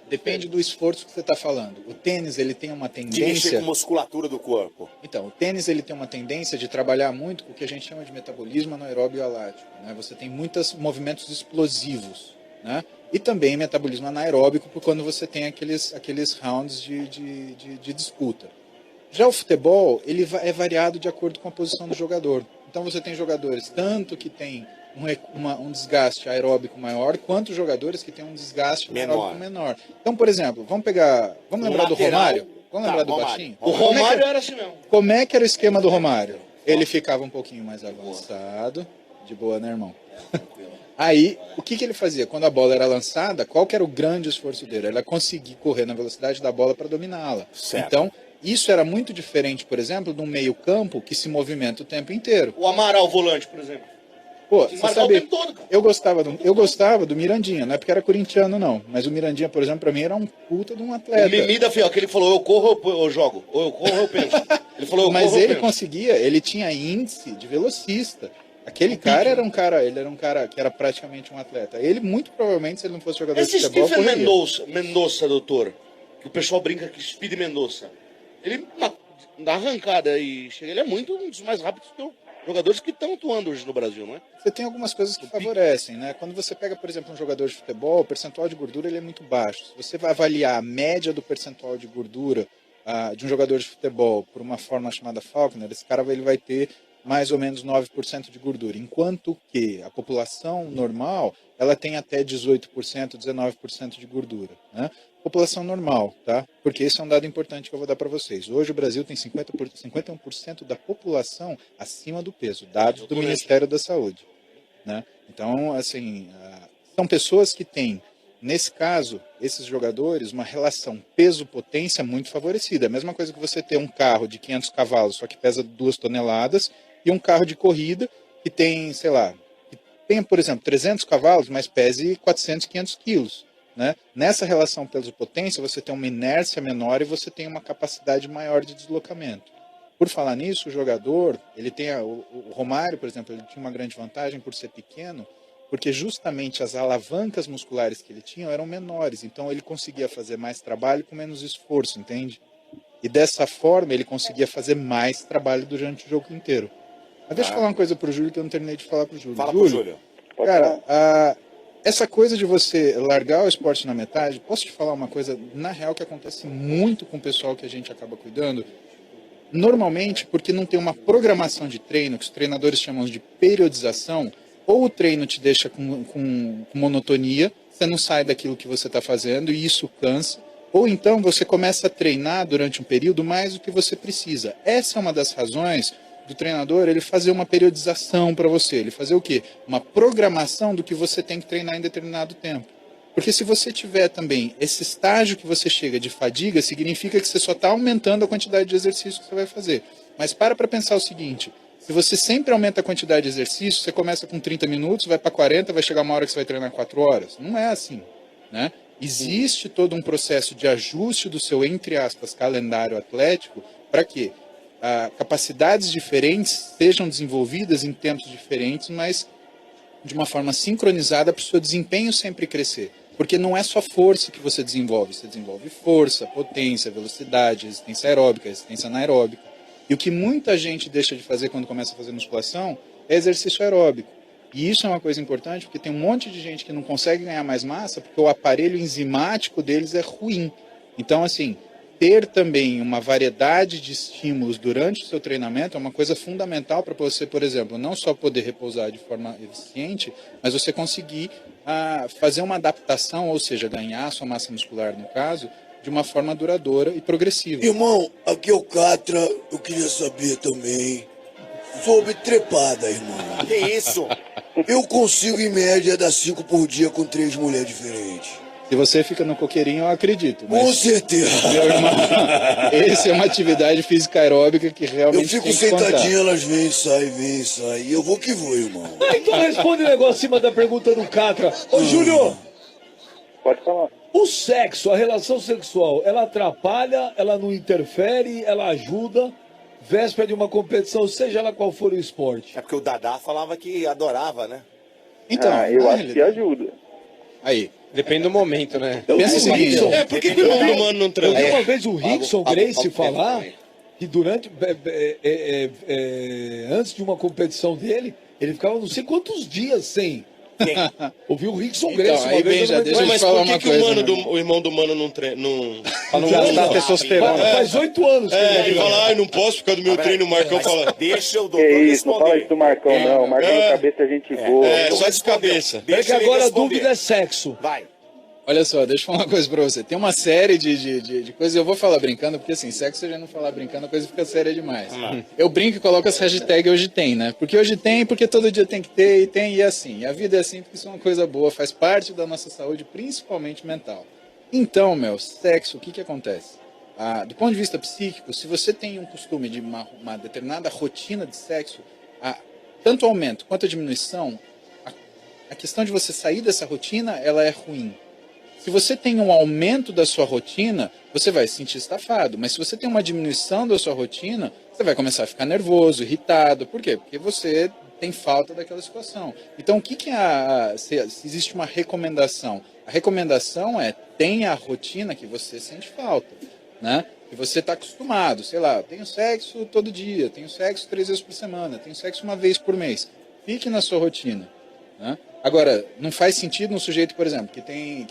Depende do esforço que você está falando. O tênis ele tem uma tendência... De mexer com musculatura do corpo. Então, o tênis ele tem uma tendência de trabalhar muito com o que a gente chama de metabolismo anaeróbio alático, né? Você tem muitos movimentos explosivos, né? E também metabolismo anaeróbico por quando você tem aqueles rounds de disputa. Já o futebol, ele é variado de acordo com a posição do jogador. Então você tem jogadores tanto que tem um desgaste aeróbico maior, quanto jogadores que têm um desgaste aeróbico menor. Então, por exemplo, vamos lembrar do Romário? Vamos lembrar do baixinho? O Romário era assim mesmo. Como é que era o esquema do Romário? Ele ficava um pouquinho mais avançado, de boa, né, irmão? Aí, o que ele fazia? Quando a bola era lançada, qual que era o grande esforço dele? Era conseguir correr na velocidade da bola para dominá-la. Então, isso era muito diferente, por exemplo, de um meio-campo que se movimenta o tempo inteiro. O Amaral volante, por exemplo. Pô, Tem que você marcar o sabe, tempo todo, cara. eu gostava do Mirandinha, não é porque era corintiano, não. Mas o Mirandinha, por exemplo, pra mim era um puta de um atleta. O Mimi da Fiel, que ele falou, eu corro ou eu jogo? Ou eu corro ou eu penso? Ele falou, eu Mas corro ou eu ele penso. conseguia, ele tinha índice de velocista. Aquele cara era um cara, ele era um cara que era praticamente um atleta. Ele, muito provavelmente, se ele não fosse jogador Esse de futebol, Stephen correria. Mendoza, doutor, que o pessoal brinca que Speed Mendoza, ele, na arrancada e chega, ele é muito um dos mais rápidos que jogadores que estão atuando hoje no Brasil, não é? Você tem algumas coisas que favorecem, né? Quando você pega, por exemplo, um jogador de futebol, o percentual de gordura ele é muito baixo. Se você vai avaliar a média do percentual de gordura de um jogador de futebol por uma forma chamada Faulkner, esse cara ele vai ter mais ou menos 9% de gordura, enquanto que a população normal ela tem até 18%, 19% de gordura, né? População normal, tá? Porque esse é um dado importante que eu vou dar para vocês. Hoje o Brasil tem 51% da população acima do peso, dados do Ministério da Saúde, né? Então, assim, são pessoas que têm, nesse caso, esses jogadores, uma relação peso-potência muito favorecida. A mesma coisa que você ter um carro de 500 cavalos, só que pesa 2 toneladas, e um carro de corrida que tem, sei lá, que tem, por exemplo, 300 cavalos, mas pese 400, 500 quilos. Né? Nessa relação peso-potência, você tem uma inércia menor e você tem uma capacidade maior de deslocamento. Por falar nisso, o jogador, ele tem o Romário, por exemplo, ele tinha uma grande vantagem por ser pequeno, porque justamente as alavancas musculares que ele tinha eram menores, então ele conseguia fazer mais trabalho com menos esforço, entende? E dessa forma ele conseguia fazer mais trabalho durante o jogo inteiro. Mas deixa eu falar uma coisa pro Júlio que eu não terminei de falar pro Júlio. Fala pro Júlio. Cara, essa coisa de você largar o esporte na metade, posso te falar uma coisa, na real, que acontece muito com o pessoal que a gente acaba cuidando? Normalmente, porque não tem uma programação de treino, que os treinadores chamam de periodização, ou o treino te deixa com monotonia, você não sai daquilo que você está fazendo e isso cansa, ou então você começa a treinar durante um período mais do que você precisa. Essa é uma das razões do treinador ele fazer uma periodização para você, ele fazer o quê? Uma programação do que você tem que treinar em determinado tempo. Porque se você tiver também esse estágio que você chega de fadiga, significa que você só está aumentando a quantidade de exercício que você vai fazer. Mas para pensar o seguinte, se você sempre aumenta a quantidade de exercício, você começa com 30 minutos, vai para 40, vai chegar uma hora que você vai treinar 4 horas. Não é assim, né? Existe todo um processo de ajuste do seu, entre aspas, calendário atlético, para quê? Capacidades diferentes sejam desenvolvidas em tempos diferentes, mas de uma forma sincronizada para o seu desempenho sempre crescer. Porque não é só força que você desenvolve força, potência, velocidade, resistência aeróbica, resistência anaeróbica. E o que muita gente deixa de fazer quando começa a fazer musculação é exercício aeróbico. E isso é uma coisa importante, porque tem um monte de gente que não consegue ganhar mais massa porque o aparelho enzimático deles é ruim. Então, assim, ter também uma variedade de estímulos durante o seu treinamento é uma coisa fundamental para você, por exemplo, não só poder repousar de forma eficiente, mas você conseguir fazer uma adaptação, ou seja, ganhar a sua massa muscular, no caso, de uma forma duradoura e progressiva. Irmão, aqui é o Catra, eu queria saber também sobre trepada, irmão. Que isso? Eu consigo, em média, dar 5 por dia com 3 mulheres diferentes. Se você fica no coqueirinho, eu acredito. Com certeza. Meu irmão, esse é uma atividade física aeróbica que realmente eu fico tem que contar. sentadinho, elas vêm e saem. E eu vou que vou, irmão. Então responde o negócio acima da pergunta do Catra. Ô, Júlio! Pode falar. O sexo, a relação sexual, ela atrapalha, ela não interfere, ela ajuda, véspera de uma competição, seja ela qual for o esporte. É porque o Dadá falava que adorava, né? Então, eu acho que ajuda. Aí. Depende do momento, né? Pensa o seguinte. Por que o irmão do mano não Eu transa? vi uma vez o Rickson Gracie falar também. que durante, antes de uma competição dele, ele ficava não sei quantos dias sem. Ouvi o Rickson Gracie aí uma vez. bem, já deixa eu Mas te falar por que, uma que coisa. o irmão do mano não treina? Pra não gastar testosterona. Faz 8 anos que Ele fala, ai, não posso ficar do meu treino, o Marcão fala. Deixa o Que doutor isso, não fala isso responder. do Marcão, não. O Marcão é cabeça a gente boa. Só de cabeça. É que Deixa ele agora a responder. dúvida é sexo. Vai. Olha só, deixa eu falar uma coisa pra você. Tem uma série de coisas, eu vou falar brincando, porque assim, sexo você já não falar brincando, a coisa fica séria demais. Eu brinco e coloco as hashtags hoje tem, né? Porque hoje tem, porque todo dia tem que ter, e tem, e é assim. E a vida é assim porque isso é uma coisa boa, faz parte da nossa saúde, principalmente mental. Então, sexo, o que acontece? Do ponto de vista psíquico, se você tem um costume de uma determinada rotina de sexo, tanto o aumento quanto a diminuição, a questão de você sair dessa rotina, ela é ruim. Se você tem um aumento da sua rotina, você vai se sentir estafado. Mas se você tem uma diminuição da sua rotina, você vai começar a ficar nervoso, irritado. Por quê? Porque você tem falta daquela situação. Então, o que é se existe uma recomendação? A recomendação é tenha a rotina que você sente falta, né? Que você está acostumado. Sei lá, tenho sexo todo dia, tenho sexo 3 vezes por semana, tenho sexo 1 vez por mês. Fique na sua rotina, né? Agora, não faz sentido um sujeito, por exemplo, que tem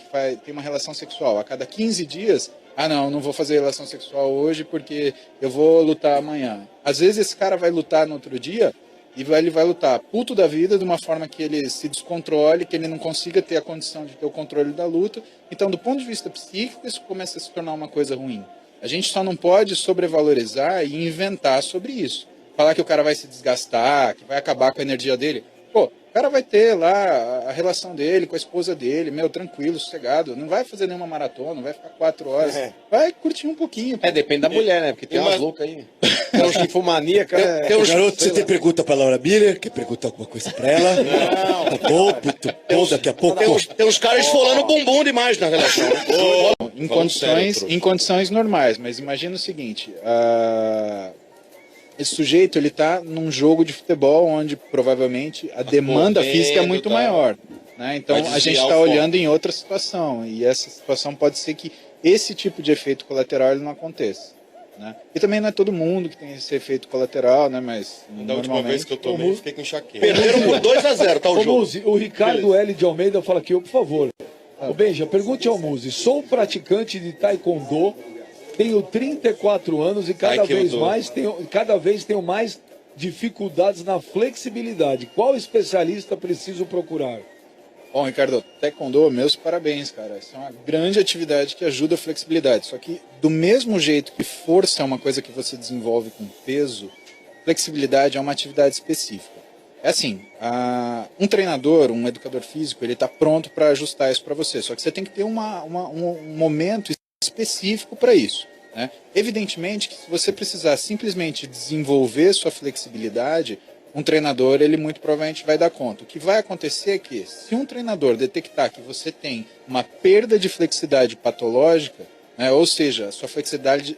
uma relação sexual a cada 15 dias, não vou fazer relação sexual hoje porque eu vou lutar amanhã. Às vezes esse cara vai lutar no outro dia e ele vai lutar puto da vida de uma forma que ele se descontrole, que ele não consiga ter a condição de ter o controle da luta. Então, do ponto de vista psíquico, isso começa a se tornar uma coisa ruim. A gente só não pode sobrevalorizar e inventar sobre isso. Falar que o cara vai se desgastar, que vai acabar com a energia dele. Pô, o cara vai ter lá a relação dele com a esposa dele, tranquilo, sossegado. Não vai fazer nenhuma maratona, não vai ficar 4 horas. Vai curtir um pouquinho. Depende da mulher, né? Porque tem umas loucas aí. Tem uns ninfomaníaca. Garoto, você tem pergunta pra Laura Miller? Quer perguntar alguma coisa pra ela? Não. Tá bom, muito bom, daqui a pouco. Tem uns caras esfolando bumbum demais na relação. Em condições normais, mas imagina o seguinte, esse sujeito ele está num jogo de futebol onde provavelmente a demanda física é muito maior, né? Então a gente está olhando em outra situação e essa situação pode ser que esse tipo de efeito colateral ele não aconteça, né? E também não é todo mundo que tem esse efeito colateral, né? Mas da última vez que eu tomei, eu fiquei com enxaqueca. Perderam por 2-0, tá o jogo. Muzi, o Ricardo L. de Almeida fala aqui, por favor. Ô Benja, pergunte ao Muzi, sou praticante de taekwondo, tenho 34 anos e cada vez tenho mais dificuldades na flexibilidade. Qual especialista preciso procurar? Bom, Ricardo, taekwondo, meus parabéns, cara. Essa é uma grande atividade que ajuda a flexibilidade. Só que do mesmo jeito que força é uma coisa que você desenvolve com peso, flexibilidade é uma atividade específica. É assim, um treinador, um educador físico, ele está pronto para ajustar isso para você. Só que você tem que ter um momento específico para isso, né? Evidentemente que se você precisar simplesmente desenvolver sua flexibilidade, um treinador ele muito provavelmente vai dar conta. O que vai acontecer é que se um treinador detectar que você tem uma perda de flexibilidade patológica, né, ou seja, sua flexibilidade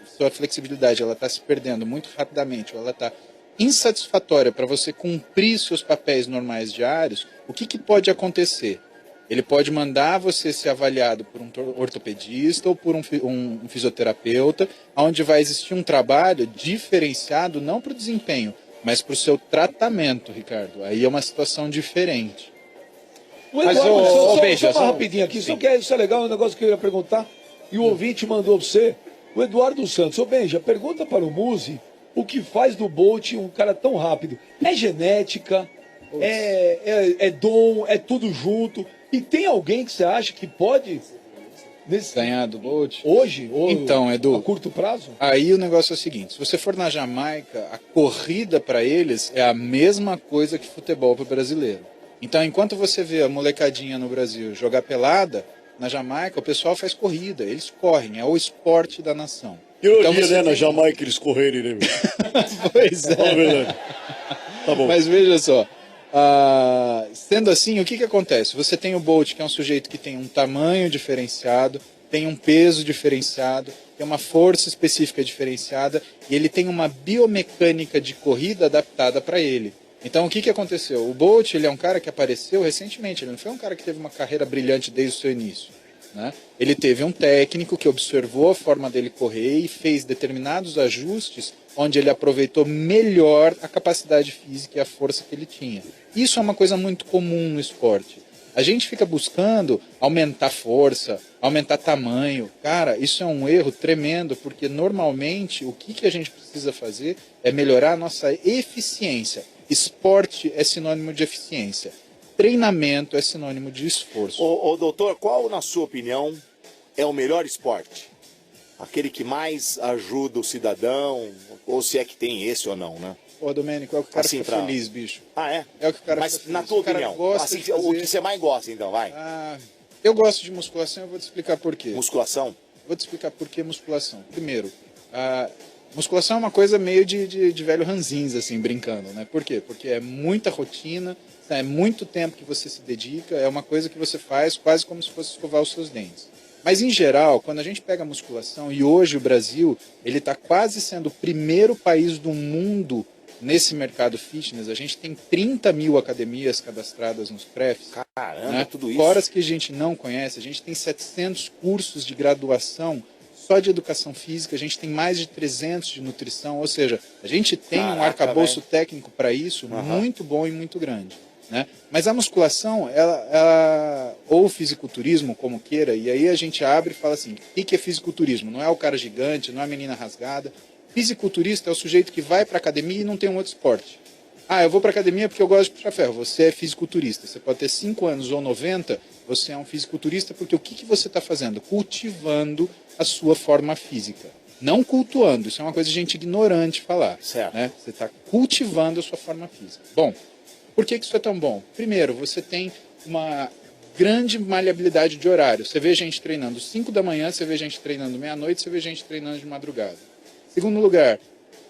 ela está se perdendo muito rapidamente, ou ela está insatisfatória para você cumprir seus papéis normais diários, o que pode acontecer? Ele pode mandar você ser avaliado por um ortopedista ou por um fisioterapeuta, onde vai existir um trabalho diferenciado não para o desempenho, mas para o seu tratamento, Ricardo. Aí é uma situação diferente. Mas só uma rapidinho aqui, isso é legal, um negócio que eu ia perguntar, e o ouvinte mandou para você, o Eduardo Santos. Ô Benja, pergunta para o Muzi o que faz do Bolt um cara tão rápido. É genética, é dom, é tudo junto. E tem alguém que você acha que pode ganhar do Bolt? Hoje? Ou então, Edu, a curto prazo? Aí o negócio é o seguinte, se você for na Jamaica, a corrida para eles é a mesma coisa que futebol para o brasileiro. Então, enquanto você vê a molecadinha no Brasil jogar pelada, na Jamaica o pessoal faz corrida, eles correm, é o esporte da nação. E hoje, então, na Jamaica eles correrem, né? Pois é. Tá bom. Mas veja só, sendo assim, o que acontece? Você tem o Bolt, que é um sujeito que tem um tamanho diferenciado, tem um peso diferenciado, tem uma força específica diferenciada e ele tem uma biomecânica de corrida adaptada para ele. Então, o que aconteceu? O Bolt, ele é um cara que apareceu recentemente, ele não foi um cara que teve uma carreira brilhante desde o seu início, né? Ele teve um técnico que observou a forma dele correr e fez determinados ajustes onde ele aproveitou melhor a capacidade física e a força que ele tinha. Isso é uma coisa muito comum no esporte. A gente fica buscando aumentar força, aumentar tamanho. Cara, isso é um erro tremendo, porque normalmente o que a gente precisa fazer é melhorar a nossa eficiência. Esporte é sinônimo de eficiência. Treinamento é sinônimo de esforço. Ô doutor, qual, na sua opinião, é o melhor esporte? Aquele que mais ajuda o cidadão, ou se é que tem esse ou não, né? Pô, Domênico, é o que o cara fica feliz, bicho. Ah, é? É o que o cara Mas fica na feliz. tua O cara opinião, gosta assim, de fazer... o que você mais gosta, então, vai? Eu gosto de musculação, eu vou te explicar por quê. Musculação? Vou te explicar por que musculação. Primeiro, Musculação é uma coisa meio de velho ranzinza, assim, brincando, né? Por quê? Porque é muita rotina, é muito tempo que você se dedica, é uma coisa que você faz quase como se fosse escovar os seus dentes. Mas, em geral, quando a gente pega a musculação, e hoje o Brasil, ele está quase sendo o primeiro país do mundo nesse mercado fitness. A gente tem 30 mil academias cadastradas nos CREFs. Caramba, né? tudo isso. Fora as que a gente não conhece, a gente tem 700 cursos de graduação só de educação física, a gente tem mais de 300 de nutrição, ou seja, a gente tem um arcabouço técnico para isso muito bom e muito grande. Né? Mas a musculação, ou o fisiculturismo, como queira, e aí a gente abre e fala assim, o que é fisiculturismo? Não é o cara gigante, não é a menina rasgada. Fisiculturista é o sujeito que vai para academia e não tem um outro esporte. Ah, eu vou para academia porque eu gosto de puxar ferro. Você é fisiculturista. Você pode ter 5 anos ou 90, você é um fisiculturista porque o que você está fazendo? Cultivando a sua forma física. Não cultuando, isso é uma coisa de gente ignorante falar. Certo. Né? Você está cultivando a sua forma física. Bom, por que isso é tão bom? Primeiro, você tem uma grande maleabilidade de horário. Você vê gente treinando 5 da manhã, você vê gente treinando meia-noite, você vê gente treinando de madrugada. Segundo lugar,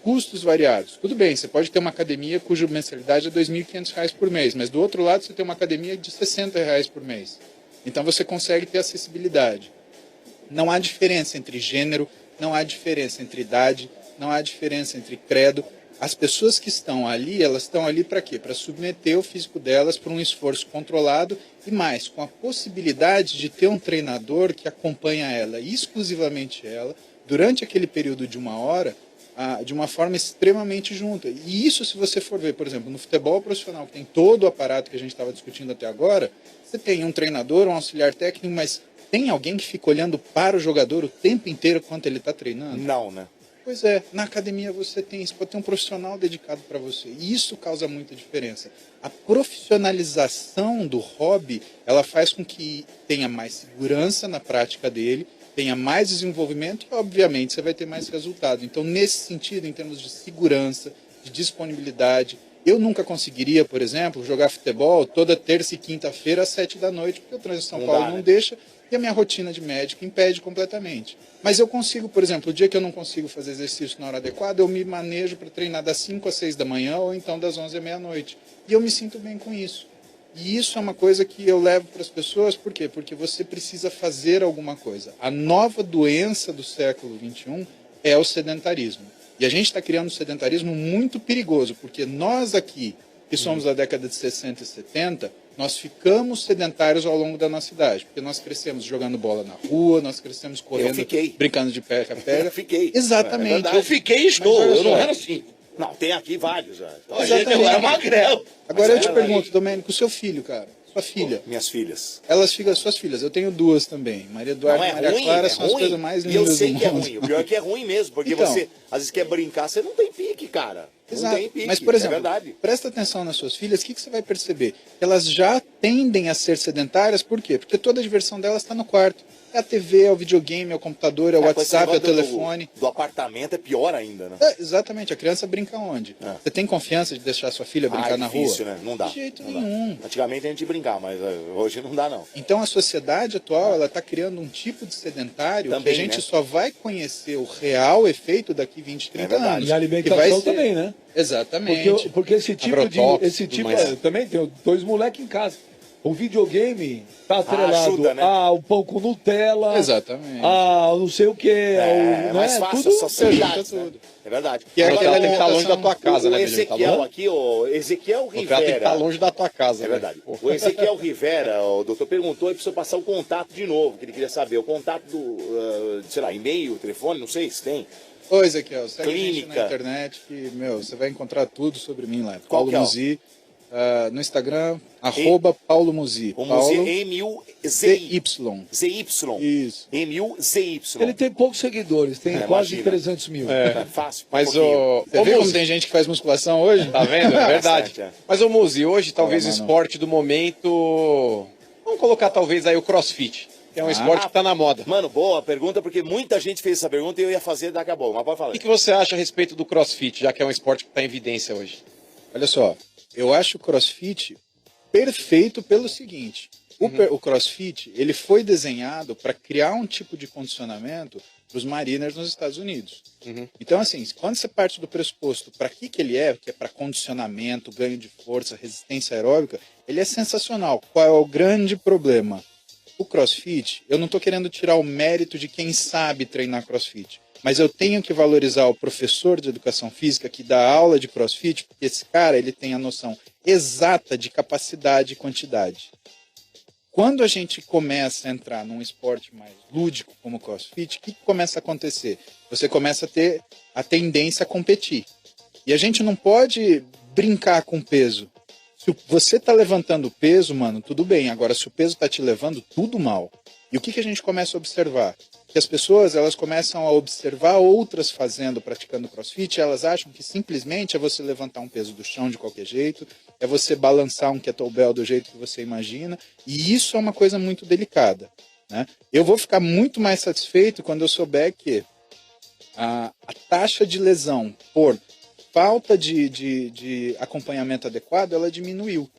custos variados. Tudo bem, você pode ter uma academia cuja mensalidade é R$ 2.500 por mês, mas do outro lado você tem uma academia de R$ 60 por mês. Então você consegue ter acessibilidade. Não há diferença entre gênero, não há diferença entre idade, não há diferença entre credo. As pessoas que estão ali, elas estão ali para quê? Para submeter o físico delas para um esforço controlado e mais, com a possibilidade de ter um treinador que acompanha ela, exclusivamente ela, durante aquele período de 1 hora, de uma forma extremamente junta. E isso, se você for ver, por exemplo, no futebol profissional, que tem todo o aparato que a gente estava discutindo até agora, você tem um treinador, um auxiliar técnico, mas tem alguém que fica olhando para o jogador o tempo inteiro enquanto ele está treinando? Não, né? Pois é, na academia você tem isso, pode ter um profissional dedicado para você. E isso causa muita diferença. A profissionalização do hobby, ela faz com que tenha mais segurança na prática dele, tenha mais desenvolvimento e, obviamente, você vai ter mais resultado. Então, nesse sentido, em termos de segurança, de disponibilidade, eu nunca conseguiria, por exemplo, jogar futebol toda terça e quinta-feira às 7 da noite, porque o Trânsito de São Paulo não deixa e a minha rotina de médico impede completamente. Mas eu consigo, por exemplo, o dia que eu não consigo fazer exercício na hora adequada, eu me manejo para treinar das 5 às 6 da manhã ou então das 11 à meia-noite. E eu me sinto bem com isso. E isso é uma coisa que eu levo para as pessoas, por quê? Porque você precisa fazer alguma coisa. A nova doença do século XXI é o sedentarismo. E a gente está criando um sedentarismo muito perigoso, porque nós aqui, que somos da década de 60 e 70, nós ficamos sedentários ao longo da nossa idade, porque nós crescemos jogando bola na rua, nós crescemos correndo, brincando de pega-pega. Eu fiquei. Exatamente. Eu fiquei e estou, Mas olha eu não só. era assim. Não, tem aqui vários. Exatamente. Eu era magrelo. Agora eu Mas te era pergunto, Domênico, seu filho, cara, sua filha. Minhas filhas. Elas ficam suas filhas, eu tenho 2 também. Maria Eduarda e Maria Clara são as coisas mais E lindas eu sei do que é mundo. ruim. O pior é que é ruim mesmo, porque Então. você às vezes quer brincar, você não tem pique, cara. Exato. Não tem pique. Mas, por exemplo, é verdade. presta atenção nas suas filhas, o que você vai perceber? Elas já tendem a ser sedentárias, por quê? Porque toda a diversão delas está no quarto. É a TV, é o videogame, é o computador, é o com esse WhatsApp, é o negócio telefone. Do apartamento é pior ainda, né? É, exatamente, a criança brinca onde? Você tem confiança de deixar sua filha brincar na difícil, rua? né? Não dá. De jeito não nenhum. Dá. Antigamente a gente brincava, mas hoje não dá, não. Então a sociedade atual ela está criando um tipo de sedentário Também, que a gente né? só vai conhecer o real efeito daqui 20, 30 anos. E a alimentação que vai ser... também, né? Exatamente. Porque esse tipo Agrotóxico, mas- eu também tenho 2 moleques em casa. O videogame tá atrelado ajuda, né? ao pão com Nutella. Exatamente. Ao não sei o que. É mais fácil, tudo, só facilidades, junta né? tudo. É verdade. Que é Agora, aquela tem que estar longe da tua casa, o né, Virgínia? Tá Ezequiel bom? aqui, o Ezequiel O cara tem que Rivera. estar longe da tua casa. É né? verdade. O Ezequiel Rivera, o doutor perguntou e precisou passar o contato de novo, que ele queria saber. O contato do, sei lá, e-mail, telefone, não sei se tem. Ô, Ezequiel, segue a gente Clínica. na internet que, você vai encontrar tudo sobre mim lá. Qual Paulo que é o? Muzi, no Instagram, @Paulo Muzi. O Paulo Muzi, M-U-Z-Y. ZY. ZY. Isso. M-U-Z-Y. Ele tem poucos seguidores, tem quase imagina. 300 mil. É fácil. Mas pouquinho. Você vê como tem gente que faz musculação hoje? Tá vendo? É verdade. Bastante, é. Mas, ô Muzi, hoje talvez o mano. esporte do momento... Vamos colocar talvez aí o crossfit, que é um esporte que tá na moda. Mano, boa pergunta, porque muita gente fez essa pergunta e eu ia fazer daqui a pouco, mas pode falar. O que você acha a respeito do crossfit, já que é um esporte que está em evidência hoje? Olha só, eu acho o CrossFit perfeito pelo seguinte. O CrossFit, ele foi desenhado para criar um tipo de condicionamento para os mariners nos Estados Unidos. Então, assim, quando você parte do pressuposto para que ele é, que é para condicionamento, ganho de força, resistência aeróbica, ele é sensacional. Qual é o grande problema? O CrossFit, eu não estou querendo tirar o mérito de quem sabe treinar CrossFit, mas eu tenho que valorizar o professor de educação física que dá aula de CrossFit, porque esse cara ele tem a noção exata de capacidade e quantidade. Quando a gente começa a entrar num esporte mais lúdico como o CrossFit, o que começa a acontecer? Você começa a ter a tendência a competir. E a gente não pode brincar com peso. Se você está levantando peso, mano, tudo bem. Agora, se o peso está te levando, tudo mal. E o que a gente começa a observar? Que as pessoas elas começam a observar outras fazendo, praticando CrossFit, e elas acham que simplesmente é você levantar um peso do chão de qualquer jeito, é você balançar um kettlebell do jeito que você imagina, e isso é uma coisa muito delicada, né? Eu vou ficar muito mais satisfeito quando eu souber que a taxa de lesão por falta de acompanhamento adequado, ela diminuiu,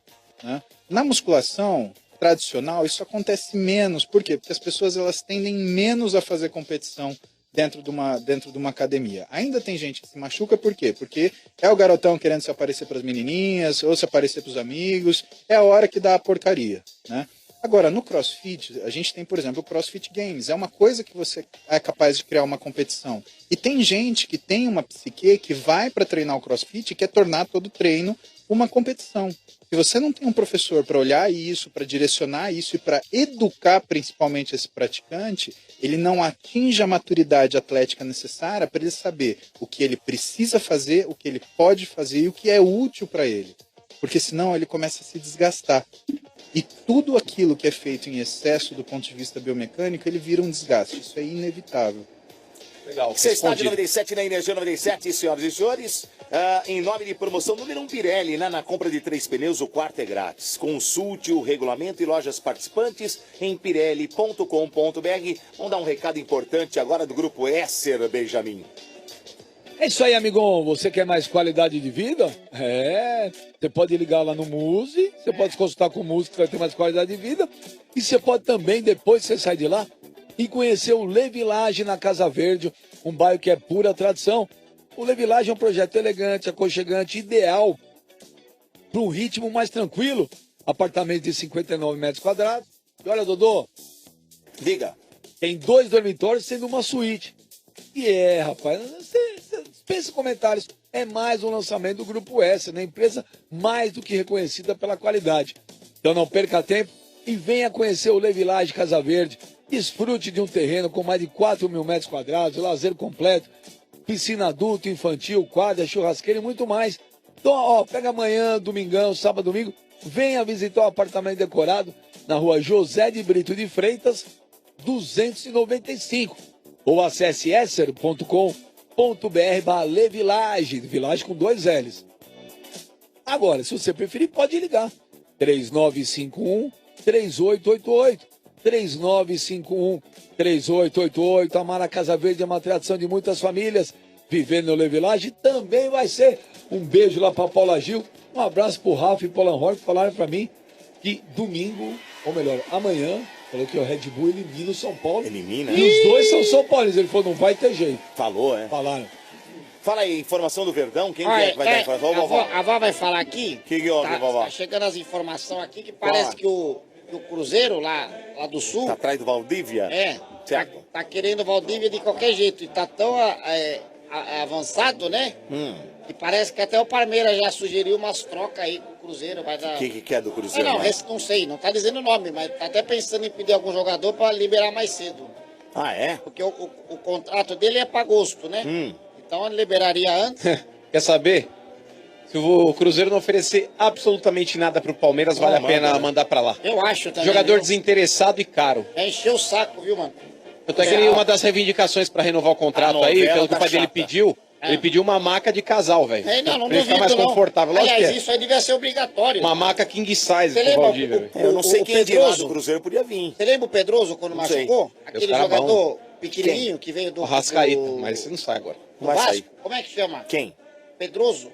né? Na musculação tradicional, isso acontece menos. Por quê? Porque as pessoas elas tendem menos a fazer competição dentro de uma academia. Ainda tem gente que se machuca, por quê? Porque é o garotão querendo se aparecer para as menininhas, ou se aparecer para os amigos, é a hora que dá a porcaria, né? Agora, no CrossFit, a gente tem, por exemplo, o CrossFit Games. É uma coisa que você é capaz de criar uma competição. E tem gente que tem uma psique que vai para treinar o CrossFit e quer tornar todo treino uma competição. Se você não tem um professor para olhar isso, para direcionar isso e para educar principalmente esse praticante, ele não atinge a maturidade atlética necessária para ele saber o que ele precisa fazer, o que ele pode fazer e o que é útil para ele. Porque senão ele começa a se desgastar. E tudo aquilo que é feito em excesso do ponto de vista biomecânico, ele vira um desgaste. Isso é inevitável. Legal. Você está de 97 na Energia 97, senhoras e senhores. Em nome de promoção número 1 Pirelli, né? Na compra de 3 pneus, o quarto é grátis. Consulte o regulamento e lojas participantes em pirelli.com.br. Vamos dar um recado importante agora do Grupo Esser, Benjamin. É isso aí, amigão. Você quer mais qualidade de vida? Você pode ligar lá no Muse, você pode se consultar com o Muse que vai ter mais qualidade de vida. E você pode também, depois que você sai de lá, e conhecer o Le Village na Casa Verde, um bairro que é pura tradição. O Le Village é um projeto elegante, aconchegante, ideal para um ritmo mais tranquilo. Apartamento de 59 metros quadrados. E olha, Dodô. Diga. Tem 2 dormitórios, sendo uma suíte. E rapaz, você dispensa comentários. É mais um lançamento do Grupo S, né? Empresa mais do que reconhecida pela qualidade. Então não perca tempo e venha conhecer o Le Village Casa Verde. Desfrute de um terreno com mais de 4 mil metros quadrados, lazer completo, piscina adulto, infantil, quadra, churrasqueira e muito mais. Então, pega amanhã, domingão, sábado, domingo, venha visitar o apartamento decorado na rua José de Brito de Freitas, 295. Ou acesse esser.com.br/levillage, Village com 2 L's. Agora, se você preferir, pode ligar. 3951-3888. 3951-3888. Amar a Casa Verde é uma tradição de muitas famílias. Viver no Le Village também vai ser. Um beijo lá pra Paula Gil. Um abraço pro Ralf e Paulo Anhor, que falaram pra mim que domingo, ou melhor, amanhã, falou que o Red Bull elimina o São Paulo. Elimina? E os dois são São Paulinos. Ele falou, não vai ter jeito. Falou, é? Falaram. Fala aí, informação do Verdão. Quem Olha, que é que vai dar informação? Vovó. A vó vai falar aqui. Que houve, vovó? Tá chegando as informações aqui que parece que o Cruzeiro lá do Sul... Tá atrás do Valdívia? Tá querendo o Valdívia de qualquer jeito. E tá tão avançado, né? E parece que até o Palmeiras já sugeriu umas trocas aí com o Cruzeiro. Vai dar... O que é do Cruzeiro? Não sei, não tá dizendo o nome, mas tá até pensando em pedir algum jogador para liberar mais cedo. Ah, é? Porque o contrato dele é para agosto, né? Então ele liberaria antes. Quer saber? Se o Cruzeiro não oferecer absolutamente nada pro Palmeiras, vale a pena mandar pra lá. Eu acho também. Jogador desinteressado e caro. É encher o saco, viu, mano? Eu tô querendo uma das reivindicações pra renovar o contrato aí, pelo que o pai dele pediu. Ele pediu uma maca de casal, velho. Não pra ele ficar mais confortável. Lógico Aliás, que é. isso aí devia ser obrigatório. Uma maca king size Você pro Valdívia, velho. Eu não sei quem de lá do Cruzeiro podia vir. Você lembra o Pedroso quando machucou? Aquele jogador pequenininho que veio do... Arrascaeta, mas você não sai agora. Não vai sair. Como é que chama? Quem? Pedroso.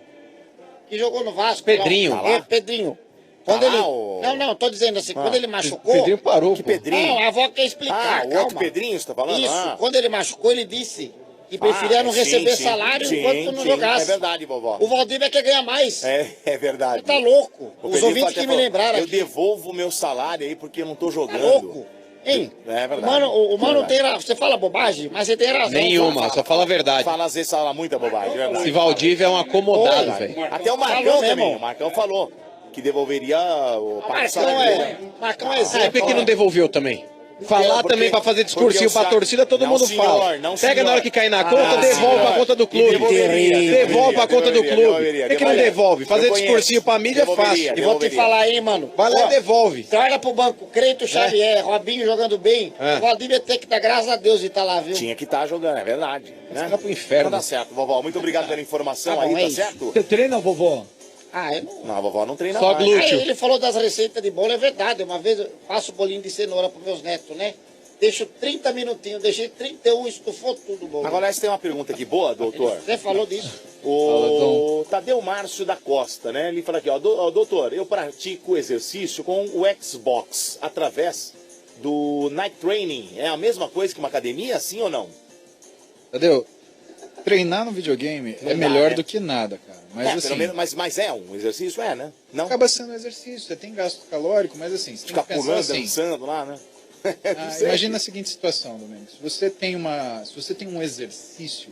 Que jogou no Vasco. Pedrinho. Pedrinho. Quando ele... ô. Não, tô dizendo assim, quando ele machucou... Pedrinho parou, Que pô. Pedrinho? Não, a avó quer explicar, o calma. outro Pedrinho, você tá falando? Isso, Ah. quando ele machucou, ele disse que preferia não sim, receber sim, salário sim, enquanto não sim, jogasse. É verdade, vovó. O Valdívia quer ganhar mais. É verdade. Você tá louco. O Os Pedrinho ouvintes até que me falou, lembraram eu aqui. devolvo o meu salário aí porque eu não tô jogando. Tá louco. Hein? É verdade. O mano É tem razão. Você fala bobagem, mas você tem razão. Nenhuma, só fala a verdade. Fala, às vezes fala muita bobagem, é verdade. Esse Valdívia é um acomodado, Oi, velho. Até o Marcão Falou também. mesmo. O Marcão falou que devolveria o parte do Marcão salário é, dele. Marcão é Ah, exemplo. por que não devolveu também? Falar Porque- também pra fazer discursinho porque o pra torcida, todo não, mundo senhor, fala. não, Pega senhor. na hora que cair na conta, Ah, devolve senhor. pra conta do E clube. devolveria, Devolve pra conta do clube. devolveria, Por que não devolve? Fazer Eu conheço. discursinho pra mídia é fácil. Devolveria, E vou te falar, hein, mano. Vai lá Ó, e devolve. Você olha pro banco, Creito Xavier, Robinho jogando bem. É. O Valdívia tem que dar graças a Deus de estar lá, viu? Tinha que estar jogando, é verdade. Né? Vai pro inferno. Então tá certo, vovó. Muito obrigado pela informação Tá bom, aí, é tá isso. certo? Você treina, vovó? Ah, eu não... Não, a vovó não treina Só mais. glúteo. Aí ele falou das receitas de bolo, é verdade. Uma vez eu faço bolinho de cenoura pros meus netos, né? Deixo 30 minutinhos, deixei 31, estufou tudo o bolo. Agora, essa tem uma pergunta aqui boa, doutor. Você falou disso. O Tadeu Márcio da Costa, né? Ele fala aqui, ó, doutor, eu pratico exercício com o Xbox através do Night Training. É a mesma coisa que uma academia, sim ou não? Entendeu? Treinar no videogame Não é dá, melhor né? do que nada, cara. Mas Pelo assim, menos, mas é um exercício, né? Não? acaba sendo um exercício. Você tem gasto calórico, mas assim, você tem Ficar que pensar pulando, assim. dançando lá, né? Ah, imagina a seguinte situação, Domênico. Se você tem um exercício,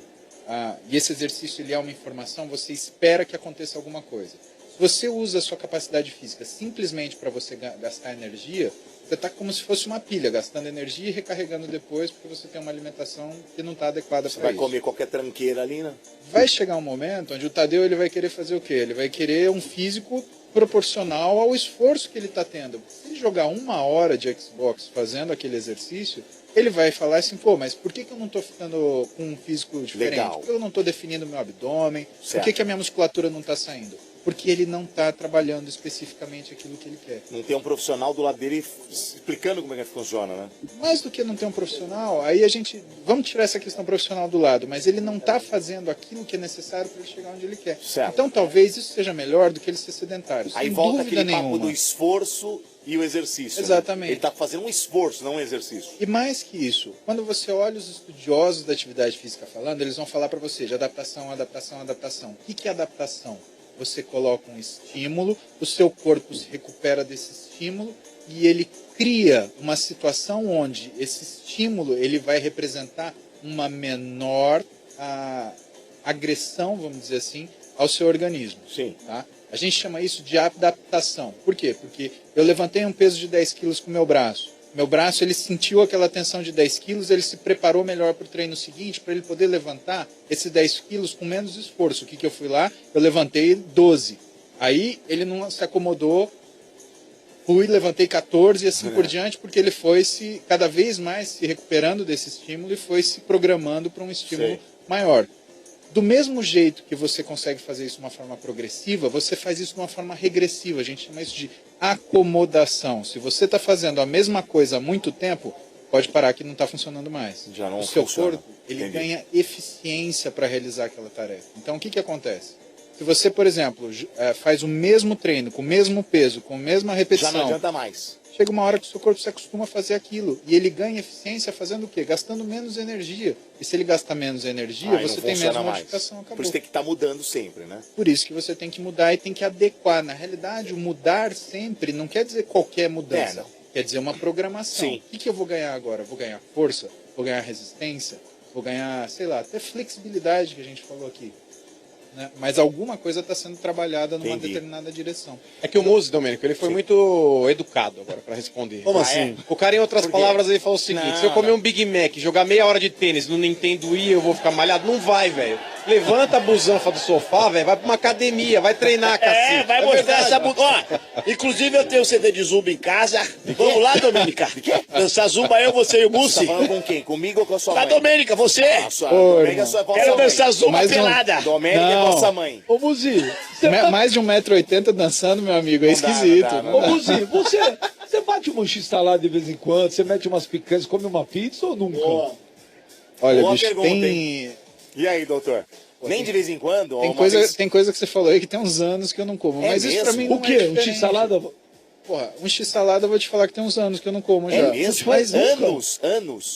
e esse exercício ele é uma informação, você espera que aconteça alguma coisa. Se você usa a sua capacidade física simplesmente para você gastar energia, você está como se fosse uma pilha, gastando energia e recarregando depois, porque você tem uma alimentação que não está adequada Você para vai isso. comer qualquer tranqueira ali, né? Vai chegar um momento onde o Tadeu ele vai querer fazer o quê? Ele vai querer um físico proporcional ao esforço que ele está tendo. Se ele jogar 1 hora de Xbox fazendo aquele exercício, ele vai falar assim, pô, mas por que eu não estou ficando com um físico diferente? Legal. Por que eu não estou definindo meu abdômen? Certo. Por que a minha musculatura não está saindo? Porque ele não está trabalhando especificamente aquilo que ele quer. Não tem um profissional do lado dele explicando como é que funciona, né? Mais do que não ter um profissional, aí a gente... Vamos tirar essa questão profissional do lado, mas ele não está fazendo aquilo que é necessário para ele chegar onde ele quer. Certo. Então talvez isso seja melhor do que ele ser sedentário. Aí sem volta dúvida aquele papo nenhuma. do esforço e o exercício. né? Exatamente. Ele está fazendo um esforço, não um exercício. E mais que isso, quando você olha os estudiosos da atividade física falando, eles vão falar para você de adaptação, adaptação, adaptação. O que é adaptação? Você coloca um estímulo, o seu corpo se recupera desse estímulo e ele cria uma situação onde esse estímulo ele vai representar uma menor agressão, vamos dizer assim, ao seu organismo. Sim. Tá? A gente chama isso de adaptação. Por quê? Porque eu levantei um peso de 10 quilos com o meu braço. Meu braço ele sentiu aquela tensão de 10 quilos, ele se preparou melhor para o treino seguinte, para ele poder levantar esses 10 quilos com menos esforço. O que eu fui lá? Eu levantei 12. Aí ele não se acomodou, levantei 14 e assim por diante, porque ele foi cada vez mais se recuperando desse estímulo e foi se programando para um estímulo maior. Do mesmo jeito que você consegue fazer isso de uma forma progressiva, você faz isso de uma forma regressiva. A gente chama isso de acomodação. Se você está fazendo a mesma coisa há muito tempo, pode parar que não está funcionando mais. Já não o seu funciona. corpo ele Entendi. ganha eficiência para realizar aquela tarefa. Então, o que acontece? Se você, por exemplo, faz o mesmo treino, com o mesmo peso, com a mesma repetição... Já não adianta mais. Chega uma hora que o seu corpo se acostuma a fazer aquilo. E ele ganha eficiência fazendo o quê? Gastando menos energia. E se ele gasta menos energia, Aí você não tem funciona menos mais. modificação. Acabou. Por isso tem que estar mudando sempre, né? Por isso que você tem que mudar e tem que adequar. Na realidade, o mudar sempre não quer dizer qualquer mudança. não. Quer dizer uma programação. Sim. O que eu vou ganhar agora? Vou ganhar força? Vou ganhar resistência? Vou ganhar, sei lá, até flexibilidade que a gente falou aqui. Né? Mas alguma coisa está sendo trabalhada numa determinada direção. É que o Muzi, Domênico, ele foi muito educado agora pra responder. Como assim? O cara, em outras Por quê? palavras, ele falou o seguinte: Não, se eu comer não. um Big Mac, jogar meia hora de tênis no Nintendo Wii, eu vou ficar malhado? Não vai, velho. Levanta a busanfa do sofá, velho, vai pra uma academia, vai treinar, cacete. Vai mostrar essa bunda. Ó, inclusive eu tenho um CD de Zumba em casa. Vamos lá, Domênica. Dançar Zumba, eu, você e o Você Mussi. tá falando com quem? Comigo ou com a sua Com a mãe? Domênica, você. Domênica é sua vossa Quero mãe. dançar Zumba Mais um- pelada. Domênica é Não. vossa mãe. Ô, Muzi, você Mais de 1,80 m dançando, meu amigo, é Não dá, esquisito. não dá, não Ô, dá. Muzi, você bate uma x-salada de vez em quando, você mete umas picanhas, come uma pizza ou nunca? Olha, Boa bicho, pergunta, tem... E aí, doutor? Nem de vez em quando? ou Tem uma coisa, vez- tem coisa que você falou aí que tem uns anos que eu não como. É mas isso pra mesmo? mim O não quê? é Um diferente. x-salada? Porra, um x-salada eu vou te falar que tem uns anos que eu não como já. É mesmo? Faz Anos?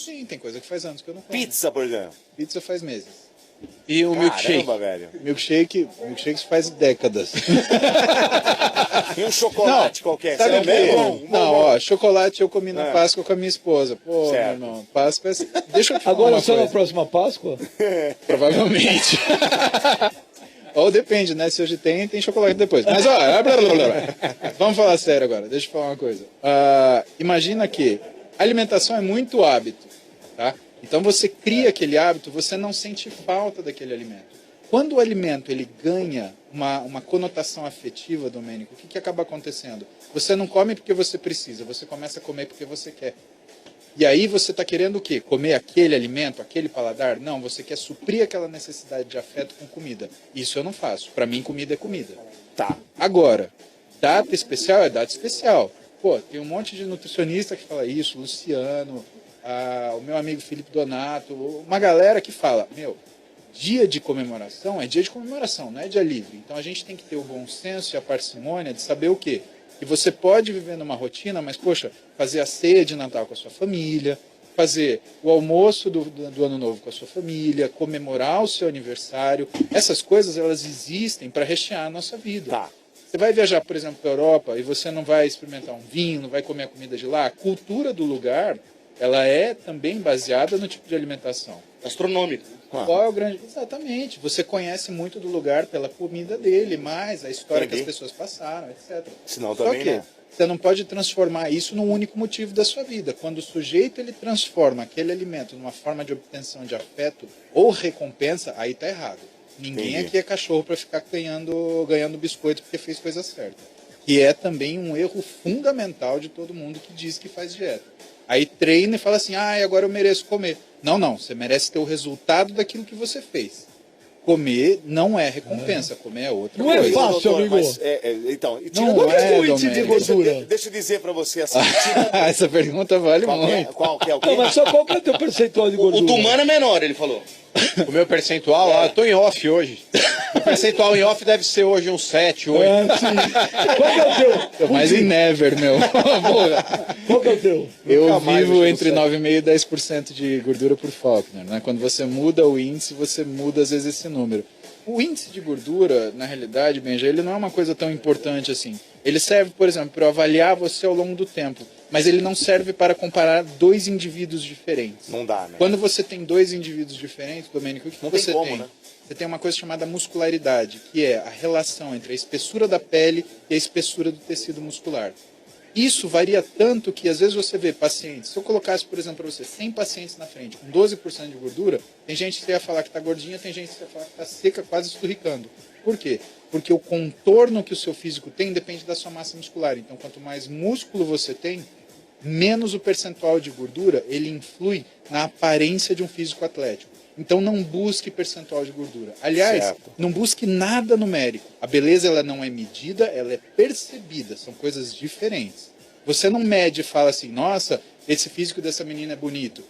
Sim, tem coisa que faz anos que eu não como. Pizza, por exemplo. Pizza faz meses. E o milkshake? velho. Milkshake faz décadas. E um chocolate qualquer. Sabe sabe? mesmo? Não, ó, chocolate eu comi na Páscoa com a minha esposa. Pô, Certo. meu irmão, Páscoa é... Deixa eu te falar Agora uma só na coisa. próxima Páscoa? Provavelmente. Ou depende, né? Se hoje tem chocolate depois. Mas, ó, blá, blá, blá. Vamos falar sério agora. Deixa eu falar uma coisa. Imagina que a alimentação é muito hábito, tá? Então você cria aquele hábito, você não sente falta daquele alimento. Quando o alimento ele ganha uma conotação afetiva, Domênico, o que acaba acontecendo? Você não come porque você precisa, você começa a comer porque você quer. E aí você está querendo o quê? Comer aquele alimento, aquele paladar? Não, você quer suprir aquela necessidade de afeto com comida. Isso eu não faço. Para mim, comida é comida. Tá. Agora, data especial é data especial. Pô, tem um monte de nutricionista que fala isso, Luciano, o meu amigo Felipe Donato, uma galera que fala, dia de comemoração é dia de comemoração, não é dia livre. Então a gente tem que ter o bom senso e a parcimônia de saber o quê? Que você pode viver numa rotina, mas, poxa, fazer a ceia de Natal com a sua família, fazer o almoço do Ano Novo com a sua família, comemorar o seu aniversário. Essas coisas, elas existem para rechear a nossa vida. Tá. Você vai viajar, por exemplo, para a Europa e você não vai experimentar um vinho, não vai comer a comida de lá. A cultura do lugar, ela é também baseada no tipo de alimentação. Gastronômica. Qual é o grande... Exatamente. Você conhece muito do lugar pela comida dele, mais a história que as pessoas passaram, etc. Senão Só também, que né? você não pode transformar isso num único motivo da sua vida. Quando o sujeito ele transforma aquele alimento numa forma de obtenção de afeto ou recompensa, aí tá errado. Ninguém Entendi. aqui é cachorro para ficar ganhando biscoito porque fez coisa certa. E é também um erro fundamental de todo mundo que diz que faz dieta. Aí treina e fala assim, agora eu mereço comer. Não, você merece ter o resultado daquilo que você fez. Comer não é recompensa, comer é outra Não coisa. é fácil, amigo. Mas, então, Não é, o índice de Domênico. gordura? Deixa eu dizer pra você assim. Essa pergunta vale muito. Qual que é o quê? Não, mas só qual que é o teu percentual de gordura? O do Mano é menor, ele falou. O meu percentual, eu tô em off hoje. O percentual em off deve ser hoje uns 7, 8. Qual que é o teu? Mas em never, meu. Qual que é o teu? Eu Nunca mais vivo eu entre sei. 9,5% e 10% de gordura por Faulkner, né? Quando você muda o índice, você muda às vezes esse número. O índice de gordura, na realidade, Benja, ele não é uma coisa tão importante assim. Ele serve, por exemplo, para avaliar você ao longo do tempo, mas ele não serve para comparar dois indivíduos diferentes. Não dá, né? Quando você tem dois indivíduos diferentes, Domênico, o que Não tem você como, tem? né? Você tem uma coisa chamada muscularidade, que é a relação entre a espessura da pele e a espessura do tecido muscular. Isso varia tanto que às vezes você vê pacientes, se eu colocasse, por exemplo, para você 100 pacientes na frente com 12% de gordura, tem gente que ia falar que está gordinha, tem gente que ia falar que está seca, quase esturricando. Por quê? Porque o contorno que o seu físico tem depende da sua massa muscular. Então, quanto mais músculo você tem, menos o percentual de gordura, ele influi na aparência de um físico atlético. Então não busque percentual de gordura. Aliás, Certo. não busque nada numérico. A beleza ela não é medida, ela é percebida. São coisas diferentes. Você não mede e fala assim, nossa, esse físico dessa menina é bonito.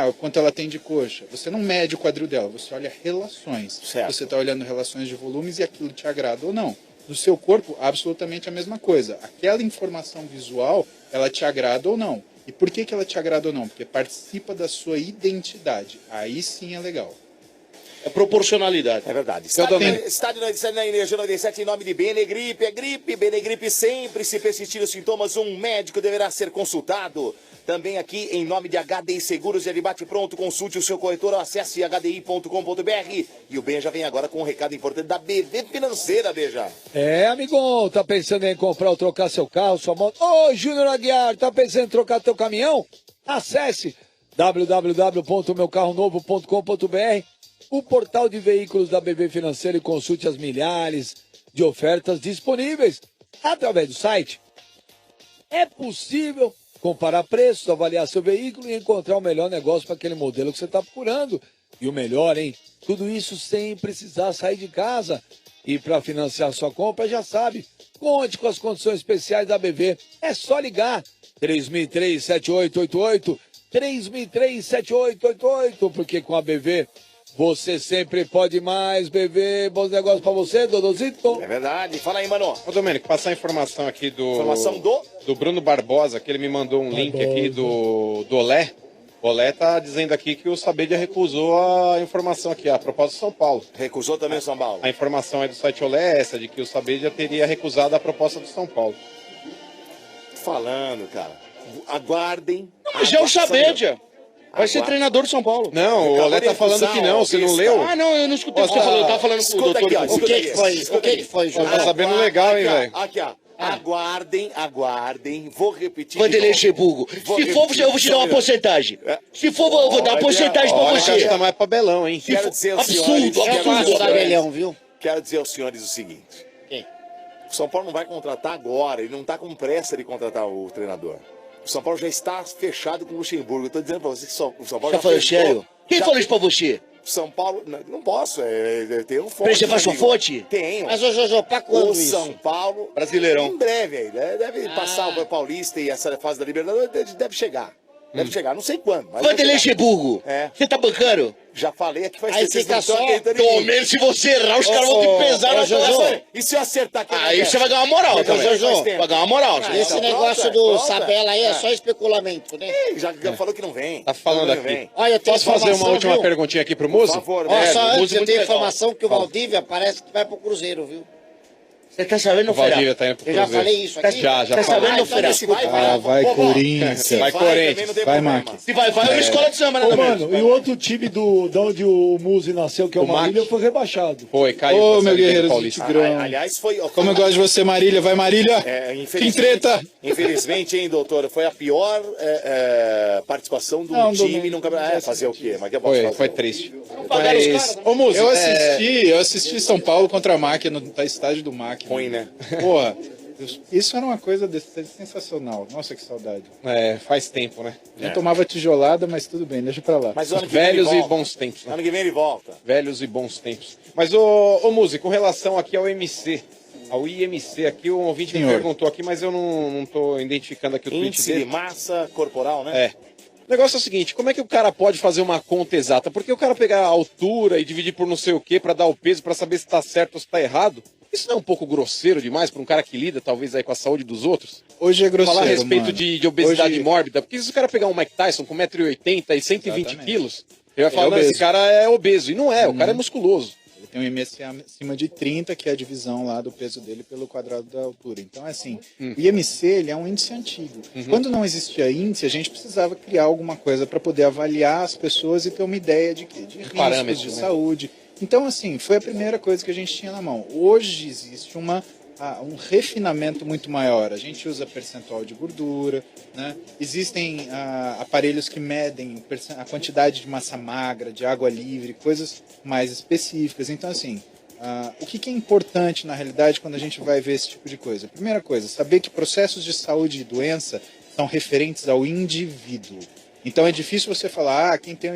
O quanto ela tem de coxa. Você não mede o quadril dela, você olha relações. Certo. Você está olhando relações de volumes e aquilo te agrada ou não. No seu corpo, absolutamente a mesma coisa. Aquela informação visual, ela te agrada ou não. E por que ela te agrada ou não? Porque participa da sua identidade. Aí sim é legal. É proporcionalidade. É verdade. Então, Estádio na Energia 97 em nome de Benegripe. É gripe, Benegripe sempre. Se persistir os sintomas, um médico deverá ser consultado. Também aqui em nome de HDI Seguros e Bate Pronto. Consulte o seu corretor ou acesse hdi.com.br. E o Benja vem agora com um recado importante da BV Financeira, Benja. Amigão, tá pensando em comprar ou trocar seu carro, sua moto? Ô, Júnior Aguiar, tá pensando em trocar teu caminhão? Acesse www.meucarronovo.com.br, o portal de veículos da BV Financeira, e consulte as milhares de ofertas disponíveis através do site. É possível comparar preços, avaliar seu veículo e encontrar o melhor negócio para aquele modelo que você está procurando. E o melhor, hein? Tudo isso sem precisar sair de casa. E para financiar sua compra, já sabe, conte com as condições especiais da BV. É só ligar 3003-7888, 3003-7888, porque com a BV Você sempre pode mais beber. Bons negócios pra você, Dodozito. É verdade. Fala aí, mano. Ô, Domênico, passar a informação aqui do... Informação do Bruno Barbosa, que ele me mandou um link aqui do Olé. O Olé tá dizendo aqui que o Sabedia recusou a informação aqui, a proposta do São Paulo. Recusou também o São Paulo. A informação aí do site Olé é essa, de que o Sabedia teria recusado a proposta do São Paulo. Falando, cara. Aguardem. Mas já é o Sabedia. Vai ser treinador de São Paulo. Não, o Olé tá falando que não, você não leu? Ah, não, eu não escutei o que você falou. Eu tava falando com o doutor. Aqui, ó, O que foi, João? Tá sabendo legal, hein, velho? Aqui, ó. Aguardem. Vou repetir. Vanderlei Luxemburgo. Se for, eu vou te dar uma porcentagem. Se for, eu vou dar uma porcentagem pra você. Tá mais pra Belão, hein? Quero dizer aos Absurdo, Abelhão, viu? Quero dizer aos senhores o seguinte. O São Paulo não vai contratar agora, ele não tá com pressa de contratar o treinador. O São Paulo já está fechado com o Luxemburgo. Eu tô dizendo pra você que o São Paulo Já falou sério? Quem falou isso pra você? São Paulo, não posso, eu tenho um fonte. Você faz sua fonte? Tenho. Mas, ô Jojo, pra quando O isso? São Paulo, Brasileirão. em breve aí, deve passar o Paulista e essa fase da Libertadores, deve chegar. Deve chegar, não sei quando. Mas Vanderlei Luxemburgo. Você tá bancando? Já falei aqui faz Aí tempo, vocês fica não estão só- acreditando em mim. Pelo menos se você errar, os caras vão te pesar na Jojo. tua. E se eu acertar aqui? Aí você vai ganhar uma moral também. Jojo. Vai ganhar uma moral. Esse negócio do Sabela aí é só especulamento, né? Já falou que não vem. Tá falando Não aqui. vem. Olha, eu tenho Posso fazer uma informação, última viu? perguntinha aqui pro Por Muso? favor, Ó, velho. só antes, música eu muito tenho legal. informação que o Valdívia parece que vai pro Cruzeiro, viu? Você tá sabendo, O Valdívia Fera? tá indo pro Eu já Cruzeiro. falei isso aqui? Já Tá falou. sabendo, então Fera? esse vai, Vai, Corinthians. Se Vai, também Corinthians. não tem Vai, problema. Mac. Se vai é uma escola de samba, né, Ô, também? mano, e o outro time de onde o Muzi nasceu, que é o O Mac. Marília, foi rebaixado. Foi, caiu. Ô, pra meu Série B guerreiro do Paulista. Tigrão. Aliás, foi... Como eu gosto de você, Marília. Vai, Marília. Quem treta? Infelizmente, hein, doutor, foi a pior participação do Não, time no campeonato. Fazer o quê? Mas que eu posso Foi, fazer? foi triste. Mas, Ô, Muso, Eu assisti São Paulo contra a MAC no estádio do MAC. Ruim, né? Porra, isso era uma coisa sensacional. Nossa, que saudade. Faz tempo, né? Eu tomava tijolada, mas tudo bem, deixa pra lá. Mas ano que vem Velhos ele e volta. bons tempos, né? Ano que vem ele volta. Velhos e bons tempos. Mas, ô Muzi, com relação aqui ao MC, ao IMC, aqui o ouvinte me Senhor. perguntou aqui, mas eu não tô identificando aqui o tweet Índice de dele. massa corporal, né? O negócio é o seguinte, como é que o cara pode fazer uma conta exata? Porque o cara pegar a altura e dividir por não sei o que pra dar o peso, pra saber se tá certo ou se tá errado, isso não é um pouco grosseiro demais pra um cara que lida, talvez, aí com a saúde dos outros? Hoje é grosseiro, Falar a respeito mano. de obesidade Hoje- mórbida, porque se o cara pegar um Mike Tyson com 1,80 m e 120 Exatamente. quilos, ele vai falar, É não, esse obeso. cara é obeso. E não é, o cara é musculoso. Ele tem um IMC acima de 30, que é a divisão lá do peso dele pelo quadrado da altura. Então, assim, o IMC ele é um índice antigo. Quando não existia índice, a gente precisava criar alguma coisa para poder avaliar as pessoas e ter uma ideia de riscos, parâmetro, de né? saúde. Então, assim, foi a primeira coisa que a gente tinha na mão. Hoje existe um refinamento muito maior. A gente usa percentual de gordura, né? Existem aparelhos que medem a quantidade de massa magra, de água livre, coisas mais específicas. Então, assim, o que é importante na realidade quando a gente vai ver esse tipo de coisa? Primeira coisa, saber que processos de saúde e doença são referentes ao indivíduo. Então é difícil você falar, quem tem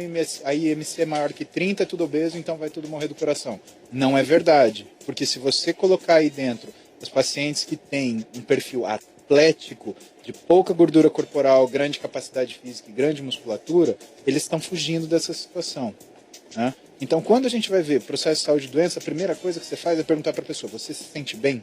a IMC maior que 30 é tudo obeso, então vai tudo morrer do coração. Não é verdade, porque se você colocar aí dentro os pacientes que têm um perfil atlético, de pouca gordura corporal, grande capacidade física e grande musculatura, eles estão fugindo dessa situação, né? Então quando a gente vai ver processo de saúde e doença, a primeira coisa que você faz é perguntar para a pessoa, você se sente bem?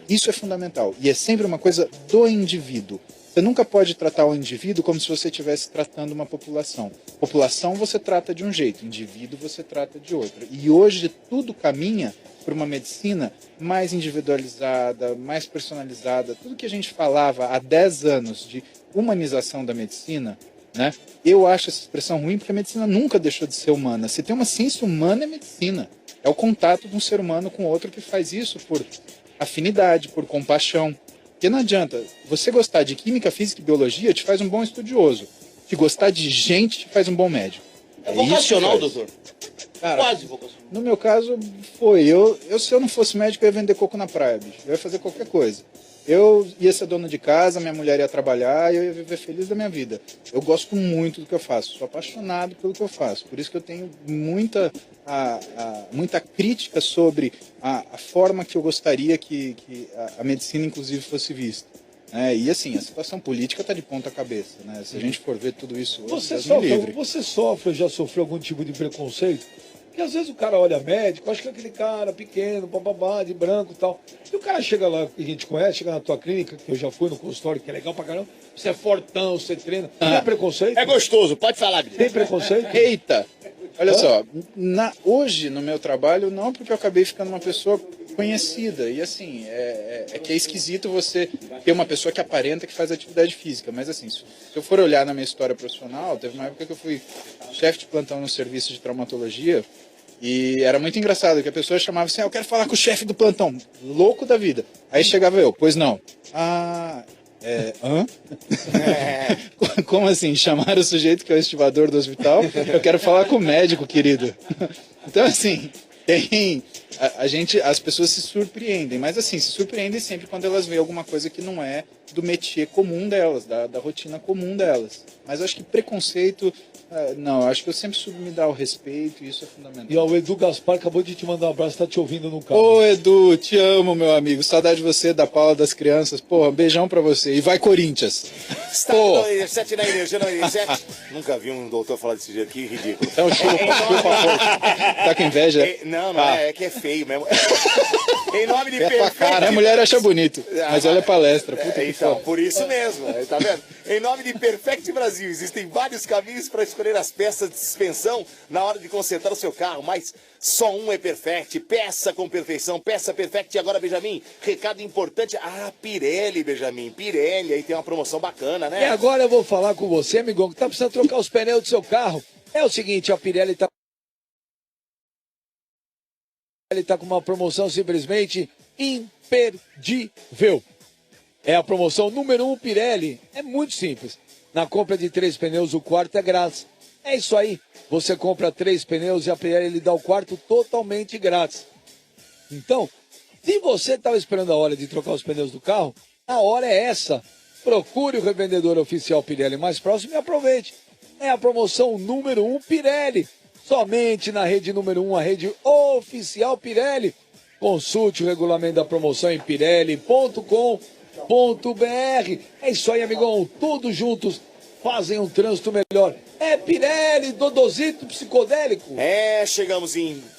Isso é fundamental e é sempre uma coisa do indivíduo. Você nunca pode tratar o indivíduo como se você estivesse tratando uma população. População você trata de um jeito, indivíduo você trata de outro. E hoje tudo caminha para uma medicina mais individualizada, mais personalizada. Tudo que a gente falava há 10 anos de humanização da medicina, né? Eu acho essa expressão ruim porque a medicina nunca deixou de ser humana. Se tem uma ciência humana, é medicina. É o contato de um ser humano com outro que faz isso por afinidade, por compaixão. Porque não adianta, você gostar de química, física e biologia te faz um bom estudioso. Se gostar de gente te faz um bom médico. É vocacional, isso que faz. doutor? Cara, Quase vocacional. no meu caso, foi. Se eu não fosse médico, eu ia vender coco na praia, bicho. Eu ia fazer qualquer coisa. Eu ia ser dono de casa, minha mulher ia trabalhar e eu ia viver feliz da minha vida. Eu gosto muito do que eu faço, sou apaixonado pelo que eu faço. Por isso que eu tenho muita crítica sobre a forma que eu gostaria que a medicina, inclusive, fosse vista. E assim, a situação política está de ponta cabeça. Né? Se a gente for ver tudo isso hoje, Deus me livre. Você sofre ou já sofreu algum tipo de preconceito? Porque às vezes o cara olha médico, acha que é aquele cara pequeno, bababá, de branco e tal. E o cara chega lá, que a gente conhece, chega na tua clínica, que eu já fui no consultório, que é legal pra caramba. Você é fortão, você treina. Tem preconceito? É gostoso, pode falar, Billy. Tem preconceito? Eita! Olha só, hoje no meu trabalho, não, porque eu acabei ficando uma pessoa conhecida. E assim, é que é esquisito você ter uma pessoa que aparenta que faz atividade física. Mas assim, se eu for olhar na minha história profissional, teve uma época que eu fui chefe de plantão no serviço de traumatologia. E era muito engraçado, que a pessoa chamava assim, eu quero falar com o chefe do plantão, louco da vida. Aí chegava eu, pois não. Hã? Como assim? Chamaram o sujeito que é o estivador do hospital? Eu quero falar com o médico, querido. Então, assim, as pessoas se surpreendem, mas assim, se surpreendem sempre quando elas veem alguma coisa que não é do métier comum delas, da rotina comum delas. Mas eu acho que preconceito, não, eu acho que eu sempre soube me dar o respeito e isso é fundamental. E ó, o Edu Gaspar acabou de te mandar um abraço, tá te ouvindo no carro. Ô Edu, te amo, meu amigo. Saudade de você, da Paula, das crianças. Pô, um beijão pra você. E vai Corinthians. Estádio 97 na Energia 97. Nunca vi um doutor falar desse jeito, que ridículo. Então, tá com inveja? Não, é que é feio mesmo. Em nome de Perfect. A mulher acha bonito, mas olha palestra. Puta que então, foda. por isso mesmo, tá vendo? Em nome de Perfect Brasil, existem vários caminhos para escolher as peças de suspensão na hora de consertar o seu carro, mas só um é Perfect. Peça com perfeição, peça Perfect. E agora, Benjamin, recado importante. Pirelli, Benjamin, Pirelli, aí tem uma promoção bacana, né? E agora eu vou falar com você, amigão, que tá precisando trocar os pneus do seu carro. É o seguinte, a Pirelli tá com uma promoção simplesmente imperdível. É a promoção número 1 Pirelli. É muito simples. Na compra de 3 pneus, o quarto é grátis. É isso aí. Você compra 3 pneus e a Pirelli lhe dá o quarto totalmente grátis. Então, se você estava esperando a hora de trocar os pneus do carro, a hora é essa. Procure o revendedor oficial Pirelli mais próximo e aproveite. É a promoção número 1 Pirelli. Somente na rede número 1, a rede oficial Pirelli. Consulte o regulamento da promoção em pirelli.com.br. É isso aí, amigão. Todos juntos fazem um trânsito melhor. É Pirelli, Dodozito psicodélico. Chegamos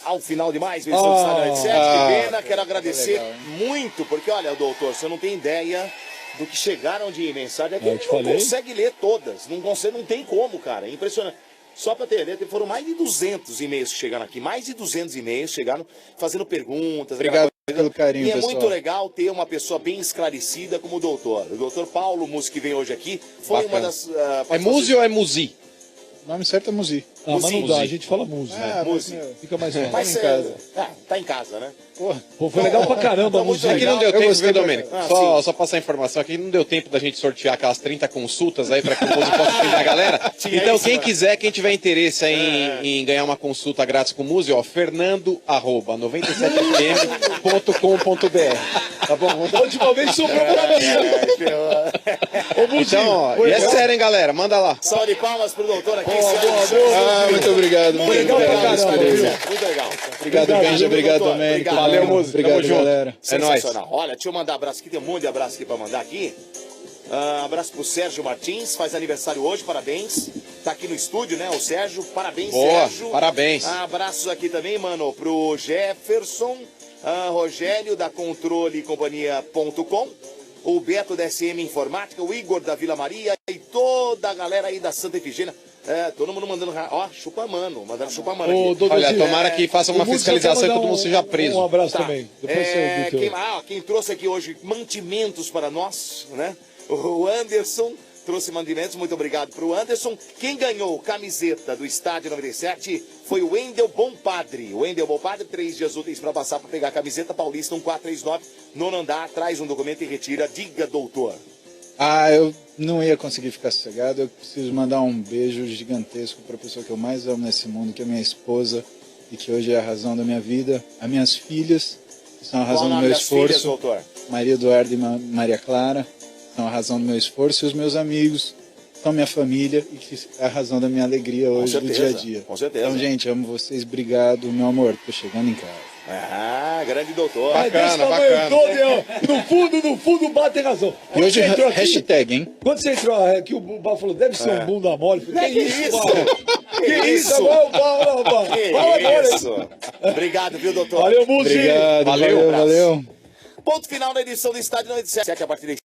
ao final de mais uma edição do Estádio 97. Que pena, quero agradecer muito, porque olha, doutor, você não tem ideia do que chegaram de mensagem aqui. Não consegue ler todas. Não tem como, cara. É impressionante. Só para ter ideia, foram mais de 200 e-mails que chegaram aqui. Mais de 200 e-mails chegaram fazendo perguntas. Obrigado pelo carinho, e é pessoal. muito legal ter uma pessoa bem esclarecida como o doutor. O doutor Paulo Musi, que vem hoje aqui, foi uma das... é Musi ou é Musi? O nome certo é Musi. Mas não dá, a gente fala Musi. Musi. Fica mais fácil. Mas em casa. Tá em casa, né? Pô, foi legal pra caramba a música. Aqui não deu tempo, viu, Domênico? sim. Só passar a informação aqui, não deu tempo da gente sortear aquelas 30 consultas aí pra que o Musi possa atender a galera. Então, isso, quem né? quiser, quem tiver interesse em ganhar uma consulta grátis com o Musi, ó, fernando@97fm.com.br. Tá bom? A última vez sobrou pra mim. Então, ó, e é sério, hein, galera? Manda lá. Salve de palmas pro doutor aqui. Muito obrigado. Muito Muito legal pra obrigado. caramba, viu? Muito legal. Obrigado, Benja. Obrigado, Domênico. Valeu, Musi. Obrigado, Tamo junto. galera. É nóis. Sensacional. Olha, deixa eu mandar abraço aqui. Tem um monte de abraço aqui pra mandar aqui. Abraço pro Sérgio Martins, faz aniversário hoje, parabéns. Tá aqui no estúdio, né, o Sérgio. Parabéns, Boa, Sérgio. parabéns. Abraços aqui também, mano, pro Jefferson, Rogério da Controle Companhia.com, o Beto da SM Informática, o Igor da Vila Maria e toda a galera aí da Santa Efigênia. Todo mundo mandando, chupa mano, mandaram chupa mano aqui. Olha, tomara que faça uma fiscalização e todo mundo seja preso. Um abraço também. Depois quem trouxe aqui hoje mantimentos para nós, né? O Anderson trouxe mantimentos, muito obrigado pro Anderson. Quem ganhou camiseta do Estádio 97 foi o Wendel Bompadre. O Wendel Bompadre, 3 dias úteis para passar para pegar a camiseta Paulista 1439, nono andar, traz um documento e retira. Diga, doutor. Eu não ia conseguir ficar sossegado. Eu preciso mandar um beijo gigantesco para a pessoa que eu mais amo nesse mundo, que é minha esposa, e que hoje é a razão da minha vida. As minhas filhas, que são a razão do meu esforço. Filhas, doutor? Maria Eduarda e Maria Clara são a razão do meu esforço. E os meus amigos são minha família e que é a razão da minha alegria hoje, do dia a dia. Com certeza. Então, gente, amo vocês. Obrigado, meu amor. Tô chegando em casa. Ah, grande doutor. Mas desse tamanho todo, no fundo, o Bá tem razão. E Quando hoje, você entrou aqui- hashtag, hein? Quando você entrou aqui, o Bá falou, deve ser um bunda mole. Eu falei, que isso, Bá? Que isso? isso? Agora o Bá, Bá. Que Fala agora. isso? Obrigado, viu, doutor? Valeu, Muzi. Obrigado, valeu. Ponto final na edição do Estádio 97. A partir de